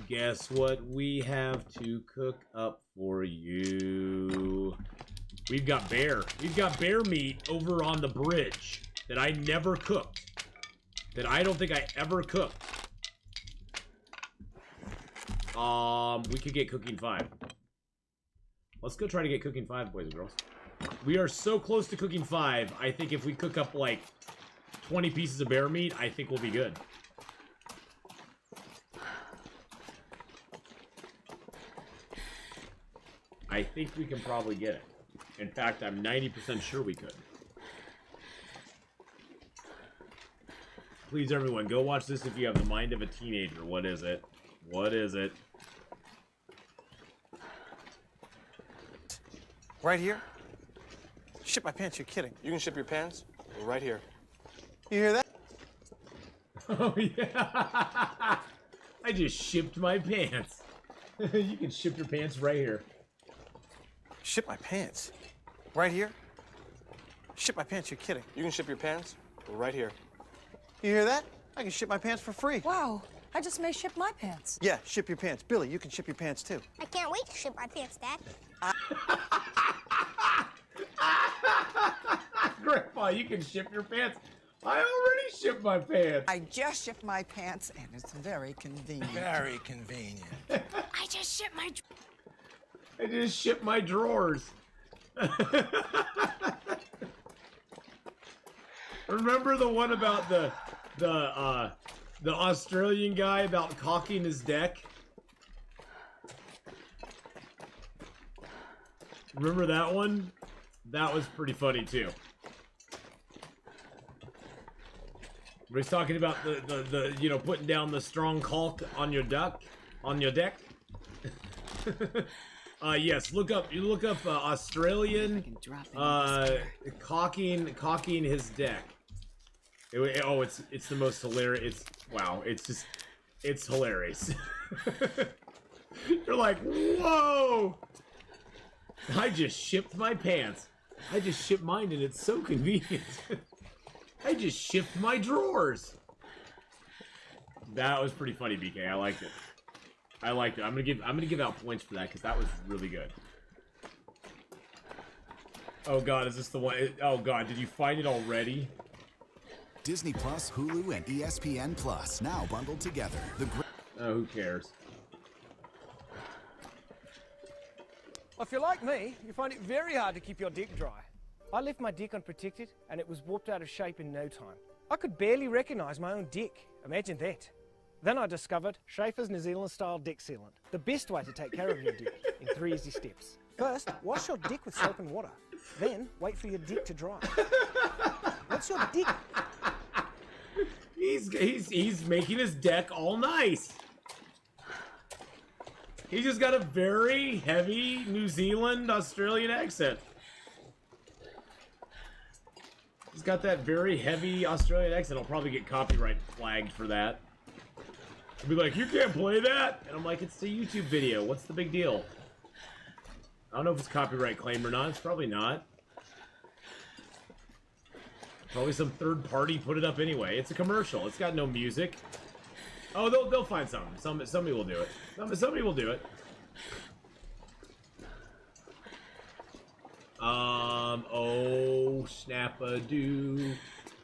A: Guess what we have to cook up for you? We've got bear. We've got bear meat over on the bridge that I never cooked. That I don't think I ever cooked. We could get cooking 5. Let's go try to get cooking 5, boys and girls. We are so close to cooking 5. I think if we cook up like 20 pieces of bear meat, I think we'll be good. I think we can probably get it. In fact, I'm 90% sure we could. Please, everyone, go watch this if you have the mind of a teenager. What is it? What is it?
D: Right here? Shit my pants, you're kidding.
E: You can ship your pants right here.
D: You hear that?
A: Oh, yeah. I just shipped my pants. You can ship your pants right here.
D: Ship my pants? Right here? Ship my pants, you're kidding.
E: You can ship your pants right here.
D: You hear that? I can ship my pants for free.
F: Wow, I just may ship my pants.
D: Yeah, ship your pants. Billy, you can ship your pants too.
G: I can't wait to ship my pants, Dad.
A: Grandpa, you can ship your pants. I already shipped my pants.
H: I just shipped my pants, and it's very convenient.
D: Very convenient.
G: I just shipped my...
A: I just shipped my drawers. Remember the one about the Australian guy about cocking his deck? Remember that one? That was pretty funny too. He's talking about the you know, putting down the strong caulk on your deck. Yes, look up Australian cocking his deck. It's the most hilarious. Wow, it's hilarious. You're like, whoa! I just shipped my pants. I just shipped mine, and it's so convenient. I just shipped my drawers. That was pretty funny, BK. I liked it. I liked it. I'm gonna give out points for that because that was really good. Oh God, is this the one? Oh God, did you find it already?
I: Disney Plus, Hulu, and ESPN Plus now bundled together.
A: Oh, who cares?
J: Well, if you're like me, you find it very hard to keep your dick dry. I left my dick unprotected, and it was warped out of shape in no time. I could barely recognize my own dick. Imagine that. Then I discovered Schaefer's New Zealand-style dick sealant. The best way to take care of your dick in 3 easy steps. First, wash your dick with soap and water. Then, wait for your dick to dry. What's your dick?
A: He's making his deck all nice. He's just got a very heavy New Zealand Australian accent. He's got that very heavy Australian accent. I'll probably get copyright flagged for that. He'll be like, you can't play that! And I'm like, it's a YouTube video. What's the big deal? I don't know if it's copyright claim or not. It's probably not. Probably some third party put it up anyway. It's a commercial. It's got no music. Oh, they'll find something. Somebody will do it. Somebody will do it. Oh, snap-a-doo.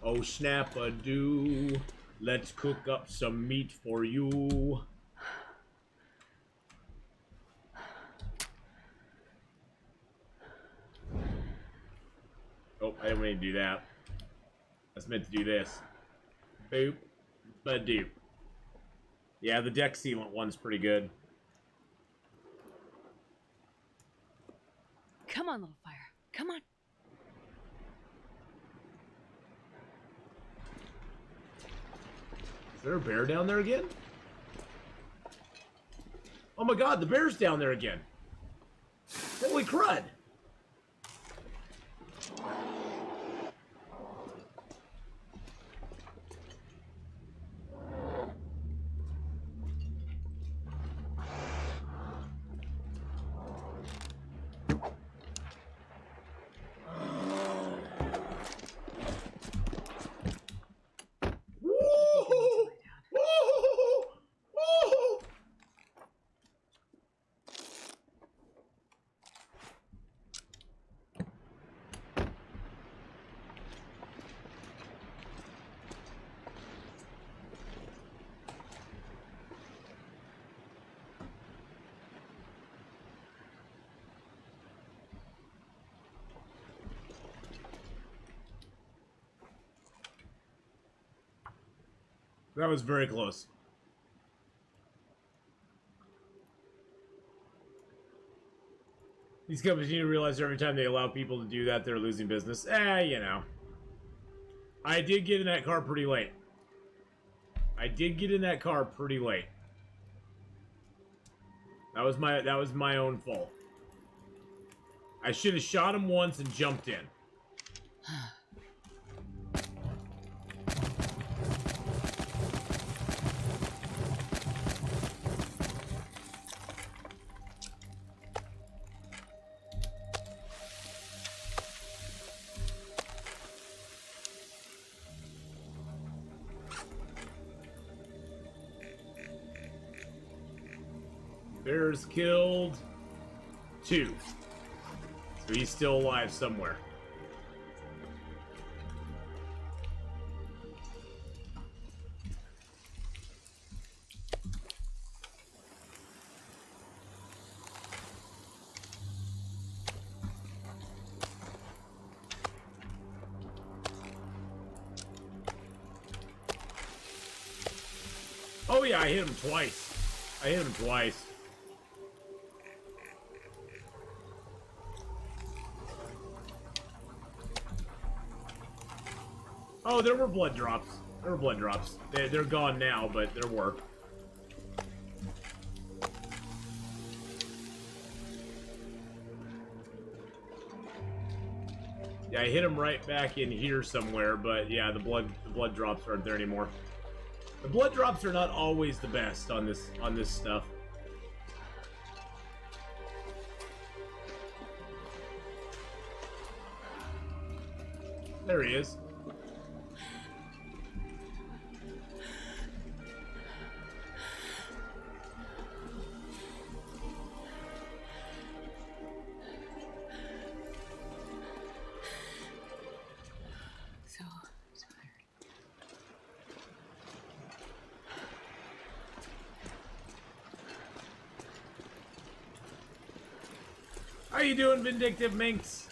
A: Oh, snap-a-doo. Let's cook up some meat for you. Oh, I didn't mean to do that. I was meant to do this. Boop. Ba-doop. Yeah, the deck sealant one's pretty good.
C: Come on, little fire. Come on.
A: Is there a bear down there again? Oh my God, the bear's down there again. Holy crud. That was very close. These companies need to realize every time they allow people to do that, they're losing business. You know. I did get in that car pretty late. That was my own fault. I should have shot him once and jumped in. Bear's killed 2. So he's still alive somewhere. Oh yeah, I hit him twice. Oh, there were blood drops. They're gone now, but there were. Yeah, I hit him right back in here somewhere, but yeah, the blood drops aren't there anymore. The blood drops are not always the best on this stuff. There he is.
C: So tired.
A: How you doing, Vindictive Minx?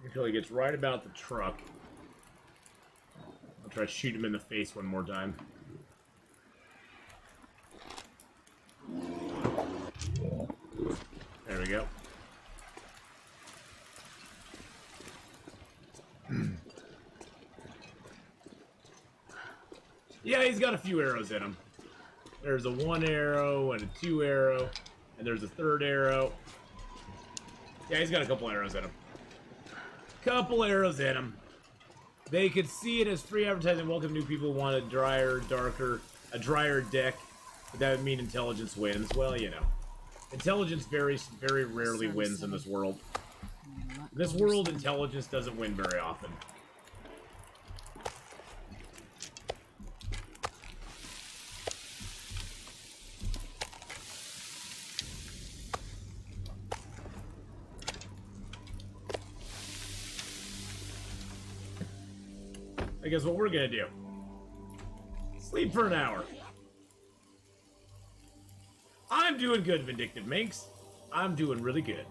A: Until he gets right about the truck. I'll try to shoot him in the face one more time. There we go. Yeah, he's got a few arrows in him. There's a 1 arrow and a 2 arrow, and there's a 3rd arrow. Yeah, he's got a couple arrows in him. They could see it as free advertising. Welcome new people want a drier deck. But that would mean intelligence wins. Well, you know. Intelligence very rarely wins in this world. In this world, intelligence doesn't win very often. I guess what we're gonna do. Sleep for an hour. I'm doing good, Vindictive Minx. I'm doing really good.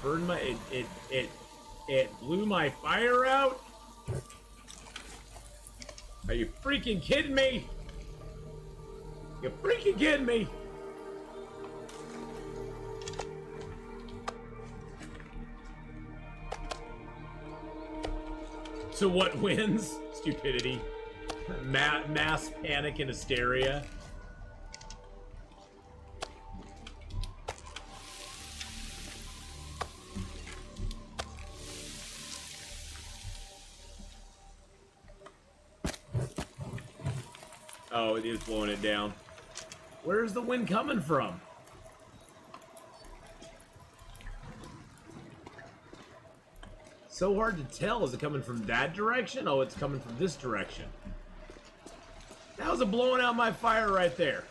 A: Burned my it blew my fire out? Are you freaking kidding me? You freaking kidding me? So what wins? Stupidity. Mass panic and hysteria. Oh, it is blowing it down. Where's the wind coming from? So hard to tell. Is it coming from that direction? Oh, it's coming from this direction. How's it blowing out my fire right there?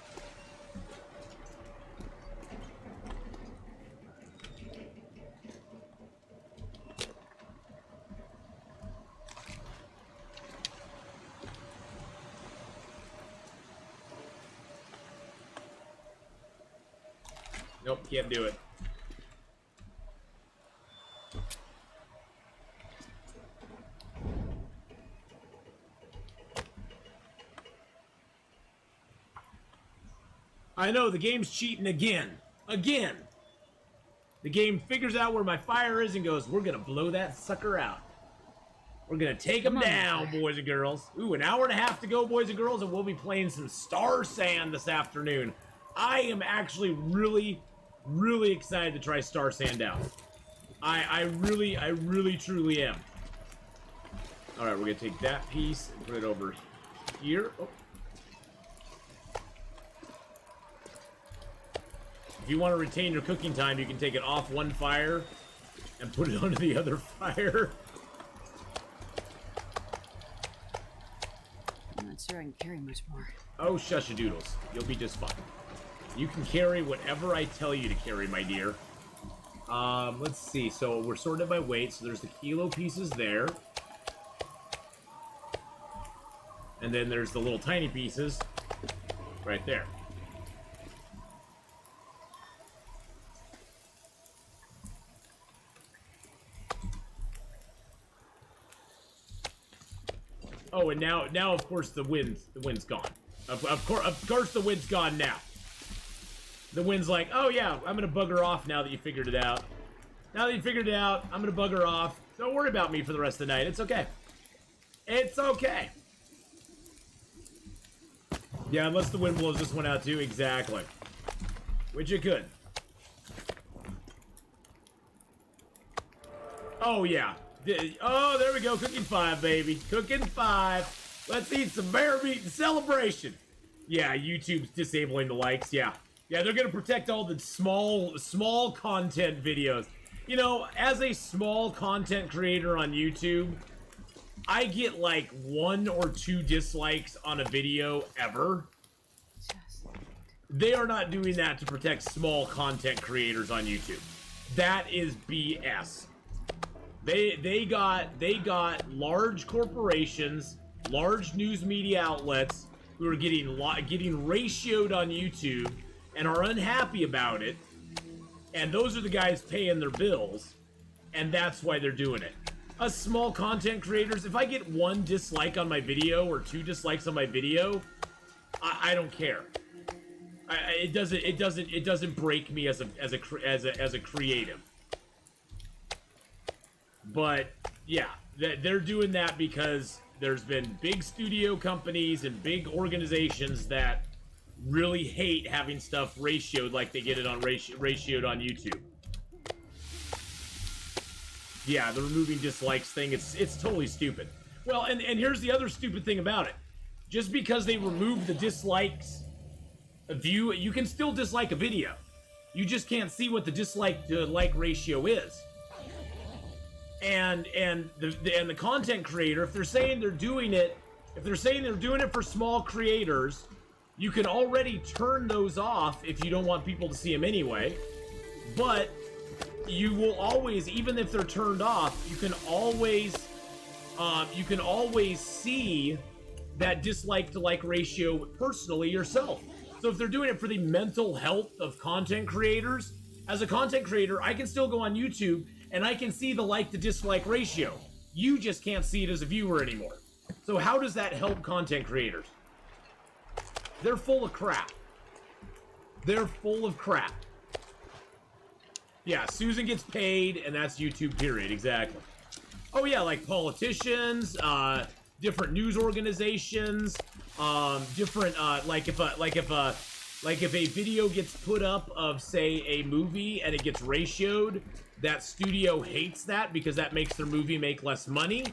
A: Nope, can't do it. I know, the game's cheating again. Again! The game figures out where my fire is and goes, we're gonna blow that sucker out. We're gonna take them down, boys and girls. Ooh, an hour and a half to go, boys and girls, and we'll be playing some Star Sand this afternoon. I am actually really, really excited to try Star Sand out. I really, truly am. Alright, we're gonna take that piece and put it over here. Oh. If you want to retain your cooking time, you can take it off one fire and put it onto the other fire.
C: I'm not sure I can carry much more.
A: Oh, shush-a-doodles. You'll be just fine. You can carry whatever I tell you to carry, my dear. Let's see. So we're sorted by weight. So there's the kilo pieces there. And then there's the little tiny pieces right there. Oh, and now of course the wind's gone. Of course the wind's gone now. The wind's like, oh yeah, I'm gonna bugger off now that you figured it out. Now that you figured it out, I'm gonna bugger off. Don't worry about me for the rest of the night. It's okay. It's okay. Yeah, unless the wind blows this one out too. Exactly. Which it could. Oh yeah. Oh, there we go. Cooking 5, baby. Cooking 5. Let's eat some bear meat in celebration. Yeah, YouTube's disabling the likes. Yeah. Yeah, they're going to protect all the small content videos. You know, as a small content creator on YouTube, I get like 1 or 2 dislikes on a video ever. They are not doing that to protect small content creators on YouTube. That is BS. They got large corporations, large news media outlets who are getting ratioed on YouTube and are unhappy about it, and those are the guys paying their bills, and that's why they're doing it. Us small content creators, if I get 1 dislike on my video or 2 dislikes on my video, I don't care. It doesn't break me as a creative. But yeah, they're doing that because there's been big studio companies and big organizations that really hate having stuff ratioed like they get it on ratioed on YouTube. Yeah, the removing dislikes thing, it's totally stupid. Well, and here's the other stupid thing about it. Just because they remove the dislikes view, you can still dislike a video. You just can't see what the dislike to like ratio is. And the content creator, if they're saying they're doing it for small creators, you can already turn those off if you don't want people to see them anyway. But you will always, even if they're turned off, you can always see that dislike to like ratio personally yourself. So if they're doing it for the mental health of content creators, as a content creator, I can still go on YouTube and I can see the like to dislike ratio. You just can't see it as a viewer anymore. So how does that help content creators? They're full of crap. They're full of crap. Yeah, Susan gets paid, and that's YouTube, period. Exactly. Oh yeah, like politicians, different news organizations, different like if a video gets put up of, say, a movie and it gets ratioed, that studio hates that because that makes their movie make less money.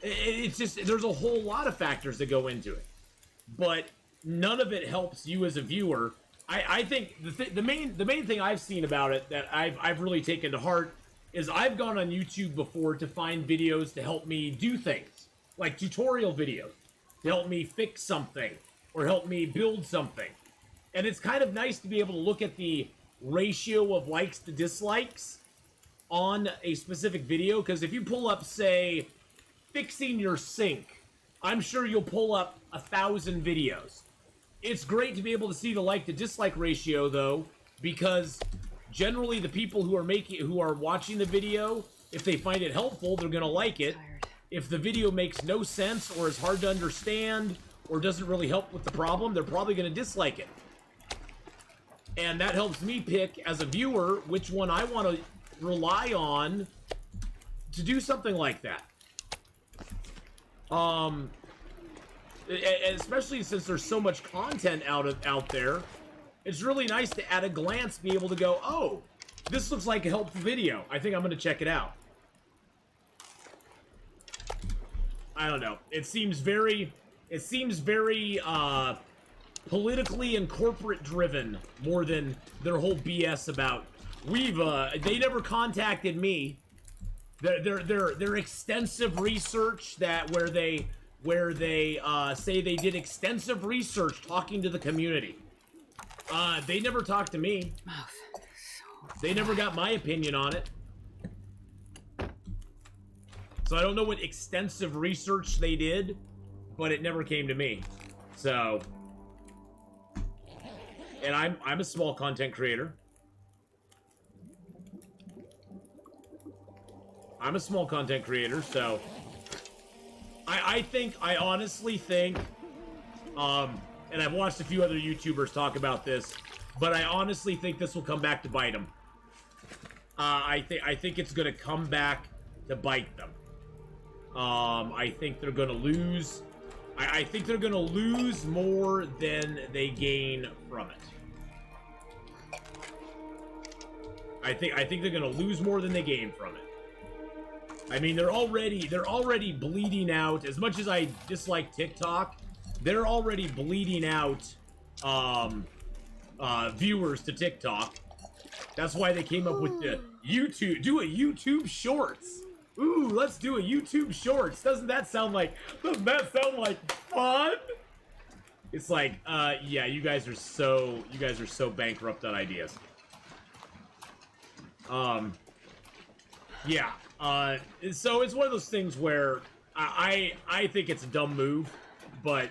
A: It's just, there's a whole lot of factors that go into it, but none of it helps you as a viewer. I think the main thing I've seen about it that I've really taken to heart is I've gone on YouTube before to find videos to help me do things, like tutorial videos, to help me fix something or help me build something. And it's kind of nice to be able to look at the ratio of likes to dislikes on a specific video, because if you pull up, say, fixing your sink, I'm sure you'll pull up 1,000 videos. It's great to be able to see the like to dislike ratio though, because generally the people who are watching the video, if they find it helpful, they're gonna like it. If the video makes no sense or is hard to understand or doesn't really help with the problem, they're probably gonna dislike it. And that helps me pick as a viewer which one I want to rely on to do something like that. Especially since there's so much content out there, it's really nice to at a glance be able to go, oh, this looks like a helpful video. I think I'm gonna check it out. I don't know. It seems very politically and corporate driven more than their whole BS about they never contacted me. Their extensive research where they say they did extensive research talking to the community. They never talked to me. They never got my opinion on it. So I don't know what extensive research they did, but it never came to me. So, and I'm a small content creator. I'm a small content creator, so I honestly think, and I've watched a few other YouTubers talk about this, but I honestly think this will come back to bite them. I think it's gonna come back to bite them. I think they're gonna lose. I think they're gonna lose more than they gain from it. I think they're gonna lose more than they gain from it. I mean, they're already bleeding out. As much as I dislike TikTok, they're already bleeding out viewers to TikTok. That's why they came up with the YouTube. Do a YouTube Shorts. Ooh, let's do a YouTube Shorts. Doesn't that sound like fun? It's like, yeah, you guys are so bankrupt on ideas. Yeah. So it's one of those things where I think it's a dumb move, but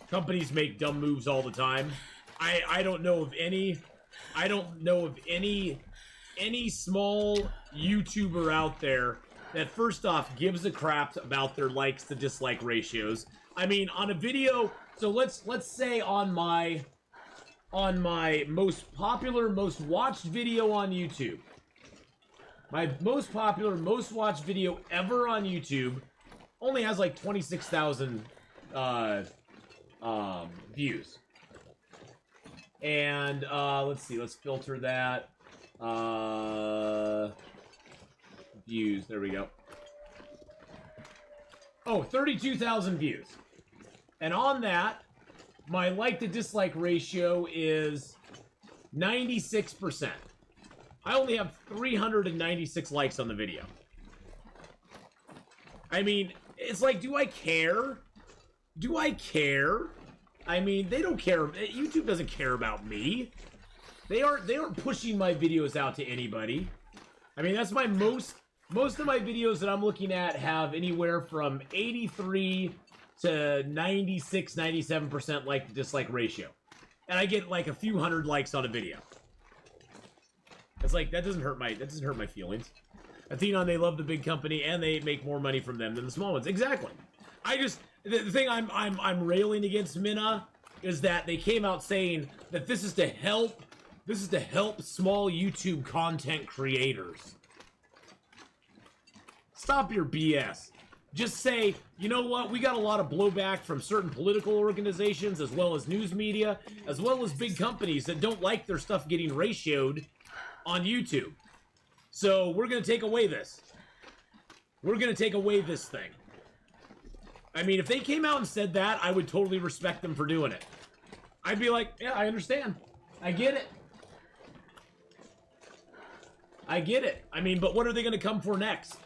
A: companies make dumb moves all the time. I don't know of any small YouTuber out there that first off gives a crap about their likes to dislike ratios. I mean, on a video, so let's say on my most popular, most watched video on YouTube. My most popular, most watched video ever on YouTube only has like 26,000 views. And let's see, let's filter that. Views, there we go. Oh, 32,000 views. And on that, my like to dislike ratio is 96%. I only have 396 likes on the video. I mean, it's like, do I care? Do I care? I mean, they don't care. YouTube doesn't care about me. They aren't pushing my videos out to anybody. I mean, that's my most of my videos that I'm looking at have anywhere from 83 to 96, 97% like to dislike ratio. And I get like a few hundred likes on a video. It's like, that doesn't hurt my feelings. Atheenon, they love the big company and they make more money from them than the small ones. Exactly. The thing I'm railing against Minna is that they came out saying that this is to help small YouTube content creators. Stop your BS. Just say, you know what, we got a lot of blowback from certain political organizations as well as news media, as well as big companies that don't like their stuff getting ratioed on YouTube. So we're going to take away this. We're going to take away this thing. I mean, if they came out and said that, I would totally respect them for doing it. I'd be like, yeah, I understand. I get it. I get it. I mean, but what are they going to come for next?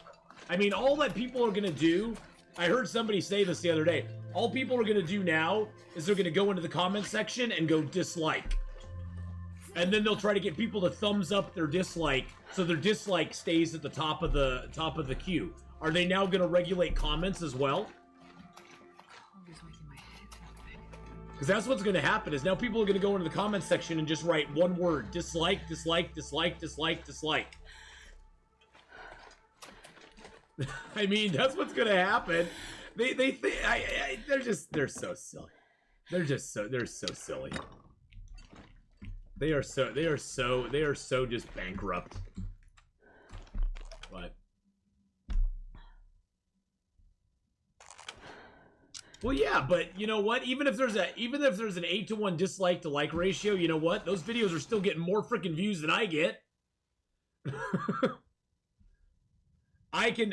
A: I mean, all that people are going to do, I heard somebody say this the other day, all people are going to do now is they're going to go into the comment section and go dislike. And then they'll try to get people to thumbs up their dislike, so their dislike stays at the top of the queue. Are they now going to regulate comments as well? Because that's what's going to happen, is now people are going to go into the comments section and just write one word: dislike, dislike, dislike, dislike, dislike. I mean, that's what's going to happen. They think they're so silly. They're so silly. They are so just bankrupt. But well, yeah, but you know what? Even if there's an 8-to-1 dislike to like ratio, you know what? Those videos are still getting more freaking views than I get. I can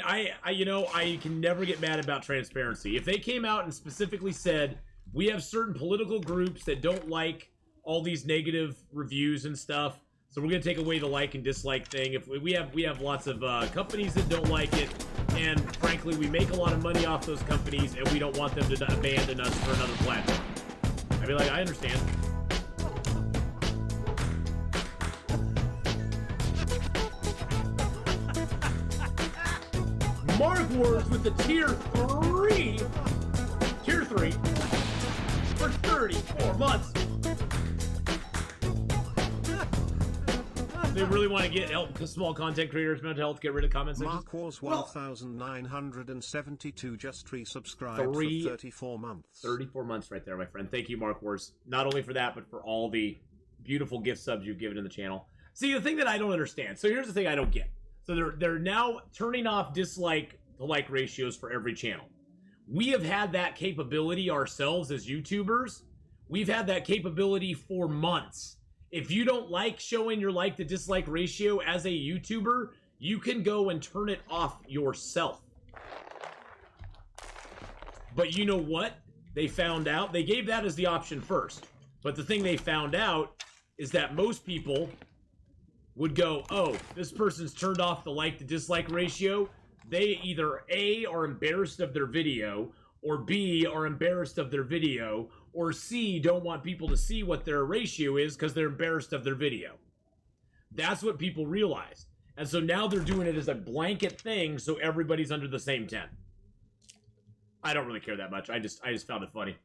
A: never get mad about transparency. If they came out and specifically said, we have certain political groups that don't like all these negative reviews and stuff, so we're gonna take away the like and dislike thing. If we have lots of companies that don't like it, and frankly, we make a lot of money off those companies, and we don't want them to abandon us for another platform. I'd be like, I understand. Mark Words with the tier 3 for 34 months. They really want to get help small content creators, mental health, get rid of comments.
K: Mark Wars 1972 just resubscribed for 34 months.
A: 34 months right there, my friend. Thank you, Mark Wars. Not only for that, but for all the beautiful gift subs you've given in the channel. See, the thing that I don't understand. So here's the thing I don't get. So they're now turning off dislike to like ratios for every channel. We have had that capability ourselves as YouTubers. We've had that capability for months. If you don't like showing your like to dislike ratio as a YouTuber, you can go and turn it off yourself. But you know what? They found out. They gave that as the option first. But the thing they found out is that most people would go, oh, this person's turned off the like to dislike ratio. They either A, are embarrassed of their video, or B, are embarrassed of their video, or C, don't want people to see what their ratio is because they're embarrassed of their video. That's what people realized. And so now they're doing it as a blanket thing so everybody's under the same 10. I don't really care that much. I just found it funny.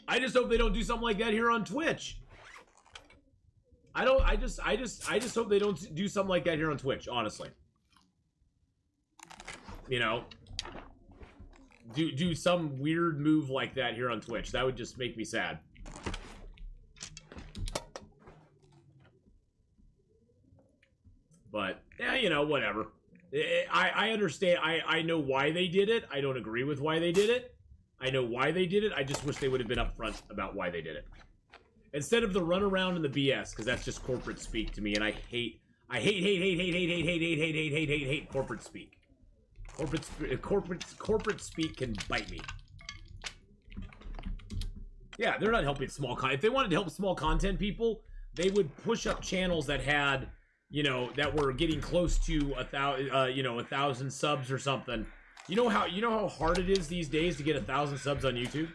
A: I just hope they don't do something like that here on Twitch. I just hope they don't do something like that here on Twitch, honestly. You know, do some weird move like that here on Twitch. That would just make me sad. But yeah, you know, whatever. I understand. I know why they did it. I don't agree with why they did it. I know why they did it. I just wish they would have been upfront about why they did it. Instead of the runaround and the BS, because that's just corporate speak to me, and I hate corporate speak. Corporate speak can bite me. Yeah, they're not helping small content. If they wanted to help small content people, they would push up channels that had, you know, that were getting close to 1,000 subs or something. You know how hard it is these days to get 1,000 subs on YouTube?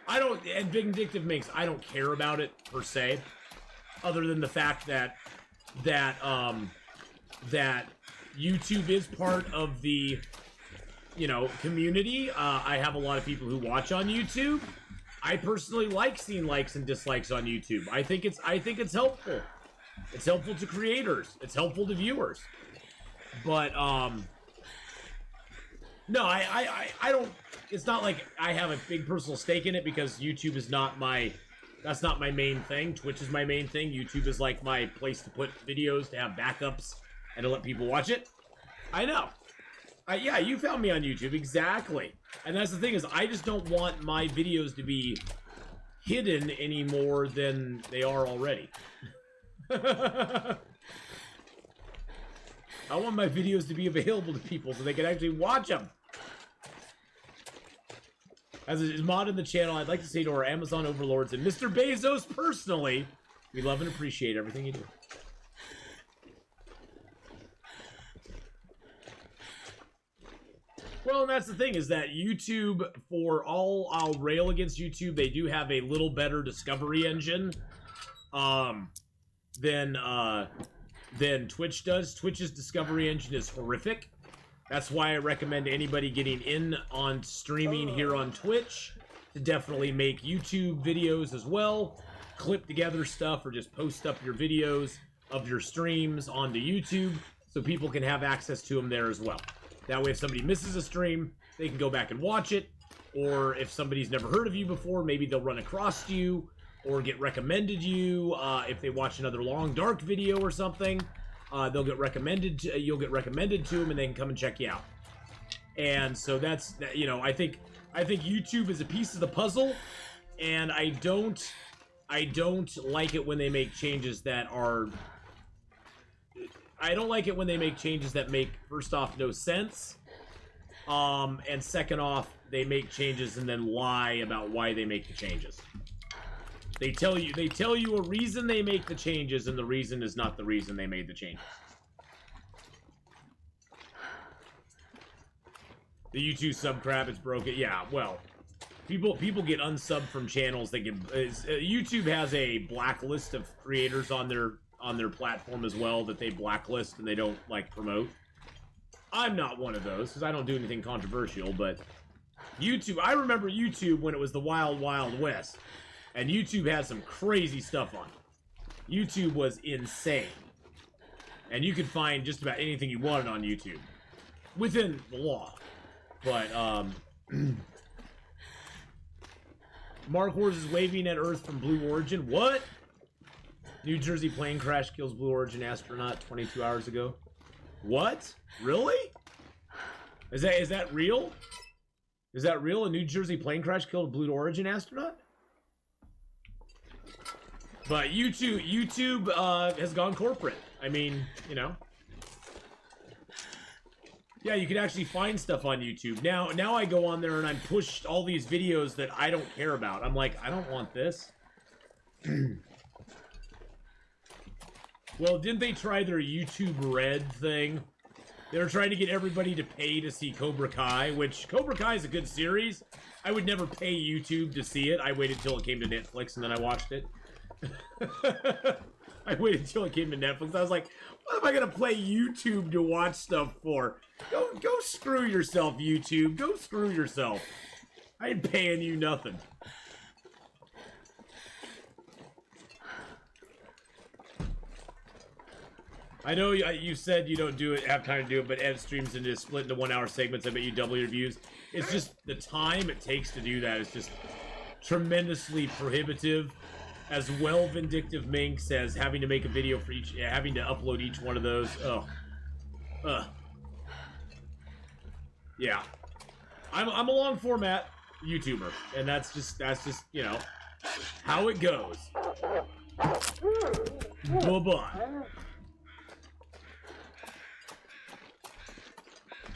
A: And Vindictive Minx, I don't care about it per se, other than the fact that YouTube is part of the, you know, community. I have a lot of people who watch on YouTube. I personally like seeing likes and dislikes on YouTube. I think it's helpful. It's helpful to creators. It's helpful to viewers. But no, I don't. It's not like I have a big personal stake in it because YouTube is not that's not my main thing. Twitch is my main thing. YouTube is like my place to put videos, to have backups, and to let people watch it. I know. Yeah, you found me on YouTube, exactly. And that's the thing, is I just don't want my videos to be hidden any more than they are already. I want my videos to be available to people so they can actually watch them. As a mod in the channel, I'd like to say to our Amazon overlords and Mr. Bezos personally, we love and appreciate everything you do. Well, and that's the thing, is that YouTube, for all I'll rail against YouTube, they do have a little better discovery engine than Twitch does. Twitch's discovery engine is horrific. That's why I recommend anybody getting in on streaming here on Twitch to definitely make YouTube videos as well. Clip together stuff or just post up your videos of your streams onto YouTube so people can have access to them there as well. That way if somebody misses a stream, they can go back and watch it. Or if somebody's never heard of you before, maybe they'll run across you or get recommended you. If they watch another Long Dark video or something, they'll get recommended. You'll get recommended to them, and they can come and check you out. And so that's, you know, I think YouTube is a piece of the puzzle, and I don't like it when they make changes that are. I don't like it when they make changes that make, first off, no sense, and second off, they make changes and then lie about why they make the changes. They tell you a reason they make the changes, and the reason is not the reason they made the changes. The YouTube sub crap is broken. Yeah, well, people get unsubbed from channels. They get YouTube has a blacklist of creators on their platform as well that they blacklist and they don't like promote. I'm not one of those because I don't do anything controversial, but YouTube, I remember YouTube when it was the Wild Wild West, and YouTube had some crazy stuff on it. YouTube was insane, and you could find just about anything you wanted on YouTube within the law. But Mark Wars is waving at Earth from Blue Origin. What? New Jersey plane crash kills Blue Origin astronaut 22 hours ago. What? Really? Is that real? Is that real? A New Jersey plane crash killed a Blue Origin astronaut? But YouTube has gone corporate. I mean, you know. Yeah, you can actually find stuff on YouTube. Now I go on there and I'm pushed all these videos that I don't care about. I'm like, I don't want this. Well, didn't they try their YouTube Red thing? They were trying to get everybody to pay to see Cobra Kai, which Cobra Kai is a good series. I would never pay YouTube to see it. I waited till it came to Netflix and then I watched it. I waited till it came to Netflix. I was like, what am I gonna play YouTube to watch stuff for? Go screw yourself, YouTube. Go screw yourself. I ain't paying you nothing. I know you said you don't have time to do it, but Ed streams into split into 1 hour segments. I bet you double your views. It's just the time it takes to do that is just tremendously prohibitive. As well, Vindictive Mink says having to make a video for each, having to upload each one of those. Yeah, I'm a long format YouTuber, and that's just you know how it goes. Bye-bye.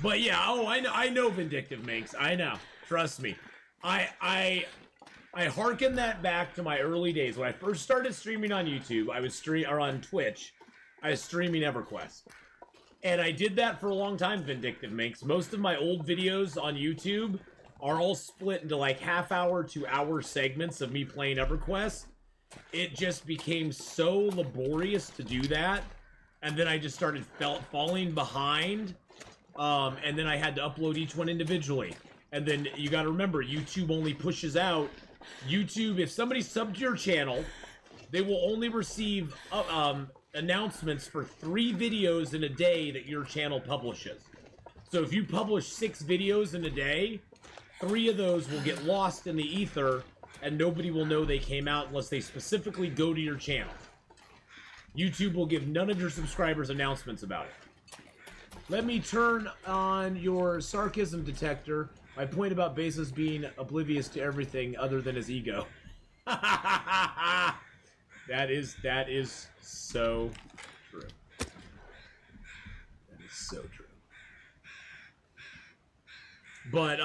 A: But yeah, I know Vindictive Minx. I know. Trust me. I hearken that back to my early days when I first started streaming on YouTube. I was on Twitch. I was streaming EverQuest, and I did that for a long time. Vindictive Minx. Most of my old videos on YouTube are all split into like half-hour to hour segments of me playing EverQuest. It just became so laborious to do that, and then I just started falling behind. And then I had to upload each one individually. And then you got to remember, YouTube only pushes out. YouTube, if somebody subbed to your channel, they will only receive announcements for 3 videos in a day that your channel publishes. So if you publish 6 videos in a day, 3 of those will get lost in the ether, and nobody will know they came out unless they specifically go to your channel. YouTube will give none of your subscribers announcements about it. Let me turn on your sarcasm detector. My point about Bezos being oblivious to everything other than his ego. That is so true. That is so true. But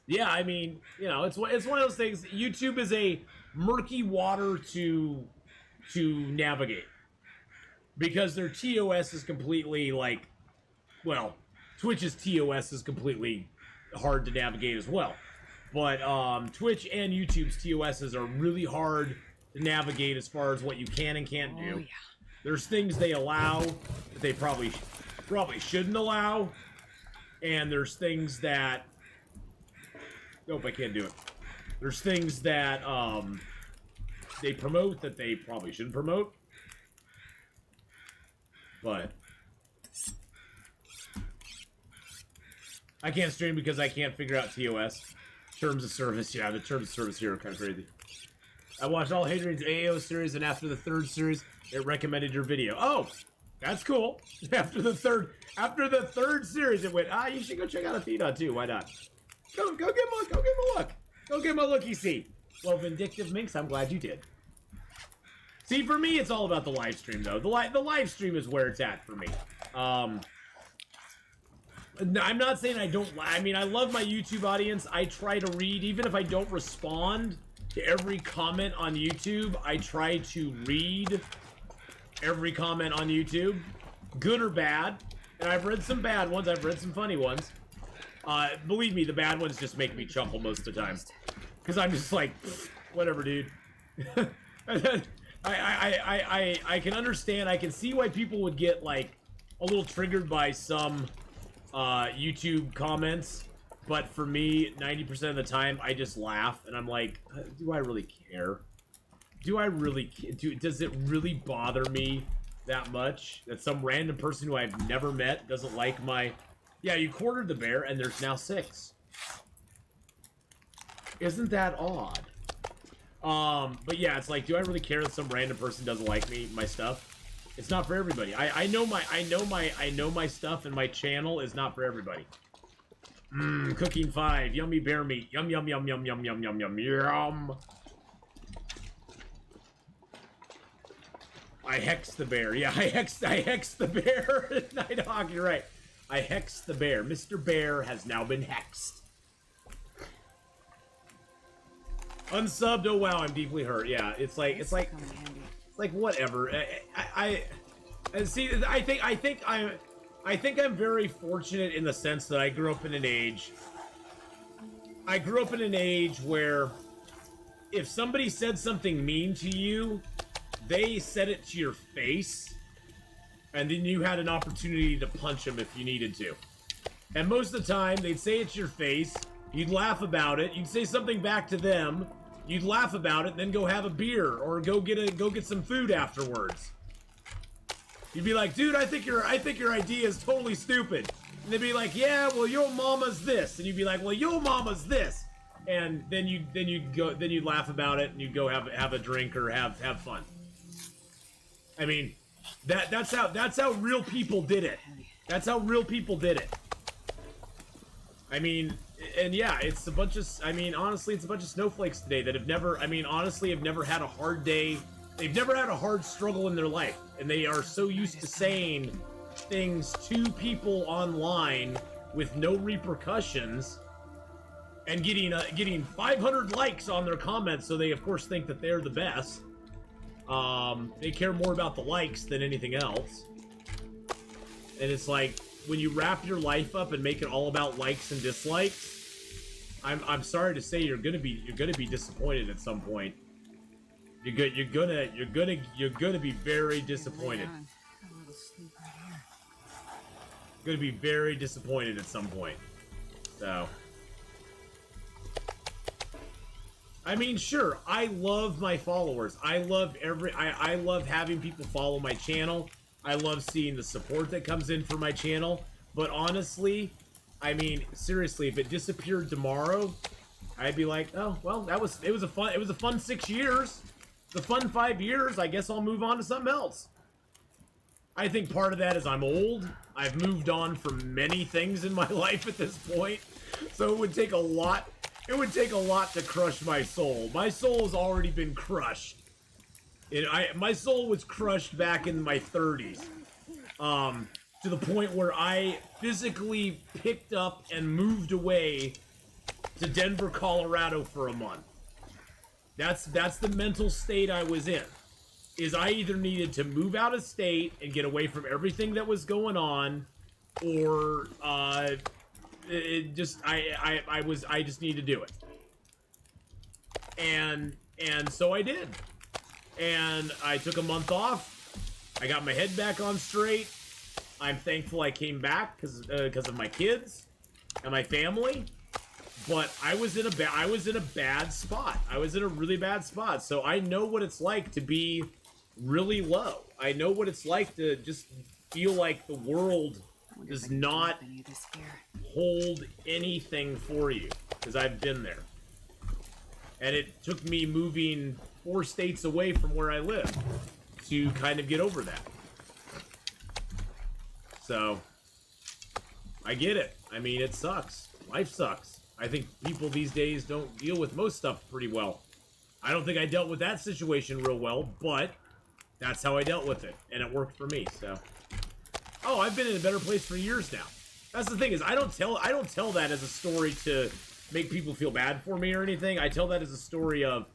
A: yeah, I mean, you know, it's one of those things. YouTube is a murky water to navigate. Because their TOS is completely, like, well, Twitch's TOS is completely hard to navigate as well. But Twitch and YouTube's TOSs are really hard to navigate as far as what you can and can't do.
C: Oh, yeah.
A: There's things they allow that they probably probably shouldn't allow, and there's things that... Nope, I can't do it. There's things that they promote that they probably shouldn't promote. But I can't stream because I can't figure out TOS. Terms of service, yeah, the terms of service here are kind of crazy. I watched all Hadrian's AO series, and after the 3rd series, it recommended your video. Oh, that's cool. After the third series, it went, you should go check out Atheenon too. Why not? Go give him a look. Go give him a looky-see. Well, Vindictive Minx, I'm glad you did. See, for me, it's all about the live stream, though. The live stream is where it's at for me. I'm not saying I don't... I mean, I love my YouTube audience. I try to read, even if I don't respond to every comment on YouTube, I try to read every comment on YouTube, good or bad. And I've read some bad ones. I've read some funny ones. Believe me, the bad ones just make me chuckle most of the time. Because I'm just like, whatever, dude. I can understand. I can see why people would get, like, a little triggered by some YouTube comments. But for me, 90% of the time, I just laugh. And I'm like, do I really care? Do I really does it really bother me that much that some random person who I've never met doesn't like my... Yeah, you quartered the bear, and there's now 6. Isn't that odd? But yeah, it's like, do I really care that some random person doesn't like my stuff? It's not for everybody. I know my stuff, and my channel is not for everybody. Cooking 5, yummy bear meat. Yum yum yum yum yum yum yum yum yum. I hexed the bear. Yeah, I hexed the bear. Nighthawk, you're right. I hexed the bear. Mr. Bear has now been hexed. Unsubbed. Oh wow, I'm deeply hurt. Yeah, it's like whatever. I think I'm very fortunate in the sense that I grew up in an age. Where if somebody said something mean to you, they said it to your face, and then you had an opportunity to punch them if you needed to. And most of the time, they'd say it to your face, you'd laugh about it, you'd say something back to them, you'd laugh about it, then go have a beer or go get some food afterwards. You'd be like, dude, I think your idea is totally stupid. And they'd be like, yeah, well, your mama's this, and you'd be like, well, your mama's this, and then you'd laugh about it, and you'd go have a drink or have fun. I mean, that's how real people did it. That's how real people did it. I mean, and yeah, it's a bunch of, I mean, honestly, it's a bunch of snowflakes today that have never had a hard day. They've never had a hard struggle in their life. And they are so used to saying things to people online with no repercussions and getting 500 likes on their comments, so they, of course, think that they're the best. They care more about the likes than anything else. And it's like, when you wrap your life up and make it all about likes and dislikes, I'm sorry to say you're gonna be disappointed at some point. You're gonna be very disappointed. Gonna be very disappointed at some point. So, I mean, sure, I love my followers. I love having people follow my channel. I love seeing the support that comes in for my channel. But honestly, I mean, seriously, if it disappeared tomorrow, I'd be like, oh, well, it was a fun 6 years. The fun 5 years, I guess I'll move on to something else. I think part of that is I'm old. I've moved on from many things in my life at this point. So it would take a lot. It would take a lot to crush my soul. My soul has already been crushed. My soul was crushed back in my 30s. To the point where I physically picked up and moved away to Denver, Colorado for a month. That's the mental state I was in. Is I either needed to move out of state and get away from everything that was going on, or I just need to do it. And so I did. And I took a month off. I got my head back on straight. I'm thankful I came back because of my kids and my family. But I was in a bad spot. I was in a really bad spot. So I know what it's like to be really low. I know what it's like to just feel like the world does not hold anything for you, because I've been there. And it took me moving 4 states away from where I live to kind of get over that. So, I get it. I mean, it sucks. Life sucks. I think people these days don't deal with most stuff pretty well. I don't think I dealt with that situation real well, but that's how I dealt with it, and it worked for me, so. Oh, I've been in a better place for years now. That's the thing, is I don't tell that as a story to make people feel bad for me or anything. I tell that as a story of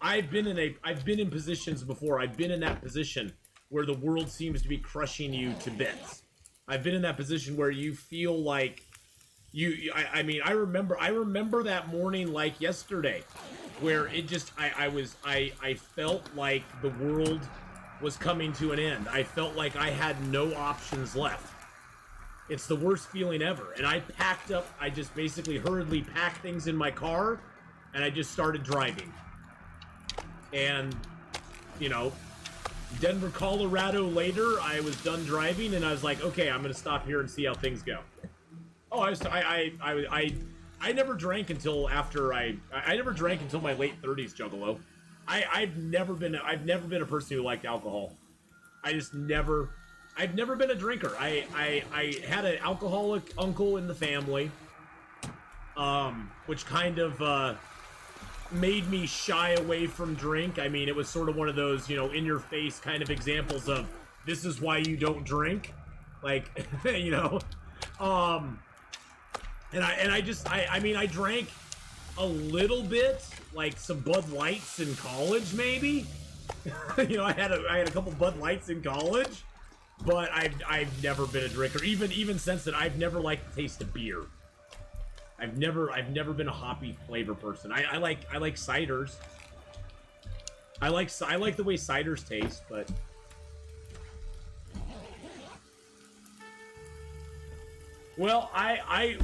A: I've been in positions before. I've been in that position where the world seems to be crushing you to bits. I've been in that position where you feel like I mean, I remember that morning like yesterday, where it just I felt like the world was coming to an end. I felt like I had no options left. It's the worst feeling ever. And I packed up, I just basically hurriedly packed things in my car, and I just started driving. And, you know, Denver, Colorado later, I was done driving, and I was like, okay, I'm gonna stop here and see how things go. Oh, I never drank until after I never drank until my late 30s, Juggalo. I've never been a person who liked alcohol. I've never been a drinker. I had an alcoholic uncle in the family, which kind of made me shy away from drink. I mean, it was sort of one of those, you know, in your face kind of examples of this is why you don't drink, like, you know, and I mean, I drank a little bit, like some Bud Lights in college, maybe. You know, I had a couple Bud Lights in college, but I've never been a drinker. Even since then, I've never liked the taste of beer. I've never been a hoppy flavor person. I like ciders. I like the way ciders taste, but. Well,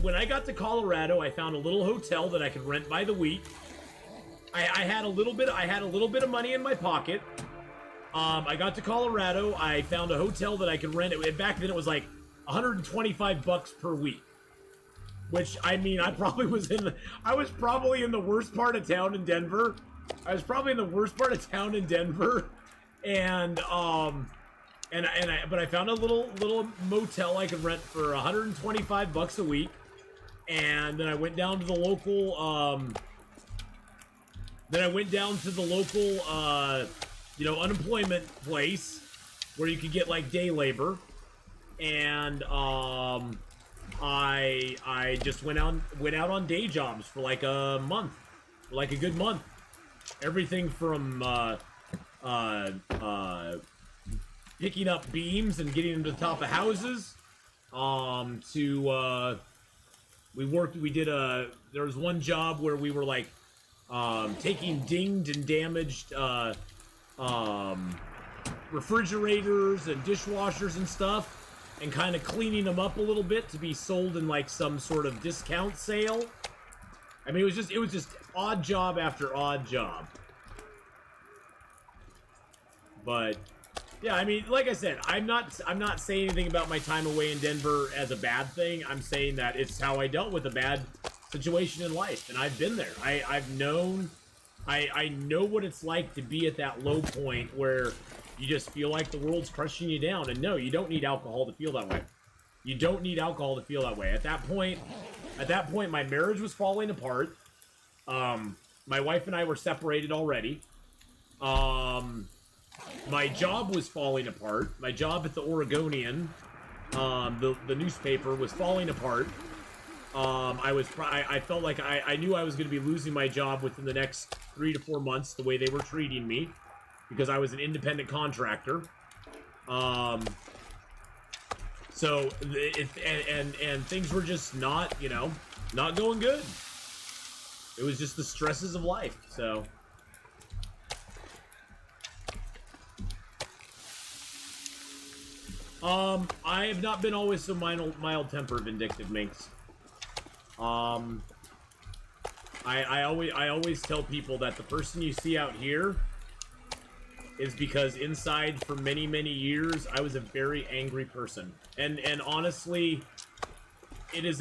A: when I got to Colorado, I found a little hotel that I could rent by the week. I had a little bit of money in my pocket. I got to Colorado. I found a hotel that I could rent. Back then, it was like $125 per week. Which, I mean, I was probably in the worst part of town in Denver. But I found a little motel I could rent for $125 a week, and then I went down to the local you know, unemployment place where you could get like day labor, and I just went out on day jobs for like a month, like a good month. Everything from picking up beams and getting them to the top of houses, there was one job where we were like taking dinged and damaged refrigerators and dishwashers and stuff, and kind of cleaning them up a little bit to be sold in like some sort of discount sale. I mean, it was just odd job after odd job. But yeah, I mean, like I said, I'm not saying anything about my time away in Denver as a bad thing. I'm saying that it's how I dealt with a bad situation in life, and I've been there. I know what it's like to be at that low point where you just feel like the world's crushing you down. And no, you don't need alcohol to feel that way. You don't need alcohol to feel that way. At that point, my marriage was falling apart. My wife and I were separated already. My job was falling apart. My job at the Oregonian, the newspaper, was falling apart. I felt like I knew I was going to be losing my job within the next 3 to 4 months, the way they were treating me, because I was an independent contractor. So things were just not going good. It was just the stresses of life. So. I have not been always so mild-tempered, Vindictive Minx. I always tell people that the person you see out here is because inside for many, many years, I was a very angry person. And honestly, it is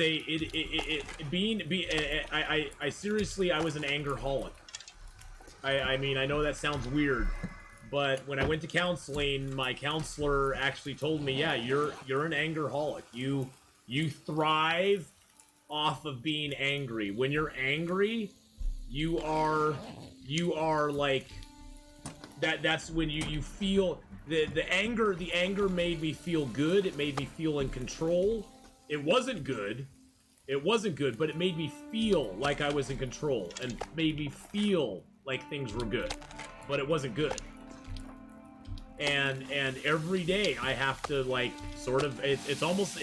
A: I seriously, I was an angerholic. I mean, I know that sounds weird, but when I went to counseling, my counselor actually told me, yeah, you're an angerholic. You thrive off of being angry. When you're angry, you are like that's when you feel the anger made me feel good. It made me feel in control. It wasn't good, but it made me feel like I was in control and made me feel like things were good, but it wasn't good. And every day I have to like sort of it's almost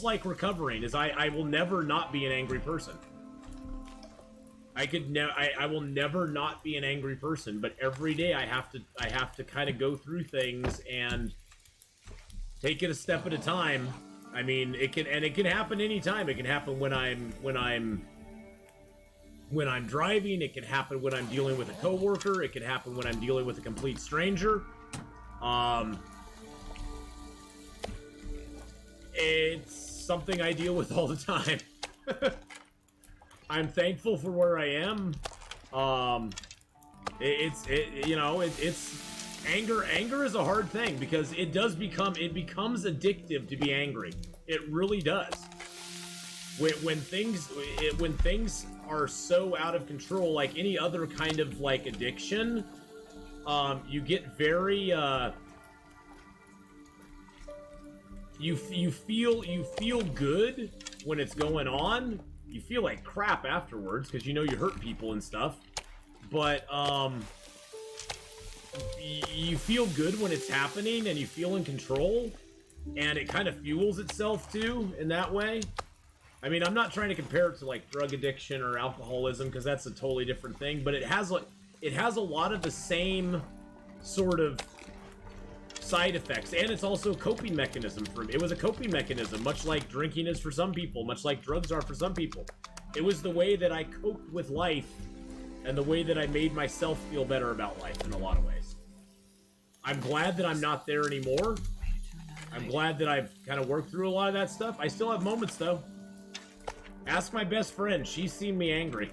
A: like recovering. Is I will never not be an angry person. I will never not be an angry person, but every day I have to kind of go through things and take it a step at a time. I mean, it can happen anytime. It can happen when I'm driving. It can happen when I'm dealing with a coworker. It can happen when I'm dealing with a complete stranger. It's something I deal with all the time. I'm thankful for where I am. It's anger. Anger is a hard thing because it becomes addictive to be angry. It really does. When things are so out of control, like any other kind of like addiction, you get very you feel good when it's going on. You feel like crap afterwards because you know you hurt people and stuff, but you feel good when it's happening and you feel in control, and it kind of fuels itself too in that way. I mean, I'm not trying to compare it to like drug addiction or alcoholism because that's a totally different thing, but it has a lot of the same sort of side effects, and it's also a coping mechanism for me. It was a coping mechanism, much like drinking is for some people, much like drugs are for some people. It was the way that I coped with life and the way that I made myself feel better about life in a lot of ways. I'm glad that I'm not there anymore. I'm glad that I've kind of worked through a lot of that stuff. I still have moments though. Ask my best friend. She's seen me angry.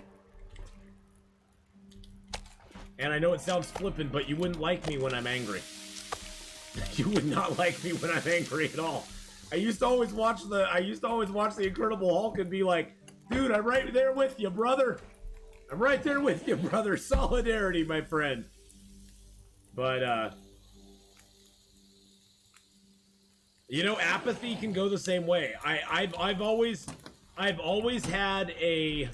A: And I know it sounds flippant, but you wouldn't like me when I'm angry. You would not like me when I'm angry at all. I used to always watch the Incredible Hulk and be like, dude, I'm right there with you, brother. I'm right there with you, brother. Solidarity, my friend. But, you know, apathy can go the same way. I've always had a...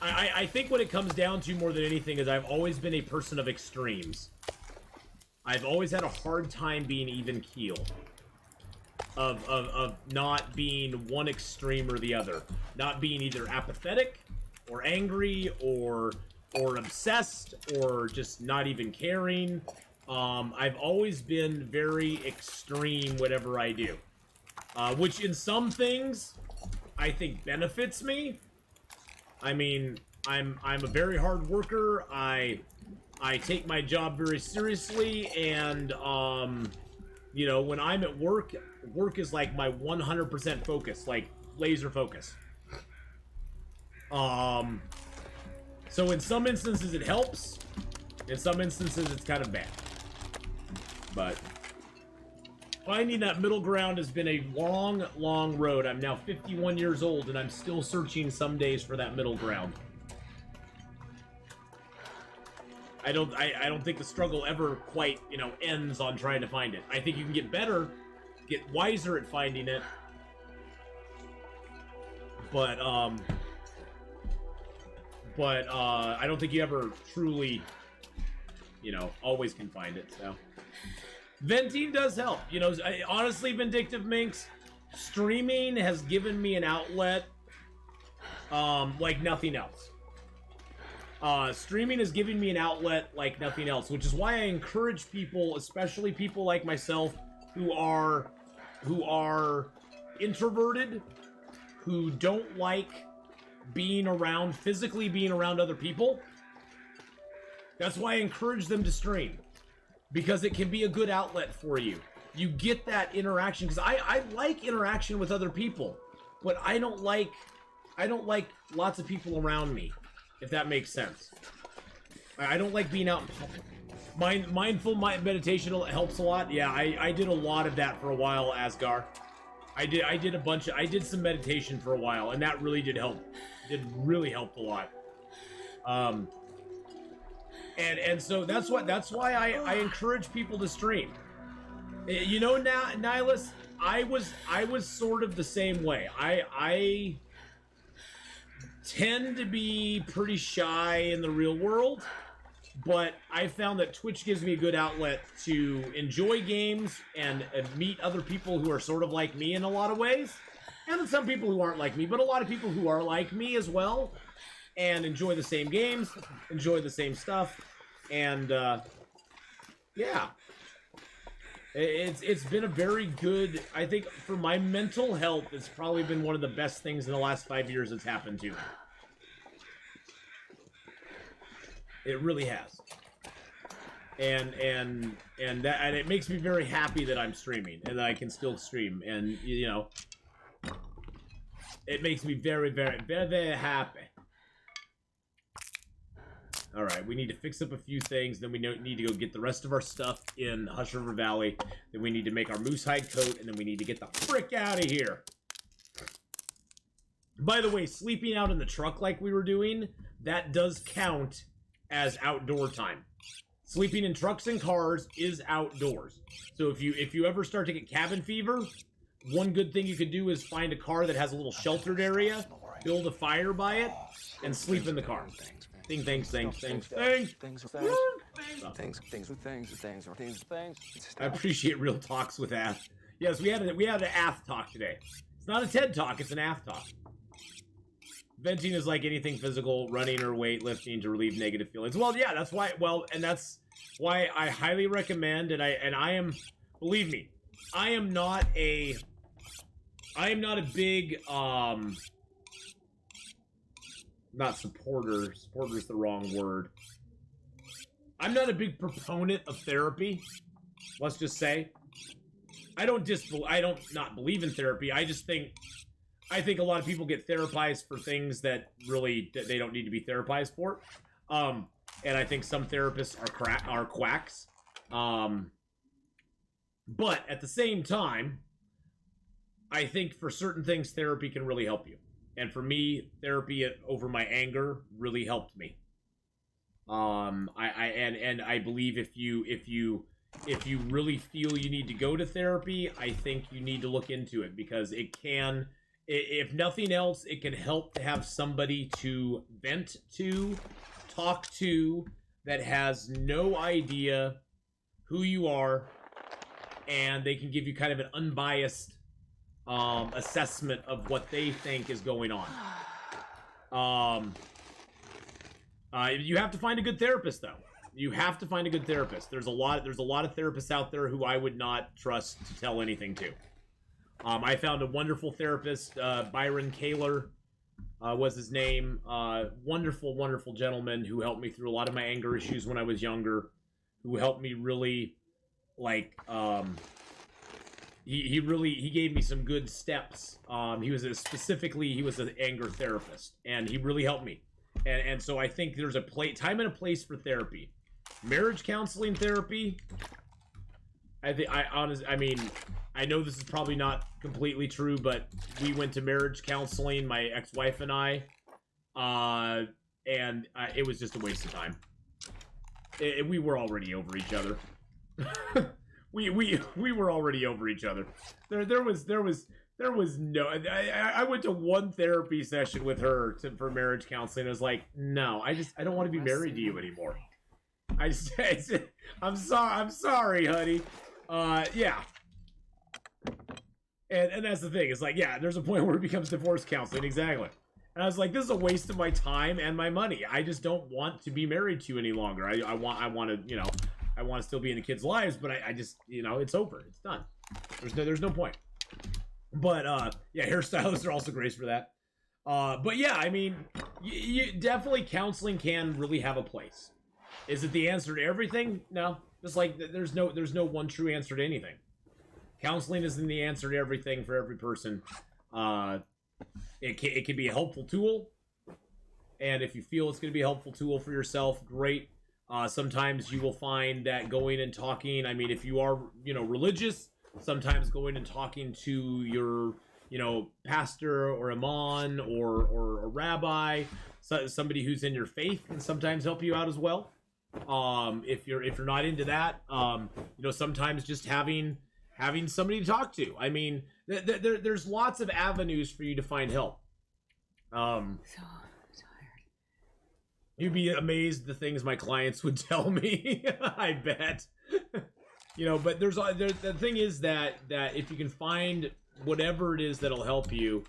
A: I think what it comes down to more than anything is I've always been a person of extremes. I've always had a hard time being even keel. Of not being one extreme or the other. Not being either apathetic or angry or obsessed or just not even caring. I've always been very extreme whatever I do. Which in some things I think benefits me. I mean, I'm a very hard worker. I take my job very seriously, and you know, when I'm at work, work is like my 100% focus, like laser focus. So in some instances it helps, in some instances it's kind of bad. But finding that middle ground has been a long, long road. I'm now 51 years old, and I'm still searching some days for that middle ground. I don't think the struggle ever quite, you know, ends on trying to find it. I think you can get better, get wiser at finding it. But I don't think you ever truly, you know, always can find it, so. Venting does help. You know, honestly, Vindictive Minx, streaming has given me an outlet like nothing else. Streaming is giving me an outlet like nothing else, which is why I encourage people, especially people like myself, who are introverted, who don't like physically being around other people. That's why I encourage them to stream, because it can be a good outlet for you. You get that interaction, because I like interaction with other people, but I don't like lots of people around me, if that makes sense. I don't like being out in public. Mindful meditation helps a lot. Yeah, I did a lot of that for a while, Asgar. I did some meditation for a while, and that really did help. It really helped a lot. And so that's why I encourage people to stream. You know, now, Nihilus, I was sort of the same way. I tend to be pretty shy in the real world, but I found that Twitch gives me a good outlet to enjoy games and meet other people who are sort of like me in a lot of ways. And then some people who aren't like me, but a lot of people who are like me as well, and enjoy the same games, enjoy the same stuff, and yeah. It's been a very good, I think, for my mental health, it's probably been one of the best things in the last 5 years that's happened to me. It really has. And it makes me very happy that I'm streaming and that I can still stream, and you know, it makes me very, very, very, very happy. All right, we need to fix up a few things. Then we need to go get the rest of our stuff in Hush River Valley. Then we need to make our moose hide coat, and then we need to get the frick out of here. By the way, sleeping out in the truck like we were doing, that does count as outdoor time. Sleeping in trucks and cars is outdoors. So if you ever start to get cabin fever, one good thing you could do is find a car that has a little sheltered area, build a fire by it, and sleep in the car. Things. I appreciate real talks with Ath. Yes, we had an Ath talk today. It's not a TED talk, it's an Ath talk. Venting is like anything physical, running or weightlifting to relieve negative feelings. Well, yeah, that's why. Well, and that's why I highly recommend. And I am, believe me, I am not a big not supporter. Supporter is the wrong word. I'm not a big proponent of therapy. Let's just say, I don't not believe in therapy. I think a lot of people get therapized for things that really they don't need to be therapized for. And I think some therapists are quacks. But at the same time, I think for certain things, therapy can really help you. And for me, therapy over my anger really helped me. I believe if you really feel you need to go to therapy, I think you need to look into it, because it can, if nothing else, it can help to have somebody to vent to, talk to, that has no idea who you are, and they can give you kind of an unbiased assessment of what they think is going on. You have to find a good therapist, though. You have to find a good therapist. There's a lot of therapists out there who I would not trust to tell anything to. I found a wonderful therapist, Byron Kaler was his name. Wonderful, wonderful gentleman who helped me through a lot of my anger issues when I was younger. Who helped me really, like, he gave me some good steps. He was an anger therapist, and he really helped me. And so I think there's a time and a place for therapy. Marriage counseling therapy, I mean, I know this is probably not completely true, but we went to marriage counseling, my ex-wife and I, and it was just a waste of time. We were already over each other. we were already over each other. There was no. I went to one therapy session with her for marriage counseling. I was like, no, I don't want to be married to you anymore. I'm sorry, honey. Yeah. And that's the thing. It's like, yeah, there's a point where it becomes divorce counseling. Exactly. And I was like, this is a waste of my time and my money. I just don't want to be married to you any longer. I want to, you know, I want to still be in the kids' lives, but I just, you know, it's over. It's done. There's no point. But yeah, hairstylists are also great for that. But yeah, I mean, you definitely counseling can really have a place. Is it the answer to everything? No. Just like there's no one true answer to anything. Counseling isn't the answer to everything for every person. It can be a helpful tool, and if you feel it's going to be a helpful tool for yourself, great. Sometimes you will find that going and talking, I mean, if you are, you know, religious, sometimes going and talking to your, you know, pastor or imam or a rabbi, somebody who's in your faith can sometimes help you out as well. If you're not into that, you know, sometimes just having somebody to talk to. I mean, there's lots of avenues for you to find help.
C: So tired.
A: You'd be amazed the things my clients would tell me. I bet. You know, but the thing is that if you can find whatever it is that'll help you,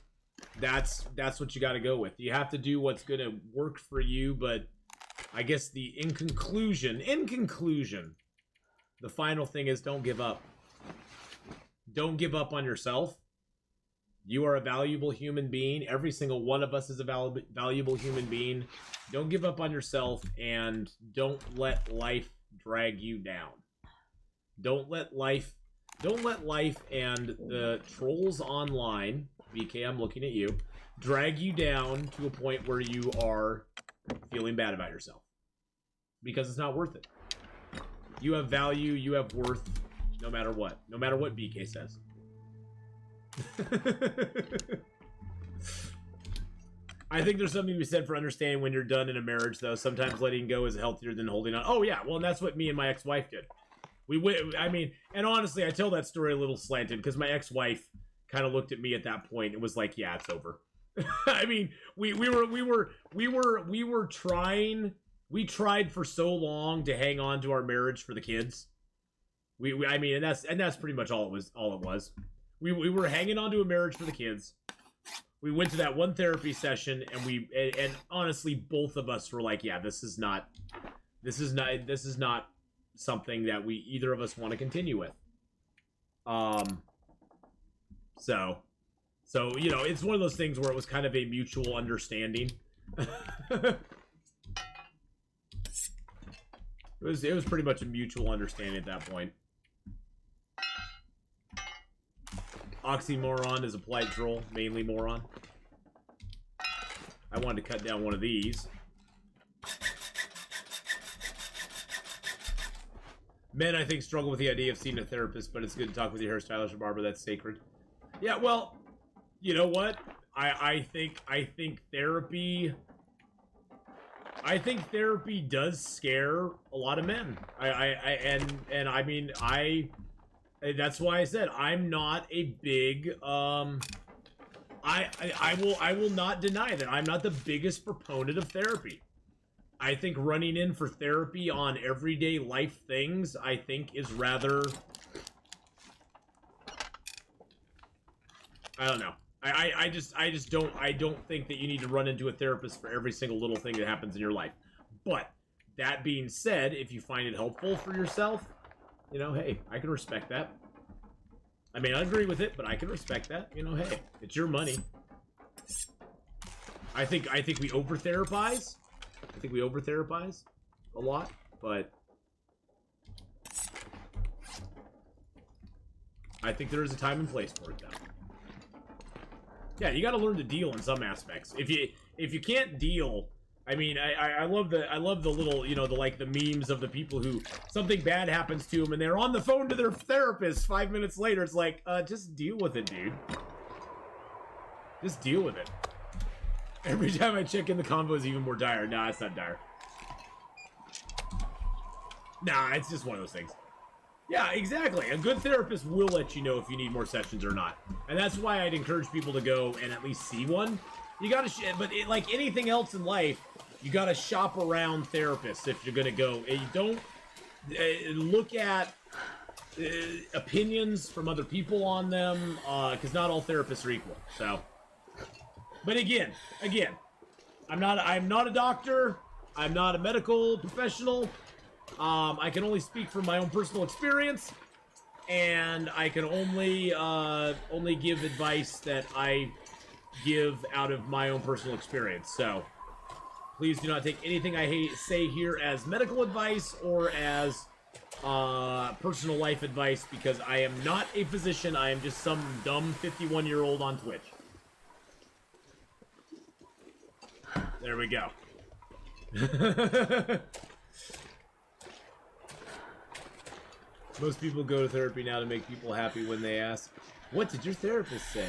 A: that's what you got to go with. You have to do what's going to work for you, but I guess in conclusion, the final thing is don't give up. Don't give up on yourself. You are a valuable human being. Every single one of us is a valuable human being. Don't give up on yourself, and don't let life drag you down. Don't let life and the trolls online, BK, I'm looking at you, drag you down to a point where you are feeling bad about yourself. Because it's not worth it. You have value, you have worth, no matter what. No matter what BK says. I think there's something to be said for understanding when you're done in a marriage, though. Sometimes letting go is healthier than holding on. Oh, yeah. Well, and that's what me and my ex-wife did. We went, I mean, and honestly, I tell that story a little slanted because my ex-wife kind of looked at me at that point and was like, yeah, it's over. I mean, we tried for so long to hang on to our marriage for the kids. I mean, and that's pretty much all it was. We were hanging on to a marriage for the kids. We went to that one therapy session, and honestly, both of us were like, yeah, this is not something that we either of us want to continue with. So you know, it's one of those things where it was kind of a mutual understanding. It was pretty much a mutual understanding at that point. Oxymoron is a polite troll, mainly moron. I wanted to cut down one of these. Men, I think, struggle with the idea of seeing a therapist, but it's good to talk with your hairstylist or barber. That's sacred. Yeah, well, you know what? I think therapy. I think therapy does scare a lot of men. I mean, that's why I said I'm not a big I will not deny that I'm not the biggest proponent of therapy. I think running in for therapy on everyday life things, I think, is rather, I don't know. I don't think that you need to run into a therapist for every single little thing that happens in your life. But that being said, if you find it helpful for yourself, you know, hey, I can respect that. I mean, I agree with it, but I can respect that. You know, hey, it's your money. I think we over-therapize. I think we over-therapize a lot, but I think there is a time and place for it, though. Yeah, you got to learn to deal in some aspects. If you can't deal, I mean, I love the little, you know, the memes of the people who something bad happens to them and they're on the phone to their therapist 5 minutes later. It's like, just deal with it, dude. Just deal with it. Every time I check in, the convo is even more dire. Nah, it's not dire. Nah, it's just one of those things. Yeah, exactly. A good therapist will let you know if you need more sessions or not. And that's why I'd encourage people to go and at least see one. You gotta, like anything else in life, you gotta shop around therapists if you're gonna go. You don't look at opinions from other people on them, because not all therapists are equal. So, But again, I'm not a doctor. I'm not a medical professional. I can only speak from my own personal experience, and I can only give advice that I give out of my own personal experience. So please do not take anything I say here as medical advice or as personal life advice, because I am not a physician. I am just some dumb 51-year-old on Twitch. There we go. Most people go to therapy now to make people happy when they ask, "What did your therapist say?"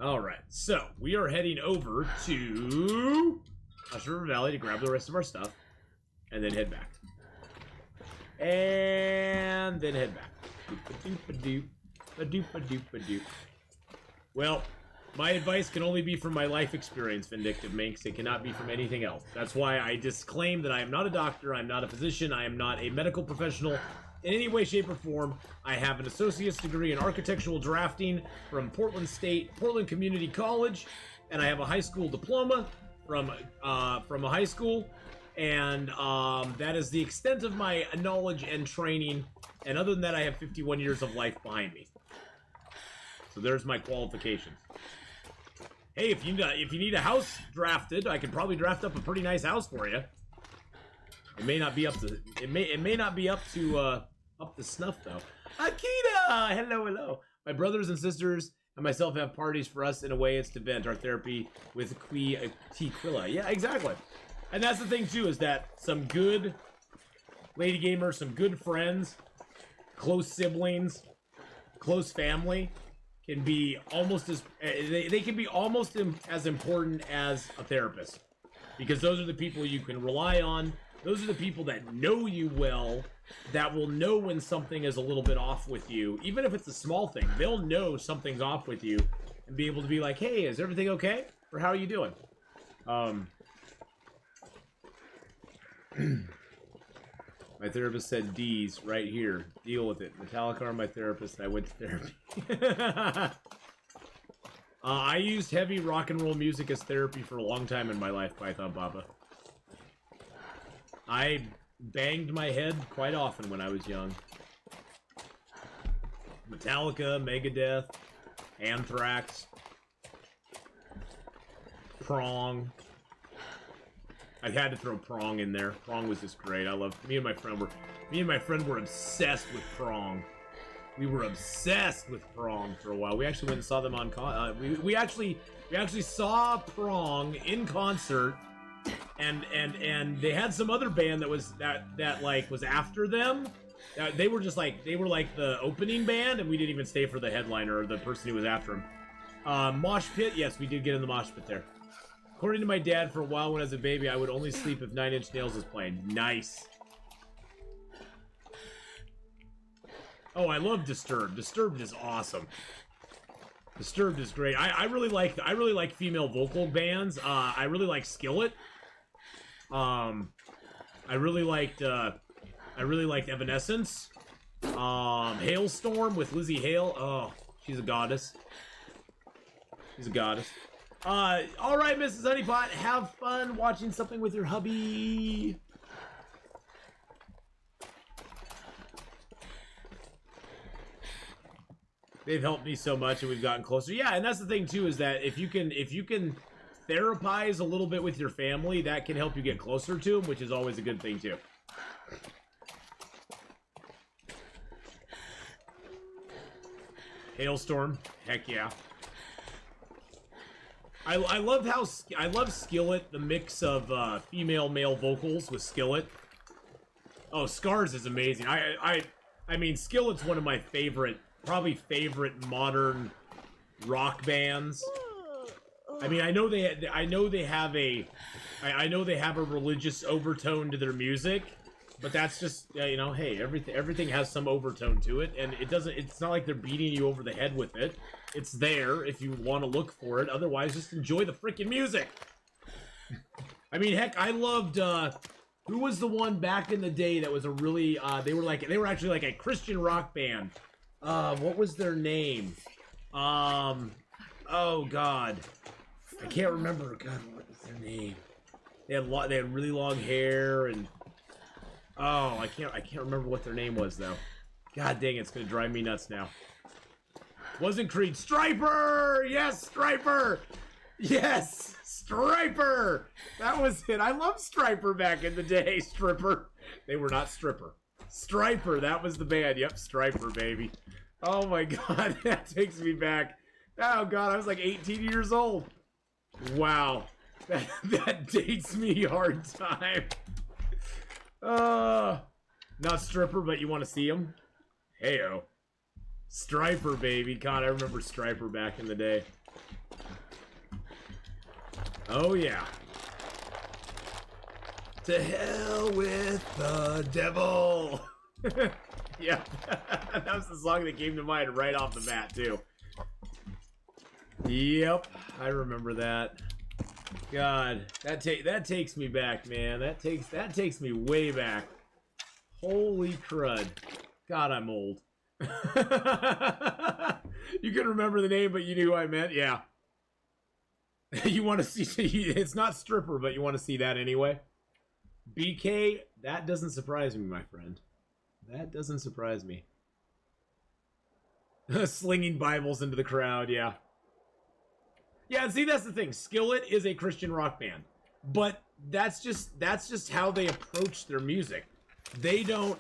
A: Alright, so we are heading over to Hush River Valley to grab the rest of our stuff, and then head back. And then head back. Doop-a-doop-a-doop. Well, my advice can only be from my life experience, Vindictive Minx. It cannot be from anything else. That's why I disclaim that I am not a doctor, I'm not a physician, I am not a medical professional in any way, shape, or form. I have an associate's degree in architectural drafting from Portland Community College, and I have a high school diploma from a high school, and that is the extent of my knowledge and training. And other than that, I have 51 years of life behind me. So there's my qualifications. Hey, if you need a house drafted, I can probably draft up a pretty nice house for you. It may not be up to up to snuff though. Akita, hello. My brothers and sisters and myself have parties for us. In a way, it's to vent our therapy with Quilla. Yeah, exactly. And that's the thing too, is that some good lady gamers, some good friends, close siblings, close family can be almost as they can be almost as important as a therapist, because those are the people you can rely on. Those are the people that know you well, that will know when something is a little bit off with you. Even if it's a small thing, they'll know something's off with you and be able to be like, "Hey, is everything okay? Or how are you doing?" My therapist said D's right here. Deal with it. Metallica are my therapist. I went to therapy. I used heavy rock and roll music as therapy for a long time in my life, Python Papa. I banged my head quite often when I was young. Metallica, Megadeth, Anthrax, Prong. I had to throw Prong in there. Prong was just great. I loved. Me and my friend were obsessed with Prong. We were obsessed with Prong for a while. We actually went and saw them on we actually saw Prong in concert, and they had some other band that was was after them. They were like the opening band, and we didn't even stay for the headliner or the person who was after him. Mosh Pit, yes, we did get in the mosh pit there. According to my dad, for a while when I was a baby, I would only sleep if 9 Inch Nails was playing. Nice. Oh, I love Disturbed. Disturbed is awesome. Disturbed is great. I really like female vocal bands. I really like Skillet. I really liked Evanescence. Hailstorm with Lizzie Hale. Oh, she's a goddess. She's a goddess. All right, Mrs. Honeypot, have fun watching something with your hubby. They've helped me so much, and we've gotten closer. Yeah, and that's the thing too, is that if you can therapize a little bit with your family, that can help you get closer to them, which is always a good thing too. Hailstorm, heck yeah. I love Skillet, the mix of female male vocals with Skillet. Oh, Scars is amazing. I mean, Skillet's one of my probably favorite modern rock bands. I mean, I know they have a religious overtone to their music, but that's just hey, everything has some overtone to it, and it's not like they're beating you over the head with it. It's there if you want to look for it. Otherwise, just enjoy the freaking music. I mean, heck, I loved Who was the one back in the day that was a really, they were actually like a Christian rock band. What was their name? Oh God. I can't remember. God, what was their name? They had really long hair and, oh, I can't remember what their name was though. God dang, it's gonna drive me nuts now. Wasn't Creed. Striper! Yes, Striper! Yes, Striper! That was it. I loved Striper back in the day. Stripper. They were not Stripper. Striper, that was the band. Yep, Striper, baby. Oh my God, that takes me back. Oh God, I was like 18 years old. Wow. That dates me hard time. Not Stripper, but you want to see him? Heyo. Striper, baby. God, I remember Striper back in the day. Oh, yeah. To hell with the devil. Yeah. That was the song that came to mind right off the bat, too. Yep. I remember that. God, that takes me back, man. That takes me way back. Holy crud. God, I'm old. You can remember the name, but you knew who I meant? Yeah. You want to see... It's not Stripper, but you want to see that anyway? BK, that doesn't surprise me, my friend. That doesn't surprise me. Slinging Bibles into the crowd, yeah. Yeah, and see, that's the thing. Skillet is a Christian rock band. But that's just how they approach their music. They don't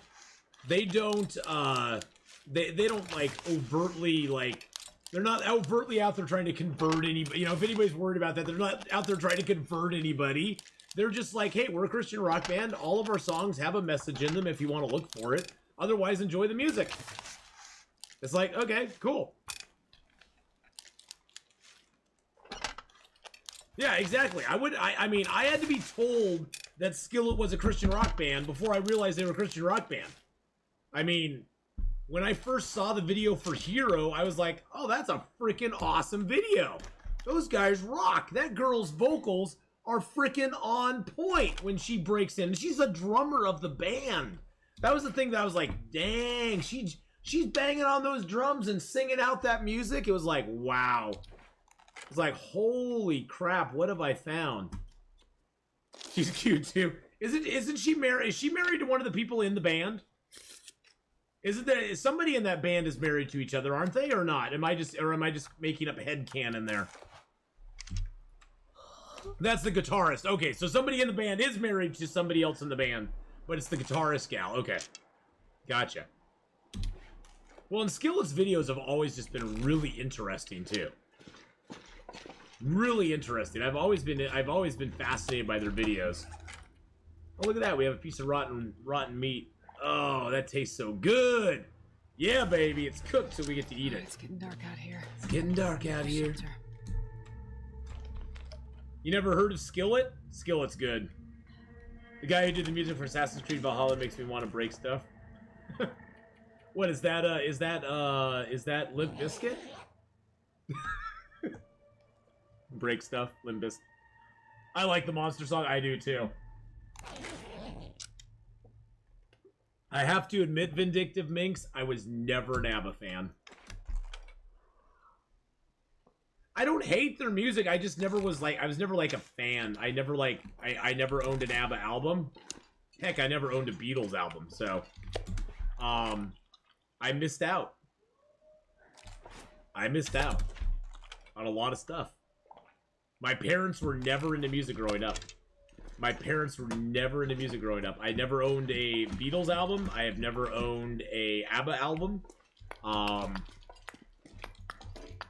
A: like overtly like they're not overtly out there trying to convert anybody. You know, if anybody's worried about that, they're not out there trying to convert anybody. They're just like, hey, we're a Christian rock band. All of our songs have a message in them if you want to look for it. Otherwise, enjoy the music. It's like, okay, cool. Yeah, exactly. I mean, I had to be told that Skillet was a Christian rock band before I realized they were a Christian rock band. I mean, when I first saw the video for Hero, I was like, oh, that's a freaking awesome video. Those guys rock. That girl's vocals are freaking on point when she breaks in. She's a drummer of the band. That was the thing that I was like, dang, she's banging on those drums and singing out that music. It was like, wow. It's like, holy crap, what have I found? She's cute too. Isn't she married? Is she married to one of the people in the band? Isn't there somebody in that band is married to each other, aren't they, or not? Am I just making up headcanon there? That's the guitarist. Okay, so somebody in the band is married to somebody else in the band, but it's the guitarist gal. Okay. Gotcha. Well, and Skillet's videos have always just been really interesting too. Really interesting. I've always been fascinated by their videos. Oh, look at that. We have a piece of rotten meat. Oh, that tastes so good. Yeah, baby. It's cooked, so we get to eat it.
C: It's getting dark out here.
A: It's getting dark out here. You never heard of Skillet? Skillet's good. The guy who did the music for Assassin's Creed Valhalla makes me want to break stuff. What is that? Is that Limp Bizkit? Break stuff, Limp Bizkit. I like the Monster song. I do too. I have to admit, Vindictive Minx, I was never an ABBA fan. I don't hate their music. I just never was like, I was never like a fan. I never never owned an ABBA album. Heck, I never owned a Beatles album. So, I missed out. I missed out on a lot of stuff. My parents were never into music growing up. My parents were never into music growing up. I never owned a Beatles album. I have never owned a ABBA album.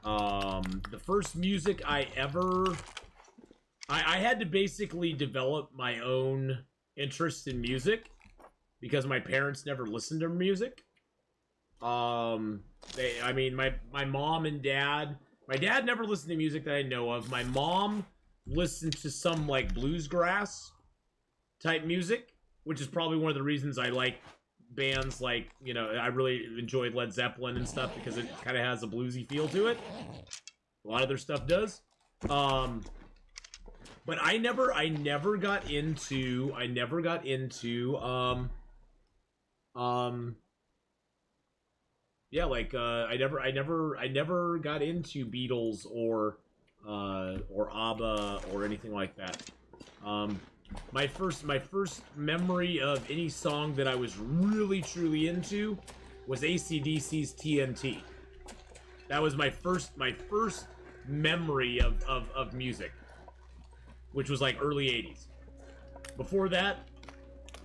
A: The first music I ever... I had to basically develop my own interest in music because my parents never listened to music. I mean, my mom and dad... My dad never listened to music that I know of. My mom listened to some, like, bluesgrass type music, which is probably one of the reasons I like bands like, you know, I really enjoyed Led Zeppelin and stuff because it kind of has a bluesy feel to it. A lot of their stuff does. But I never got into yeah, like I never got into Beatles or ABBA or anything like that. My first memory of any song that I was really truly into was AC/DC's TNT. That was my first memory of music, which was like early 80s. Before that,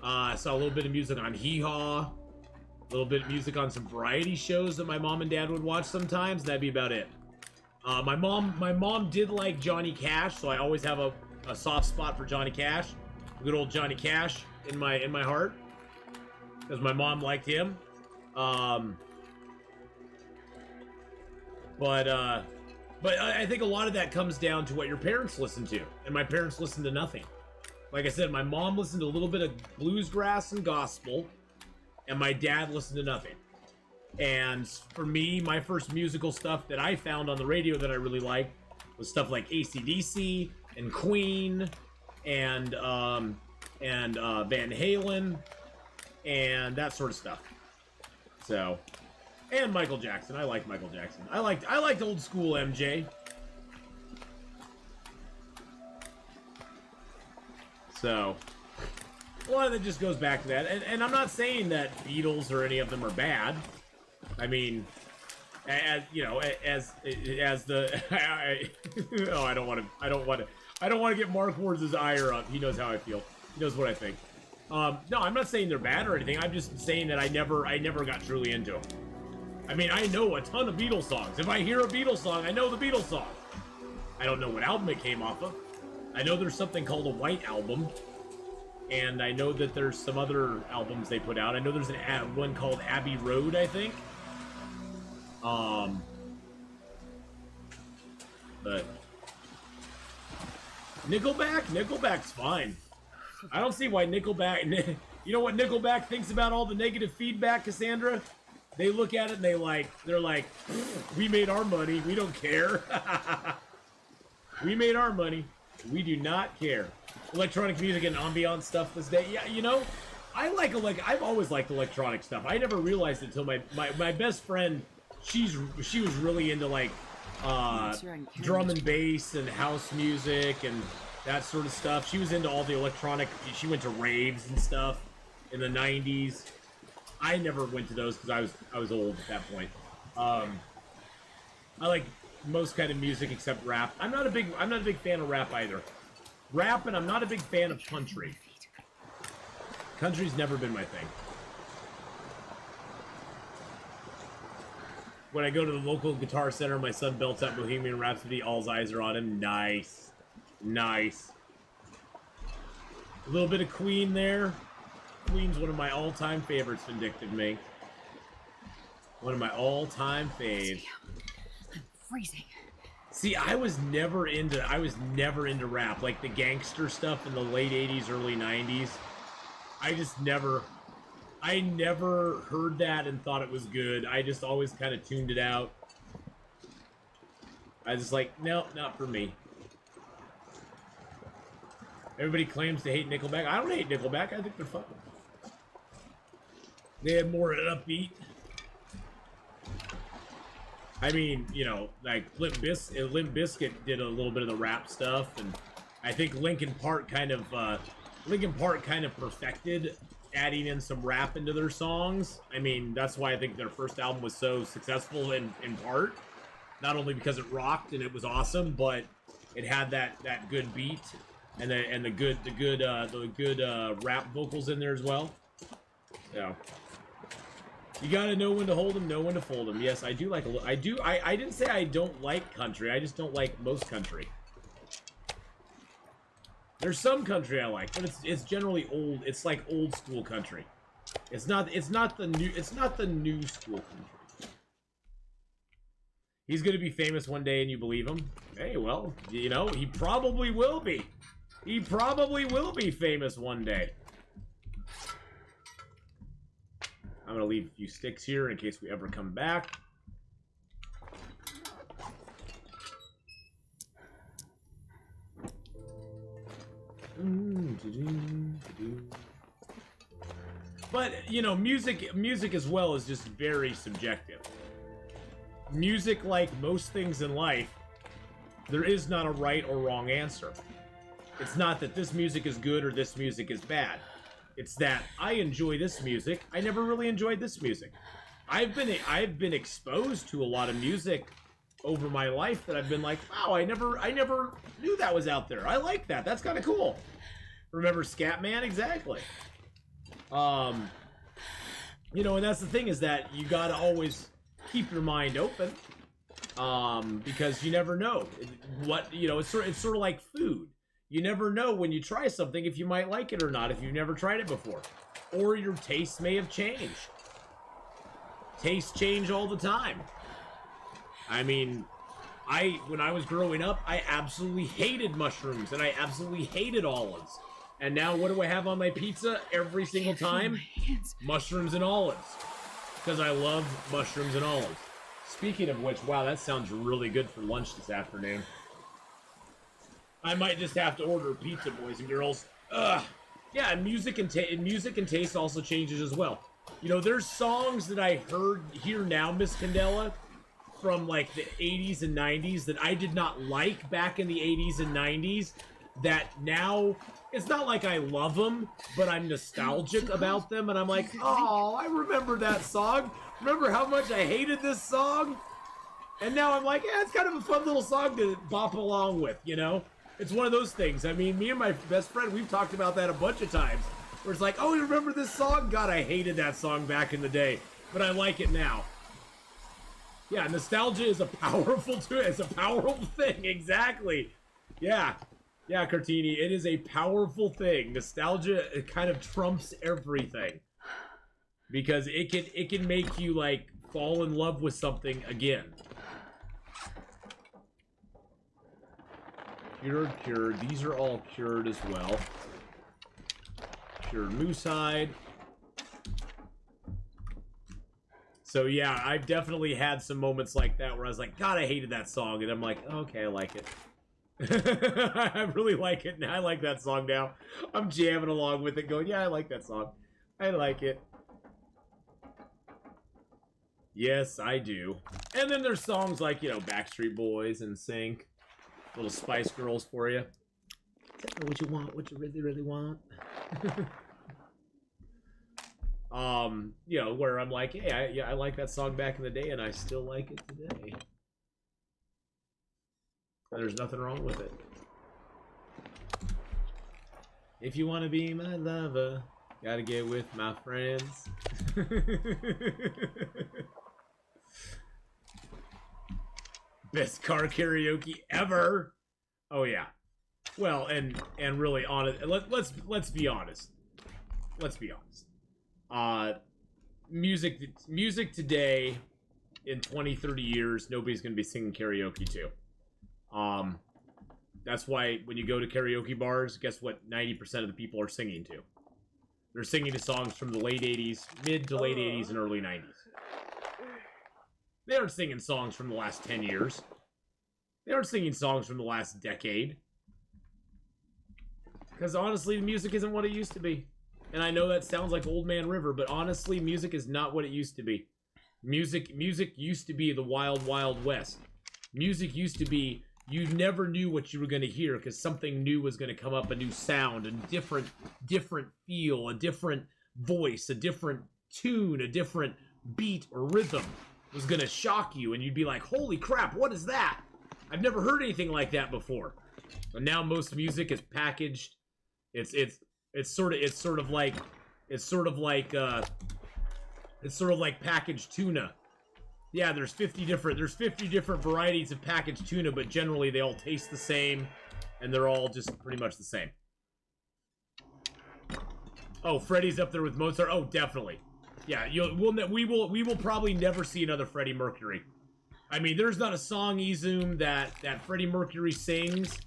A: I saw a little bit of music on Hee Haw, a little bit of music on some variety shows that my mom and dad would watch sometimes. That'd be about it. My mom did like Johnny Cash, so I always have a soft spot for Johnny Cash. Good old Johnny Cash in my heart, because my mom liked him. But I think a lot of that comes down to what your parents listen to, and my parents listened to nothing. Like I said, my mom listened to a little bit of bluesgrass and gospel, and my dad listened to nothing. And for me, my first musical stuff that I found on the radio that I really liked was stuff like AC/DC and Queen and Van Halen and that sort of stuff. So, and Michael Jackson. I like Michael Jackson. I liked old school MJ. So, a lot of it just goes back to that. And I'm not saying that Beatles or any of them are bad. I mean, as you know, as the oh, I don't want to get Mark Ward's ire up. He knows how I feel. He knows what I think. No, I'm not saying they're bad or anything. I'm just saying that I never got truly into them. I mean, I know a ton of Beatles songs. If I hear a Beatles song, I know the Beatles song. I don't know what album it came off of. I know there's something called a White Album, and I know that there's some other albums they put out. I know there's one called Abbey Road, I think. But Nickelback's fine. I don't see why Nickelback. You know what Nickelback thinks about all the negative feedback, Cassandra? They look at it and they're like, we made our money. We don't care. We made our money. We do not care. Electronic music and ambiance stuff this day. Yeah, you know, I've always liked electronic stuff. I never realized it until my best friend. She was really into like drum and bass and house music and that sort of stuff. She was into all the electronic. She went to raves and stuff in the 90s. I never went to those because I was old at that point. I like most kind of music except rap. I'm not a big fan of rap either. Rap, and I'm not a big fan of country. Country's never been my thing. When I go to the local guitar center, my son belts out Bohemian Rhapsody. All's eyes are on him. Nice. Nice. A little bit of Queen there. Queen's one of my all-time favorites, Vindictive Mink. One of my all-time faves.
C: I'm freezing.
A: See, I was never into rap, like the gangster stuff in the late 80s, early 90s. I never heard that and thought it was good. I just always kind of tuned it out. I was just like, no, not for me. Everybody claims to hate Nickelback. I don't hate Nickelback. I think they're fun. They had more upbeat. I mean, you know, like Limp Bizkit did a little bit of the rap stuff, and I think Linkin Park kind of perfected adding in some rap into their songs. I mean, that's why I think their first album was so successful in part. Not only because it rocked and it was awesome, but it had that good beat and the good rap vocals in there as well. So you gotta know when to hold them, know when to fold them. Yes, I do like I didn't say I don't like country. I just don't like most country. There's some country I like, but it's generally old. It's like old school country. It's not the new school country. He's gonna be famous one day, and you believe him? Hey, well, you know, he probably will be. He probably will be famous one day. I'm gonna leave a few sticks here in case we ever come back. But, you know, music as well is just very subjective. Music, like most things in life, there is not a right or wrong answer. It's not that this music is good or this music is bad. It's that I enjoy this music. I never really enjoyed this music. I've been exposed to a lot of music over my life that I've been like, wow, I never knew that was out there. I like that. That's kind of cool. Remember Scatman? Exactly. You know, and that's the thing, is that you gotta always keep your mind open, because you never know what, you know, it's sort of like food. You never know when you try something if you might like it or not, if you've never tried it before, or your tastes may have changed. Tastes change all the time. I mean, when I was growing up, I absolutely hated mushrooms and I absolutely hated olives. And now what do I have on my pizza every single time? Mushrooms and olives. Because I love mushrooms and olives. Speaking of which, wow, that sounds really good for lunch this afternoon. I might just have to order pizza, boys and girls. Ugh. Yeah, and music and taste also changes as well. You know, there's songs that I hear now, Miss Candela, from like the 80s and 90s that I did not like back in the 80s and 90s, that now, it's not like I love them, but I'm nostalgic about them, and I'm like, oh, I remember that song. Remember how much I hated this song? And now I'm like, yeah, it's kind of a fun little song to bop along with, you know? It's one of those things. I mean, me and my best friend, we've talked about that a bunch of times, where it's like, oh, you remember this song? God, I hated that song back in the day, but I like it now. Yeah, nostalgia is a powerful thing, exactly. Yeah, Cartini, it is a powerful thing. Nostalgia, it kind of trumps everything, because it can make you like fall in love with something again. Cured. These are all cured as well. Cured moose hide. So yeah, I've definitely had some moments like that where I was like, God, I hated that song, and I'm like, okay, I like it. I really like it now. I like that song now. I'm jamming along with it, going, yeah, I like that song. I like it. Yes, I do. And then there's songs like, you know, Backstreet Boys and Sync. Little Spice Girls for you. Tell me what you want, what you really, really want. You know, where I'm like, hey, I like that song back in the day, and I still like it today. And there's nothing wrong with it. If you want to be my lover, gotta get with my friends. Best car karaoke ever. Oh yeah. Well, and really honest. Let's be honest. Let's be honest. Music today, in 20, 30 years, nobody's gonna be singing karaoke to. That's why when you go to karaoke bars, guess what 90% of the people are singing to? They're singing to songs from the late 80s, mid to late 80s, and early 90s. They aren't singing songs from the last 10 years. They aren't singing songs from the last decade. Because honestly, the music isn't what it used to be. And I know that sounds like Old Man River, but honestly, music is not what it used to be. Music used to be the wild, wild west. Music used to be, you never knew what you were going to hear because something new was going to come up, a new sound, a different feel, a different voice, a different tune, a different beat or rhythm was going to shock you, and you'd be like, holy crap, what is that? I've never heard anything like that before. But now most music is packaged. It's sort of like packaged tuna. Yeah, there's 50 different varieties of packaged tuna, but generally they all taste the same, and they're all just pretty much the same. Oh, Freddie's up there with Mozart. Oh, definitely. Yeah, we will probably never see another Freddie Mercury. I mean, there's not a song, Izum, that Freddie Mercury sings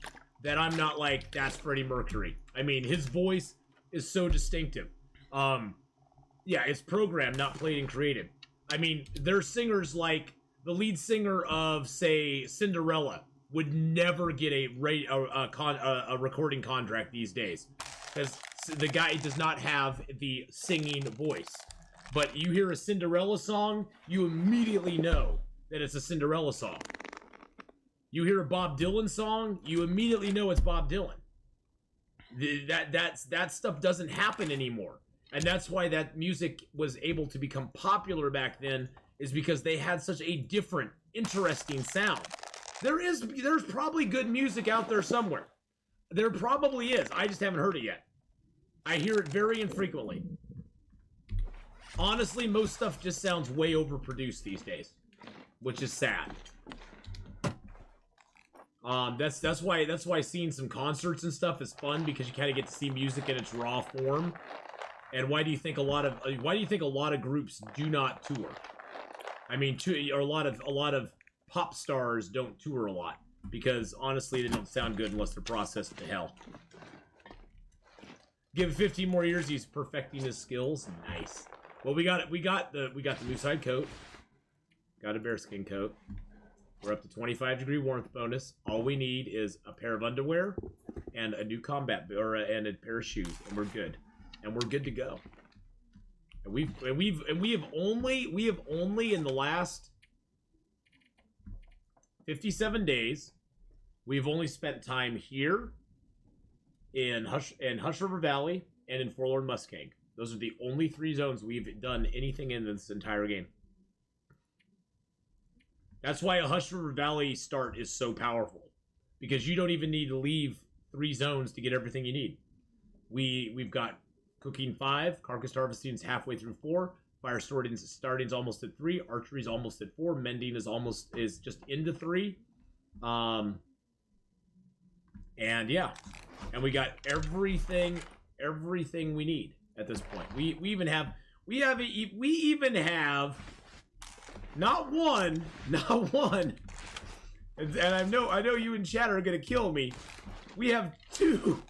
A: that I'm not like, that's Freddie Mercury. I mean, his voice is so distinctive. Yeah, it's programmed, not played and created. I mean, there's singers like the lead singer of, say, Cinderella would never get a recording contract these days. because the guy does not have the singing voice. But you hear a Cinderella song, you immediately know that it's a Cinderella song. You hear a Bob Dylan song, you immediately know it's Bob Dylan. That stuff doesn't happen anymore. And that's why that music was able to become popular back then, is because they had such a different, interesting sound. There's probably good music out there somewhere. There probably is. I just haven't heard it yet. I hear it very infrequently. Honestly, most stuff just sounds way overproduced these days, which is sad. That's why seeing some concerts and stuff is fun, because you kind of get to see music in its raw form. And why do you think a lot of groups do not tour? I mean, a lot of pop stars don't tour a lot, because honestly, they don't sound good unless they're processed to hell. Give it 15 more years, he's perfecting his skills. Nice. Well, we got the moose hide coat, got a bearskin coat. We're up to 25-degree warmth bonus. All we need is a pair of underwear and a new combat and a pair of shoes, and we're good. And we're good to go. And we have only in the last 57 days, we've only spent time here in Hush River Valley and in Forlorn Muskeg. Those are the only 3 zones we've done anything in this entire game. That's why a Hush River Valley start is so powerful, because you don't even need to leave 3 zones to get everything you need. We've got Cooking 5, Carcass Harvesting's halfway through 4, Fire Starting's almost at 3, Archery's almost at 4, Mending is just into 3. And yeah. And we got everything we need at this point. We even have not one, and I know you in chat are gonna kill me. We have 2,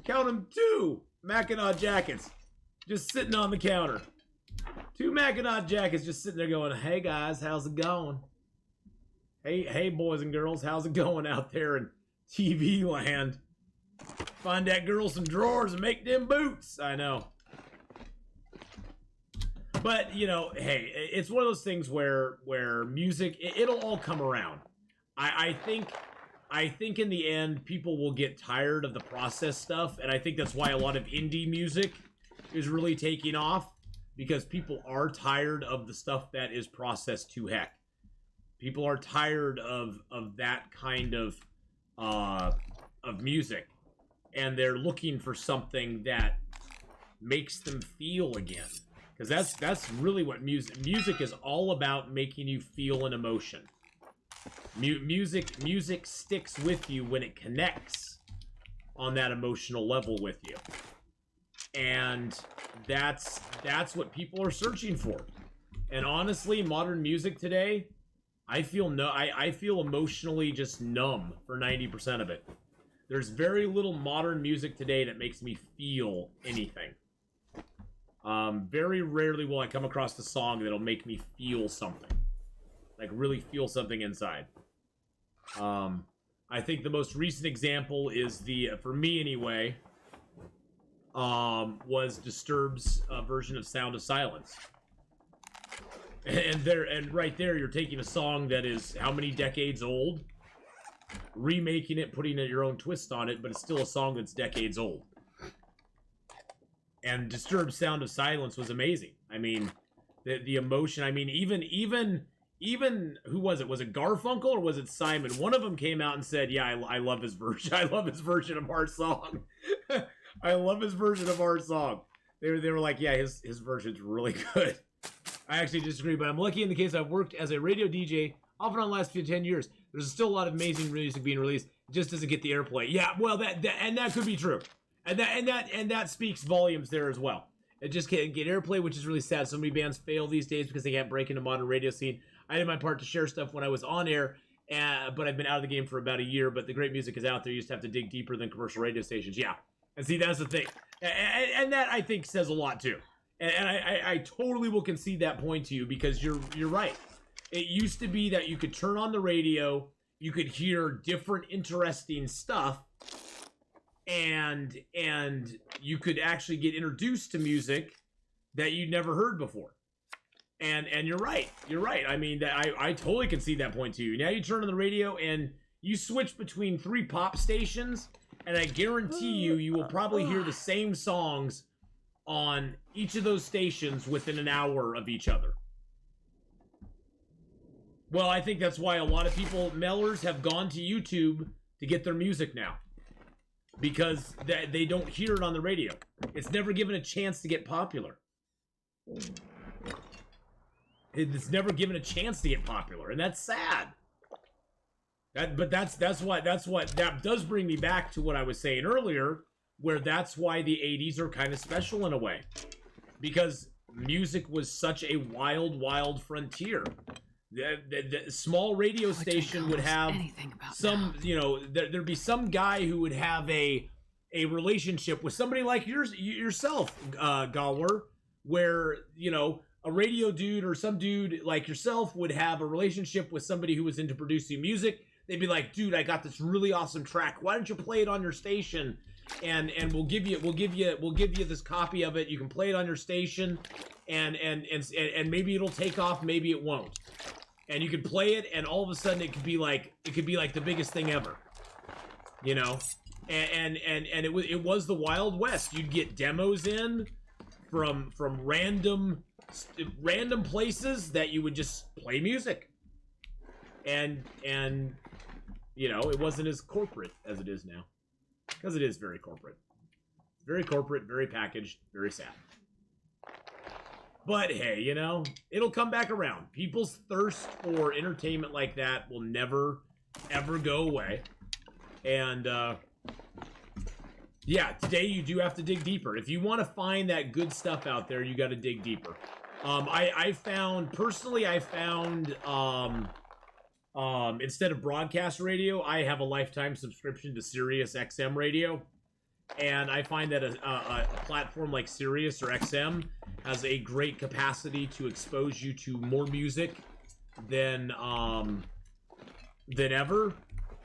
A: count them, 2 Mackinac jackets just sitting on the counter. 2 Mackinac jackets just sitting there going, hey guys, how's it going? Hey boys and girls, how's it going out there in TV land? Find that girl some drawers and make them boots. I know. But, you know, hey, it's one of those things where music, it'll all come around. I think in the end, people will get tired of the process stuff, and I think that's why a lot of indie music is really taking off, because people are tired of the stuff that is processed to heck. People are tired of that kind of music, and they're looking for something that makes them feel again. Because that's really what music is all about, making you feel an emotion. Music sticks with you when it connects on that emotional level with you. And that's what people are searching for. And honestly, modern music today, I feel emotionally just numb for 90% of it. There's very little modern music today that makes me feel anything. Very rarely will I come across a song that'll make me feel something. Like, really feel something inside. I think the most recent example is for me anyway, was Disturbed's version of Sound of Silence. And right there, you're taking a song that is how many decades old, remaking it, putting your own twist on it, but it's still a song that's decades old. And Disturbed Sound of Silence was amazing. I mean, the emotion. I mean, even who was it? Was it Garfunkel or was it Simon? One of them came out and said, "Yeah, I love his version. I love his version of our song. I love his version of our song." They were like, "Yeah, his version's really good." I actually disagree, but I'm lucky in the case I've worked as a radio DJ off and on the last 10 years. There's still a lot of amazing music being released. It just doesn't get the airplay. Yeah, well, that could be true. And that speaks volumes there as well. It just can't get airplay, which is really sad. So many bands fail these days because they can't break into modern radio scene. I did my part to share stuff when I was on air, but I've been out of the game for about a year. But the great music is out there. You just have to dig deeper than commercial radio stations. Yeah, and see, that's the thing, and that I think says a lot too. And I totally will concede that point to you, because you're right. It used to be that you could turn on the radio, you could hear different interesting stuff, and you could actually get introduced to music that you'd never heard before. And you're right. I mean, I totally can see that point too. Now you turn on the radio and you switch between 3 pop stations, and I guarantee you will probably hear the same songs on each of those stations within an hour of each other. Well, I think that's why a lot of people, mailers, have gone to YouTube to get their music now. Because they don't hear it on the radio. It's never given a chance to get popular. It's never given a chance to get popular, and that's sad. But that does bring me back to what I was saying earlier, where that's why the 80s are kind of special in a way. Because music was such a wild frontier. The small radio station would have some, you know, there'd be some guy who would have a relationship with somebody like yourself, Galwer, where, you know, a radio dude or some dude like yourself would have a relationship with somebody who was into producing music. They'd be like, dude, I got this really awesome track. Why don't you play it on your station? And we'll give you this copy of it. You can play it on your station, and maybe it'll take off, maybe it won't. And you could play it, and all of a sudden it could be like the biggest thing ever, you know. And it was the Wild West. You'd get demos in from random places that you would just play music, and you know, it wasn't as corporate as it is now, because it is very corporate, very packaged, very sad. But hey, you know, it'll come back around. People's thirst for entertainment like that will never, ever go away. And, yeah, today you do have to dig deeper. If you want to find that good stuff out there, you got to dig deeper. I found, instead of broadcast radio, I have a lifetime subscription to Sirius XM radio. And I find that a platform like Sirius or XM has a great capacity to expose you to more music than ever,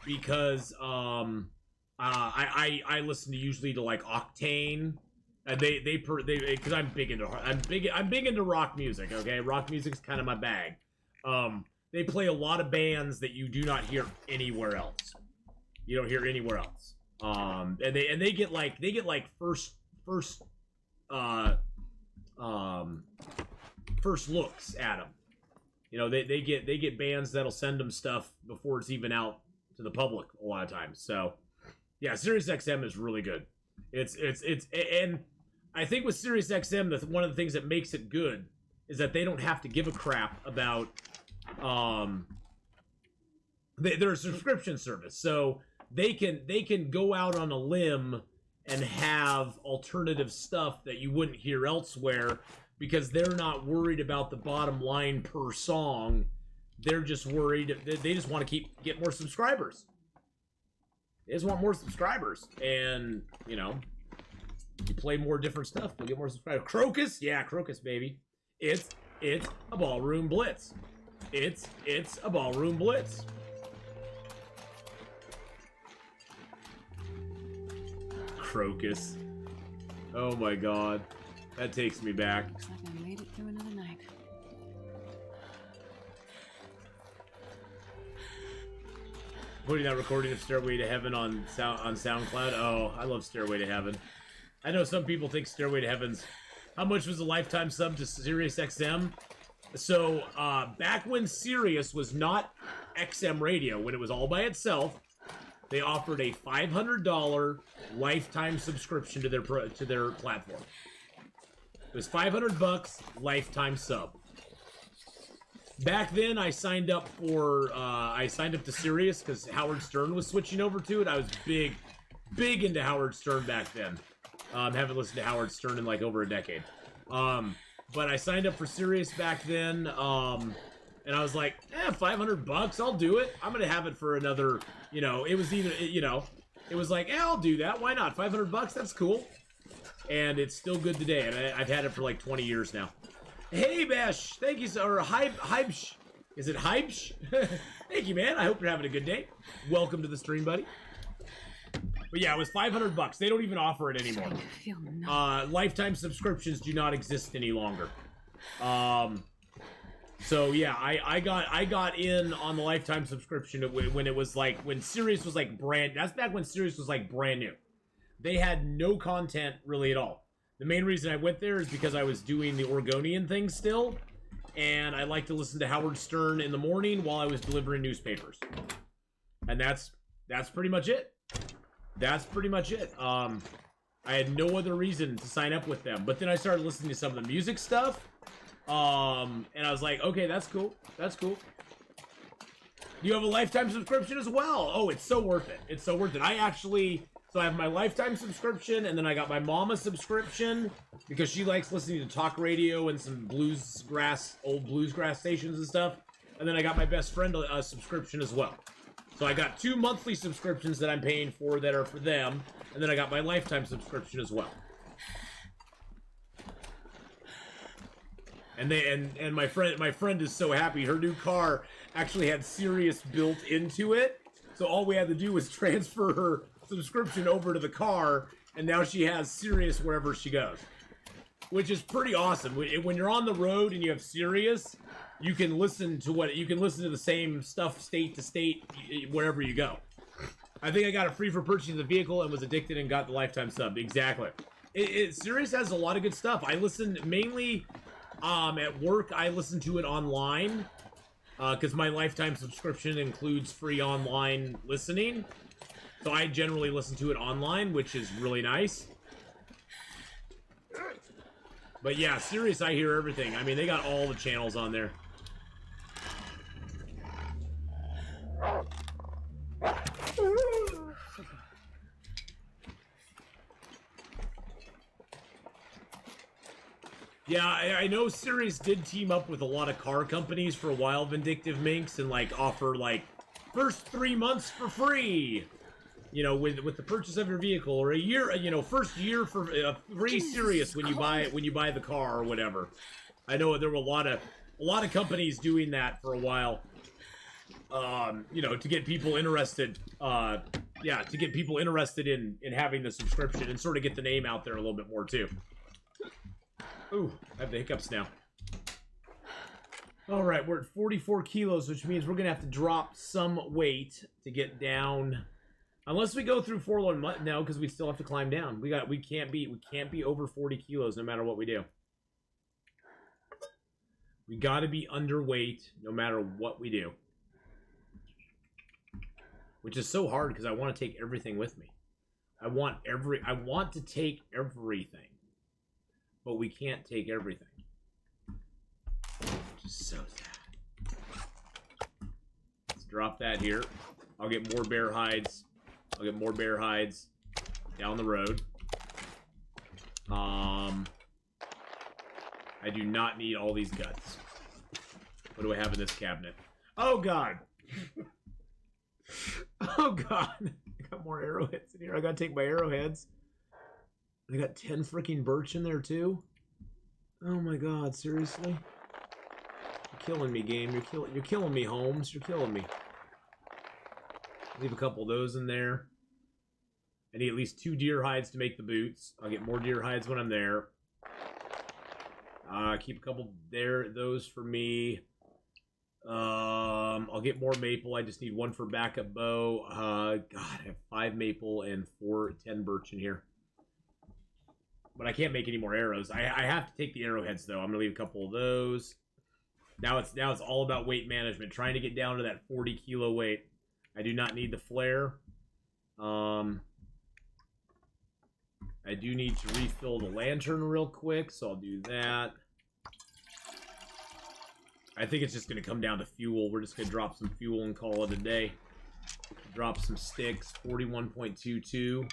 A: because I listen to usually to like Octane, and they because I'm big into rock music. Okay, rock music's kind of my bag. They play a lot of bands that you do not hear anywhere else. You don't hear anywhere else. And they get like first looks at them. You know, they get bands that'll send them stuff before it's even out to the public a lot of times. So yeah, Sirius XM is really good. It's and I think with Sirius XM, one of the things that makes it good is that they don't have to give a crap about they're a subscription service, so they can go out on a limb and have alternative stuff that you wouldn't hear elsewhere, because they're not worried about the bottom line per song. They're just worried, they just want to get more subscribers. They just want more subscribers, and you know, you play more different stuff, you'll get more subscribers. Crocus, yeah, Crocus, baby. It's a ballroom blitz. It's a ballroom blitz. Crocus. Oh my god. That takes me back.
C: Looks like I made it through another night.
A: Putting that recording of Stairway to Heaven on SoundCloud. Oh, I love Stairway to Heaven. I know some people think Stairway to Heaven's... How much was a lifetime sub to Sirius XM? So, back when Sirius was not XM radio, when it was all by itself, they offered a $500 lifetime subscription to their platform. It was $500, lifetime sub. Back then, I signed up to Sirius because Howard Stern was switching over to it. I was big into Howard Stern back then. Haven't listened to Howard Stern in like over a decade. But I signed up for Sirius back then, and I was like, $500, I'll do it. I'm gonna have it for another, you know, it was either, you know, it was like, I'll do that, why not? $500, that's cool. And it's still good today, and I've had it for like 20 years now. Hey, Bash, thank you, or Hybsh. Is it Hybsh? Thank you, man. I hope you're having a good day. Welcome to the stream, buddy. But But yeah, it was $500. They don't even offer it anymore. Lifetime subscriptions do not exist any longer. So yeah, I got in on the lifetime subscription when it was like, when Sirius was like that's back when Sirius was like brand new. They had no content really at all. The main reason I went there is because I was doing the Oregonian thing still, and I like to listen to Howard Stern in the morning while I was delivering newspapers. And that's pretty much it. That's pretty much it. I had no other reason to sign up with them. But then I started listening to some of the music stuff. And I was like, okay, that's cool. That's cool. You have a lifetime subscription as well. Oh, it's so worth it. It's so worth it. So I have my lifetime subscription, and then I got my mama subscription because she likes listening to talk radio and some old bluesgrass stations and stuff. And then I got my best friend a subscription as well. So I got 2 monthly subscriptions that I'm paying for that are for them, and then I got my lifetime subscription as well. And my friend is so happy. Her new car actually had Sirius built into it, so all we had to do was transfer her subscription over to the car, and now she has Sirius wherever she goes, which is pretty awesome. When you're on the road and you have Sirius, you can listen to the same stuff state to state wherever you go. I think I got it free for purchasing the vehicle and was addicted and got the lifetime sub. Exactly. Sirius has a lot of good stuff. I listen mainly at work. I listen to it online because my lifetime subscription includes free online listening. So I generally listen to it online, which is really nice. But yeah, Sirius, I hear everything. I mean, they got all the channels on there. Yeah, I know Sirius did team up with a lot of car companies for a while, Vindictive Minx, and like offer like first 3 months for free. You know, with the purchase of your vehicle, or a year, you know, first year for free Sirius when you buy the car or whatever. I know there were a lot of companies doing that for a while. You know, to get people interested. Yeah, to get people interested in having the subscription and sort of get the name out there a little bit more too. Ooh, I have the hiccups now. All right, we're at 44 kilos, which means we're gonna have to drop some weight to get down. Unless we go through Forlorn Mud now, because we still have to climb down. We can't be over 40 kilos no matter what we do. We got to be underweight no matter what we do. Which is so hard because I want to take everything with me. I want to take everything. But we can't take everything. Which is so sad. Let's drop that here. I'll get more bear hides. I'll get more bear hides down the road. I do not need all these guts. What do I have in this cabinet? Oh, God. Oh, God. I got more arrowheads in here. I gotta take my arrowheads. I got 10 freaking birch in there, too. Oh, my God. Seriously? You're killing me, game. You're killing me, Holmes. You're killing me. Leave a couple of those in there. I need at least 2 deer hides to make the boots. I'll get more deer hides when I'm there. Keep a couple there, those for me. I'll get more maple. I just need 1 for backup bow. God, I have 5 maple and 10 birch in here. But I can't make any more arrows. I have to take the arrowheads though. I'm gonna leave a couple of those. Now it's all about weight management, trying to get down to that 40 kilo weight. I do not need the flare. I do need to refill the lantern real quick, so I'll do that. I think it's just going to come down to fuel. We're just going to drop some fuel and call it a day. Drop some sticks, 41.22.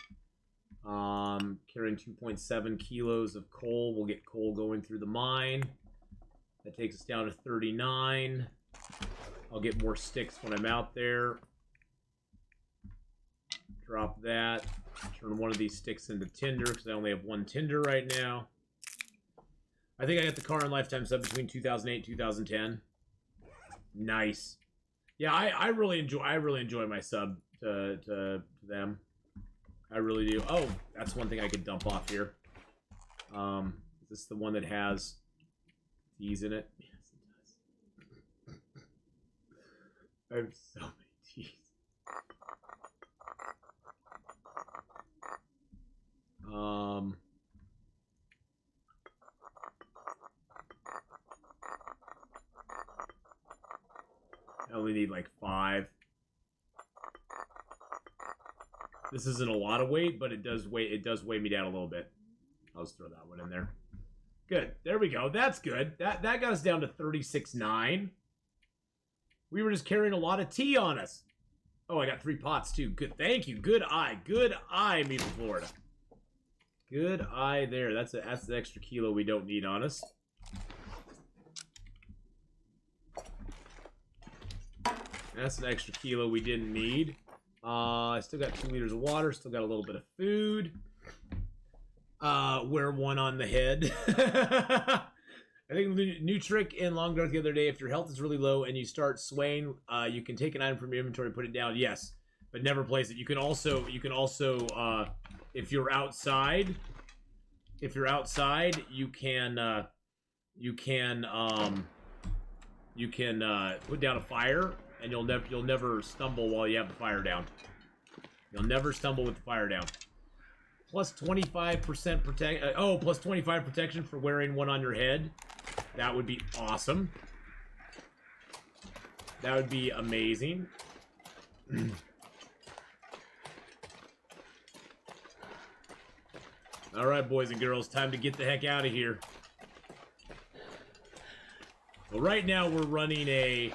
A: Carrying 2.7 kilos of coal. We'll get coal going through the mine. That takes us down to 39. I'll get more sticks when I'm out there. Drop that. Turn one of these sticks into tinder because I only have 1 tinder right now. I think I got the car and lifetime sub between 2008 and 2010. Nice. Yeah, I really enjoy my sub to them. I really do. Oh, that's one thing I could dump off here. Is this the one that has teas in it? Yes, it does. I have so many teas. I only need like 5. This isn't a lot of weight, but it does weigh me down a little bit. I'll just throw that one in there. Good. There we go. That's good. That got us down to 36.9. We were just carrying a lot of tea on us. Oh, I got 3 pots too. Good. Thank you. Good eye. Good eye, Meeple, Florida. Good eye there. That's the extra kilo we don't need on us. That's an extra kilo we didn't need. I still got 2 liters of water. Still got a little bit of food. Wear one on the head. I think the new trick in Long Dark the other day, if your health is really low and you start swaying, you can take an item from your inventory, put it down. Yes, but never place it. You can also, if you're outside, you can put down a fire, and you'll never stumble while you have the fire down. You'll never stumble with the fire down. Plus 25% protect. Plus 25 protection for wearing one on your head. That would be awesome. That would be amazing. All right, boys and girls, time to get the heck out of here. Well, right now we're running a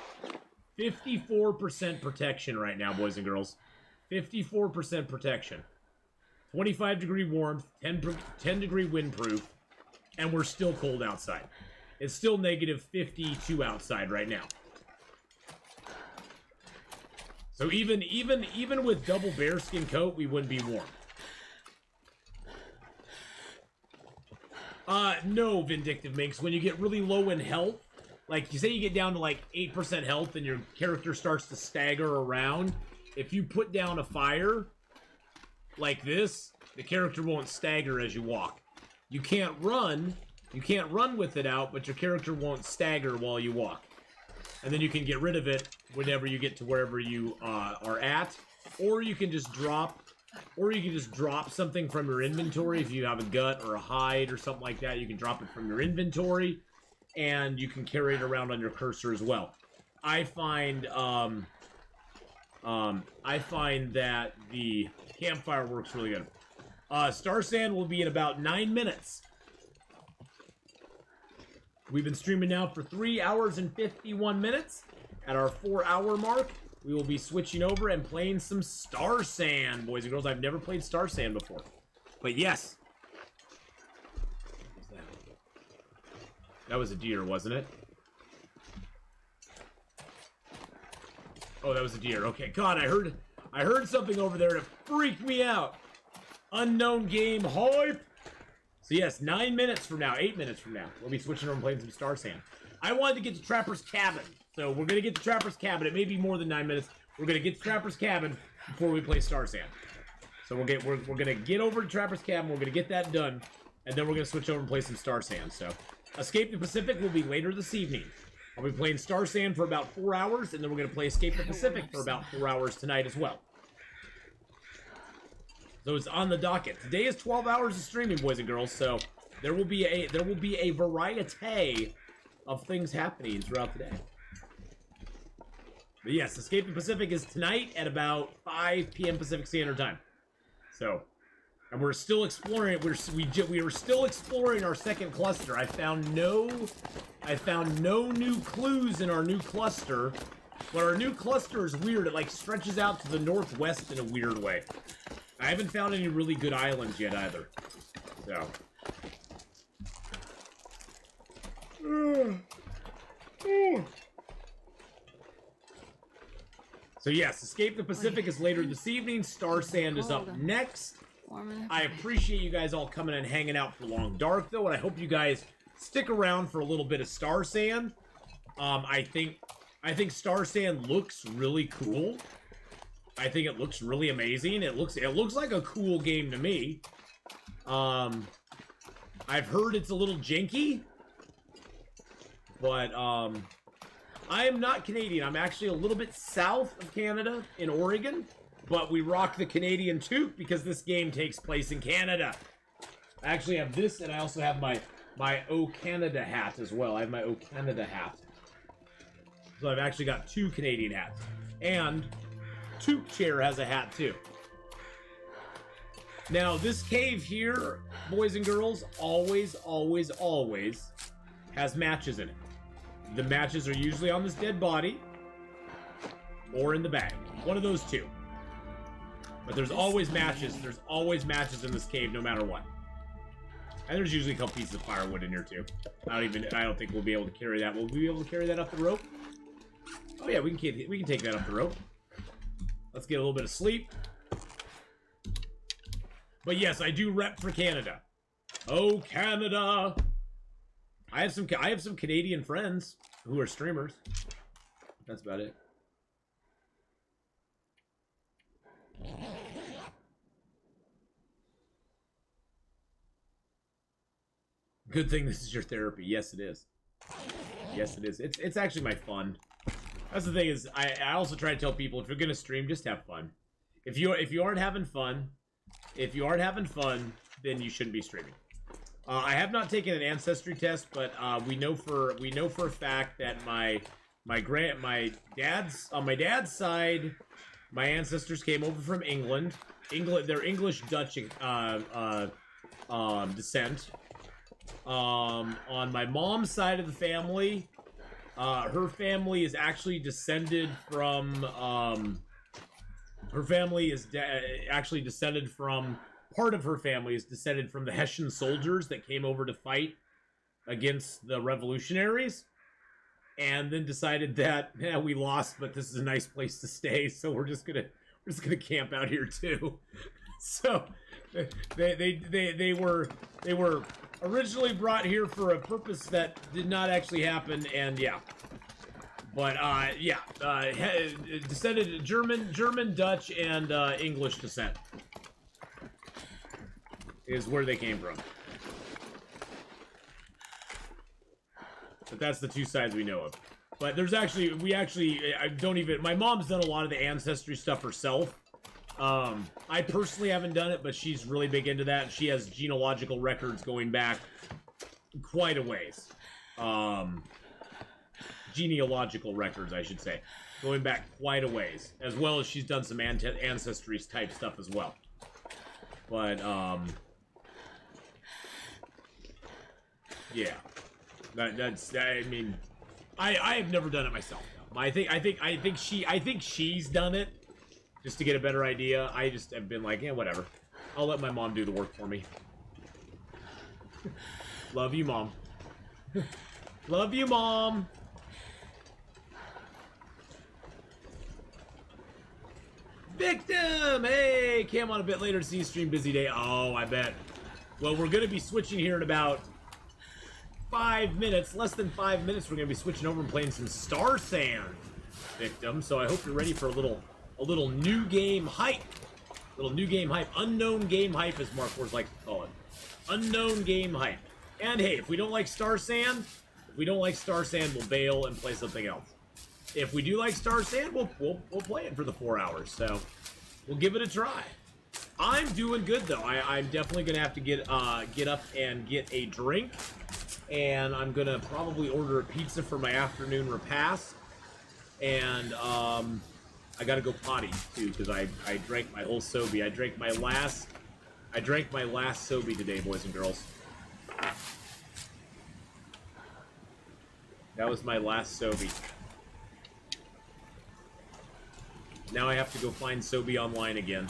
A: 54% protection right now, boys and girls. 54% protection. 25 degree warmth, 10 degree windproof, and we're still cold outside. It's still negative 52 outside right now. So even with double bearskin coat, we wouldn't be warm. No, Vindictive Minx. When you get really low in health, like you say you get down to like 8% health and your character starts to stagger around, if you put down a fire like this, the character won't stagger as you walk. You can't run with it out, but your character won't stagger while you walk. And then you can get rid of it whenever you get to wherever you are at, or you can just drop something from your inventory. If you have a gut or a hide or something like that, you can drop it from your inventory, and you can carry it around on your cursor as well. I find that the campfire works really good. Star Sand will be in about 9 minutes. We've been streaming now for 3 hours and 51 minutes. At our 4-hour mark, we will be switching over and playing some Star Sand, boys and girls. I've never played Star Sand before. But yes. What was that? That was a deer, wasn't it? Oh, that was a deer. Okay, God, I heard something over there that freaked me out. Unknown game hype. So yes, 9 minutes from now, 8 minutes from now, we'll be switching over and playing some Star Sand. I wanted to get to Trapper's Cabin, so we're gonna get to Trapper's Cabin. It may be more than 9 minutes. We're gonna get to Trapper's Cabin before we play Star Sand. So we're gonna get over to Trapper's Cabin. We're gonna get that done, and then we're gonna switch over and play some Star Sand. So Escape the Pacific will be later this evening. I'll be playing Star Sand for about 4 hours, and then we're gonna play Escape the Pacific for about 4 hours tonight as well. So it's on the docket. Today is 12 hours of streaming, boys and girls, so there will be a variety of things happening throughout the day. But yes, Escape the Pacific is tonight at about 5 p.m. Pacific Standard Time. So, and we're still exploring. We are still exploring our second cluster. I found no new clues in our new cluster. But our new cluster is weird. It like stretches out to the northwest in a weird way. I haven't found any really good islands yet either. So yes, Escape the Pacific is later this evening. Star Sand is up next. I appreciate you guys all coming and hanging out for Long Dark though, and I hope you guys stick around for a little bit of Star Sand. I think Star Sand looks really cool. I think it looks really amazing. It looks like a cool game to me. I've heard it's a little janky, but I am not Canadian. I'm actually a little bit south of Canada in Oregon, but we rock the Canadian toque because this game takes place in Canada. I actually have this, and I also have my O Canada hat as well. I have my O Canada hat. So I've actually got 2 Canadian hats. And Toque Chair has a hat too. Now, this cave here, boys and girls, always has matches in it. The matches are usually on this dead body or in the bag. One of those two. But there's always matches. There's always matches in this cave no matter what. And there's usually a couple pieces of firewood in here too. I don't think we'll be able to carry that. Will we be able to carry that up the rope? Oh yeah, we can take that up the rope. Let's get a little bit of sleep. But yes, I do rep for Canada. Oh, Canada! I have some Canadian friends who are streamers. That's about it. Good thing this is your therapy. Yes, it is. Yes, it is. It's actually my fun. That's the thing is, I also try to tell people, if you're gonna stream, just have fun. If you aren't having fun, then you shouldn't be streaming. I have not taken an ancestry test, but we know for a fact that on my dad's side, my ancestors came over from England. They're English Dutch descent. On my mom's side of the family, her family is actually descended from part of her family is descended from the Hessian soldiers that came over to fight against the revolutionaries, and then decided that, yeah, we lost, but this is a nice place to stay, so we're just gonna camp out here too. So they were originally brought here for a purpose that did not actually happen, and yeah. But descended German, Dutch, and English descent is where they came from. But that's the two sides we know of. But there's actually, my mom's done a lot of the ancestry stuff herself. I personally haven't done it, but she's really big into that. She has genealogical records going back quite a ways. Genealogical records, I should say. Going back quite a ways. As well as she's done some ancestry type stuff as well. But, yeah. I mean, I have never done it myself. I think she's done it just to get a better idea. I just have been like, yeah, whatever. I'll let my mom do the work for me. Love you, Mom. Love you, Mom. Victim! Hey, came on a bit later to see you stream. Busy day. Oh, I bet. Well, we're going to be switching here in about 5 minutes. Less than 5 minutes, we're going to be switching over and playing some Star Sand, Victim. So I hope you're ready for a little new game hype. Unknown game hype, as Mark Wars likes to call it. Unknown game hype. And hey, if we don't like Star Sand, we'll bail and play something else. If we do like Star Sand, we'll play it for the 4 hours. So we'll give it a try. I'm doing good though. I'm definitely gonna have to get up and get a drink, and I'm gonna probably order a pizza for my afternoon repast. And I gotta go potty too, because I drank my whole Sobe. I drank my last Sobe today, boys and girls. That was my last Sobe. Now I have to go find Sobe online again,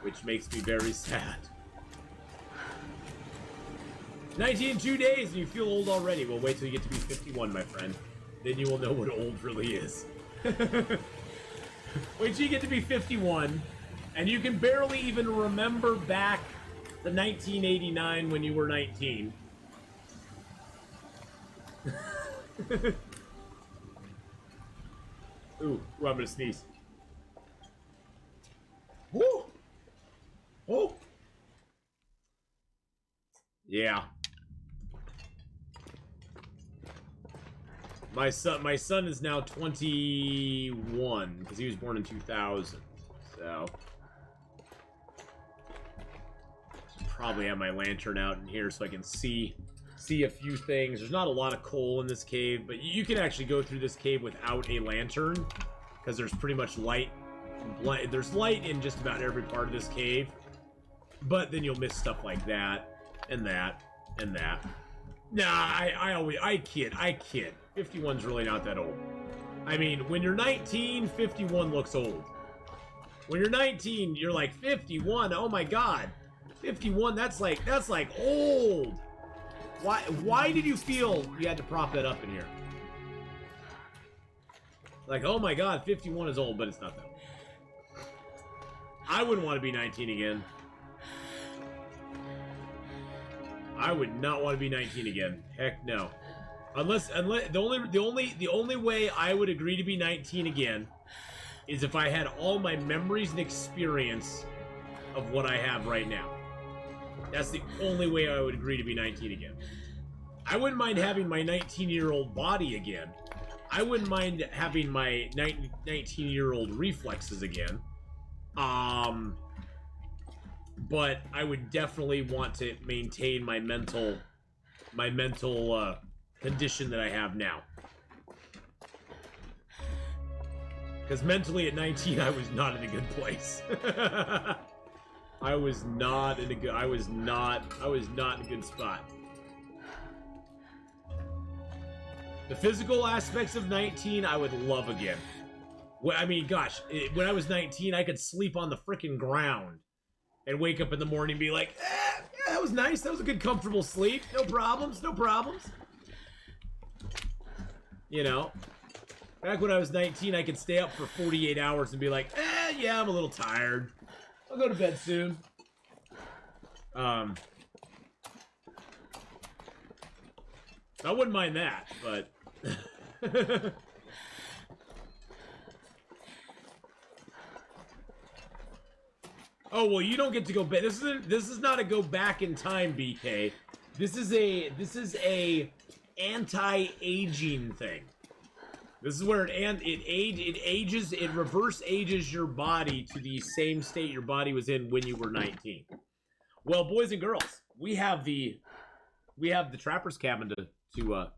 A: which makes me very sad. 19 in 2 days and you feel old already. Well, wait till you get to be 51, my friend. Then you will know what old really is. Wait till you get to be 51, and you can barely even remember back to 1989 when you were 19. Ooh, I'm gonna sneeze. Woo! Oh! Yeah. My son is now 21 because he was born in 2000. So probably have my lantern out in here so I can see a few things. There's not a lot of coal in this cave, but you can actually go through this cave without a lantern because there's pretty much light. There's light in just about every part of this cave, but then you'll miss stuff like that and that and that. Nah, I kid. 51's really not that old. I mean, when you're 19, 51 looks old. When you're 19, you're like 51. Oh my god, 51. That's like old. Why did you feel you had to prop that up in here? Like, oh my god, 51 is old, but it's not that old. I wouldn't want to be 19 again. I would not want to be 19 again. Heck no. Unless the only way I would agree to be 19 again is if I had all my memories and experience of what I have right now. That's the only way I would agree to be 19 again. I wouldn't mind having my 19-year-old body again. I wouldn't mind having my 19-year-old reflexes again. But I would definitely want to maintain my mental condition that I have now. Because mentally at 19, I was not in a good place. I was not in a good spot. The physical aspects of 19, I would love again. Well, I mean, gosh, when I was 19, I could sleep on the frickin' ground and wake up in the morning and be like, yeah, that was nice. That was a good, comfortable sleep. No problems, no problems. You know, back when I was 19, I could stay up for 48 hours and be like, yeah, I'm a little tired. I'll go to bed soon. I wouldn't mind that, but oh well, you don't get to go back. This is not a go back in time, BK. This is a anti-aging thing. This is where it reverse ages your body to the same state your body was in when you were 19. Well, boys and girls, we have the Trapper's Cabin to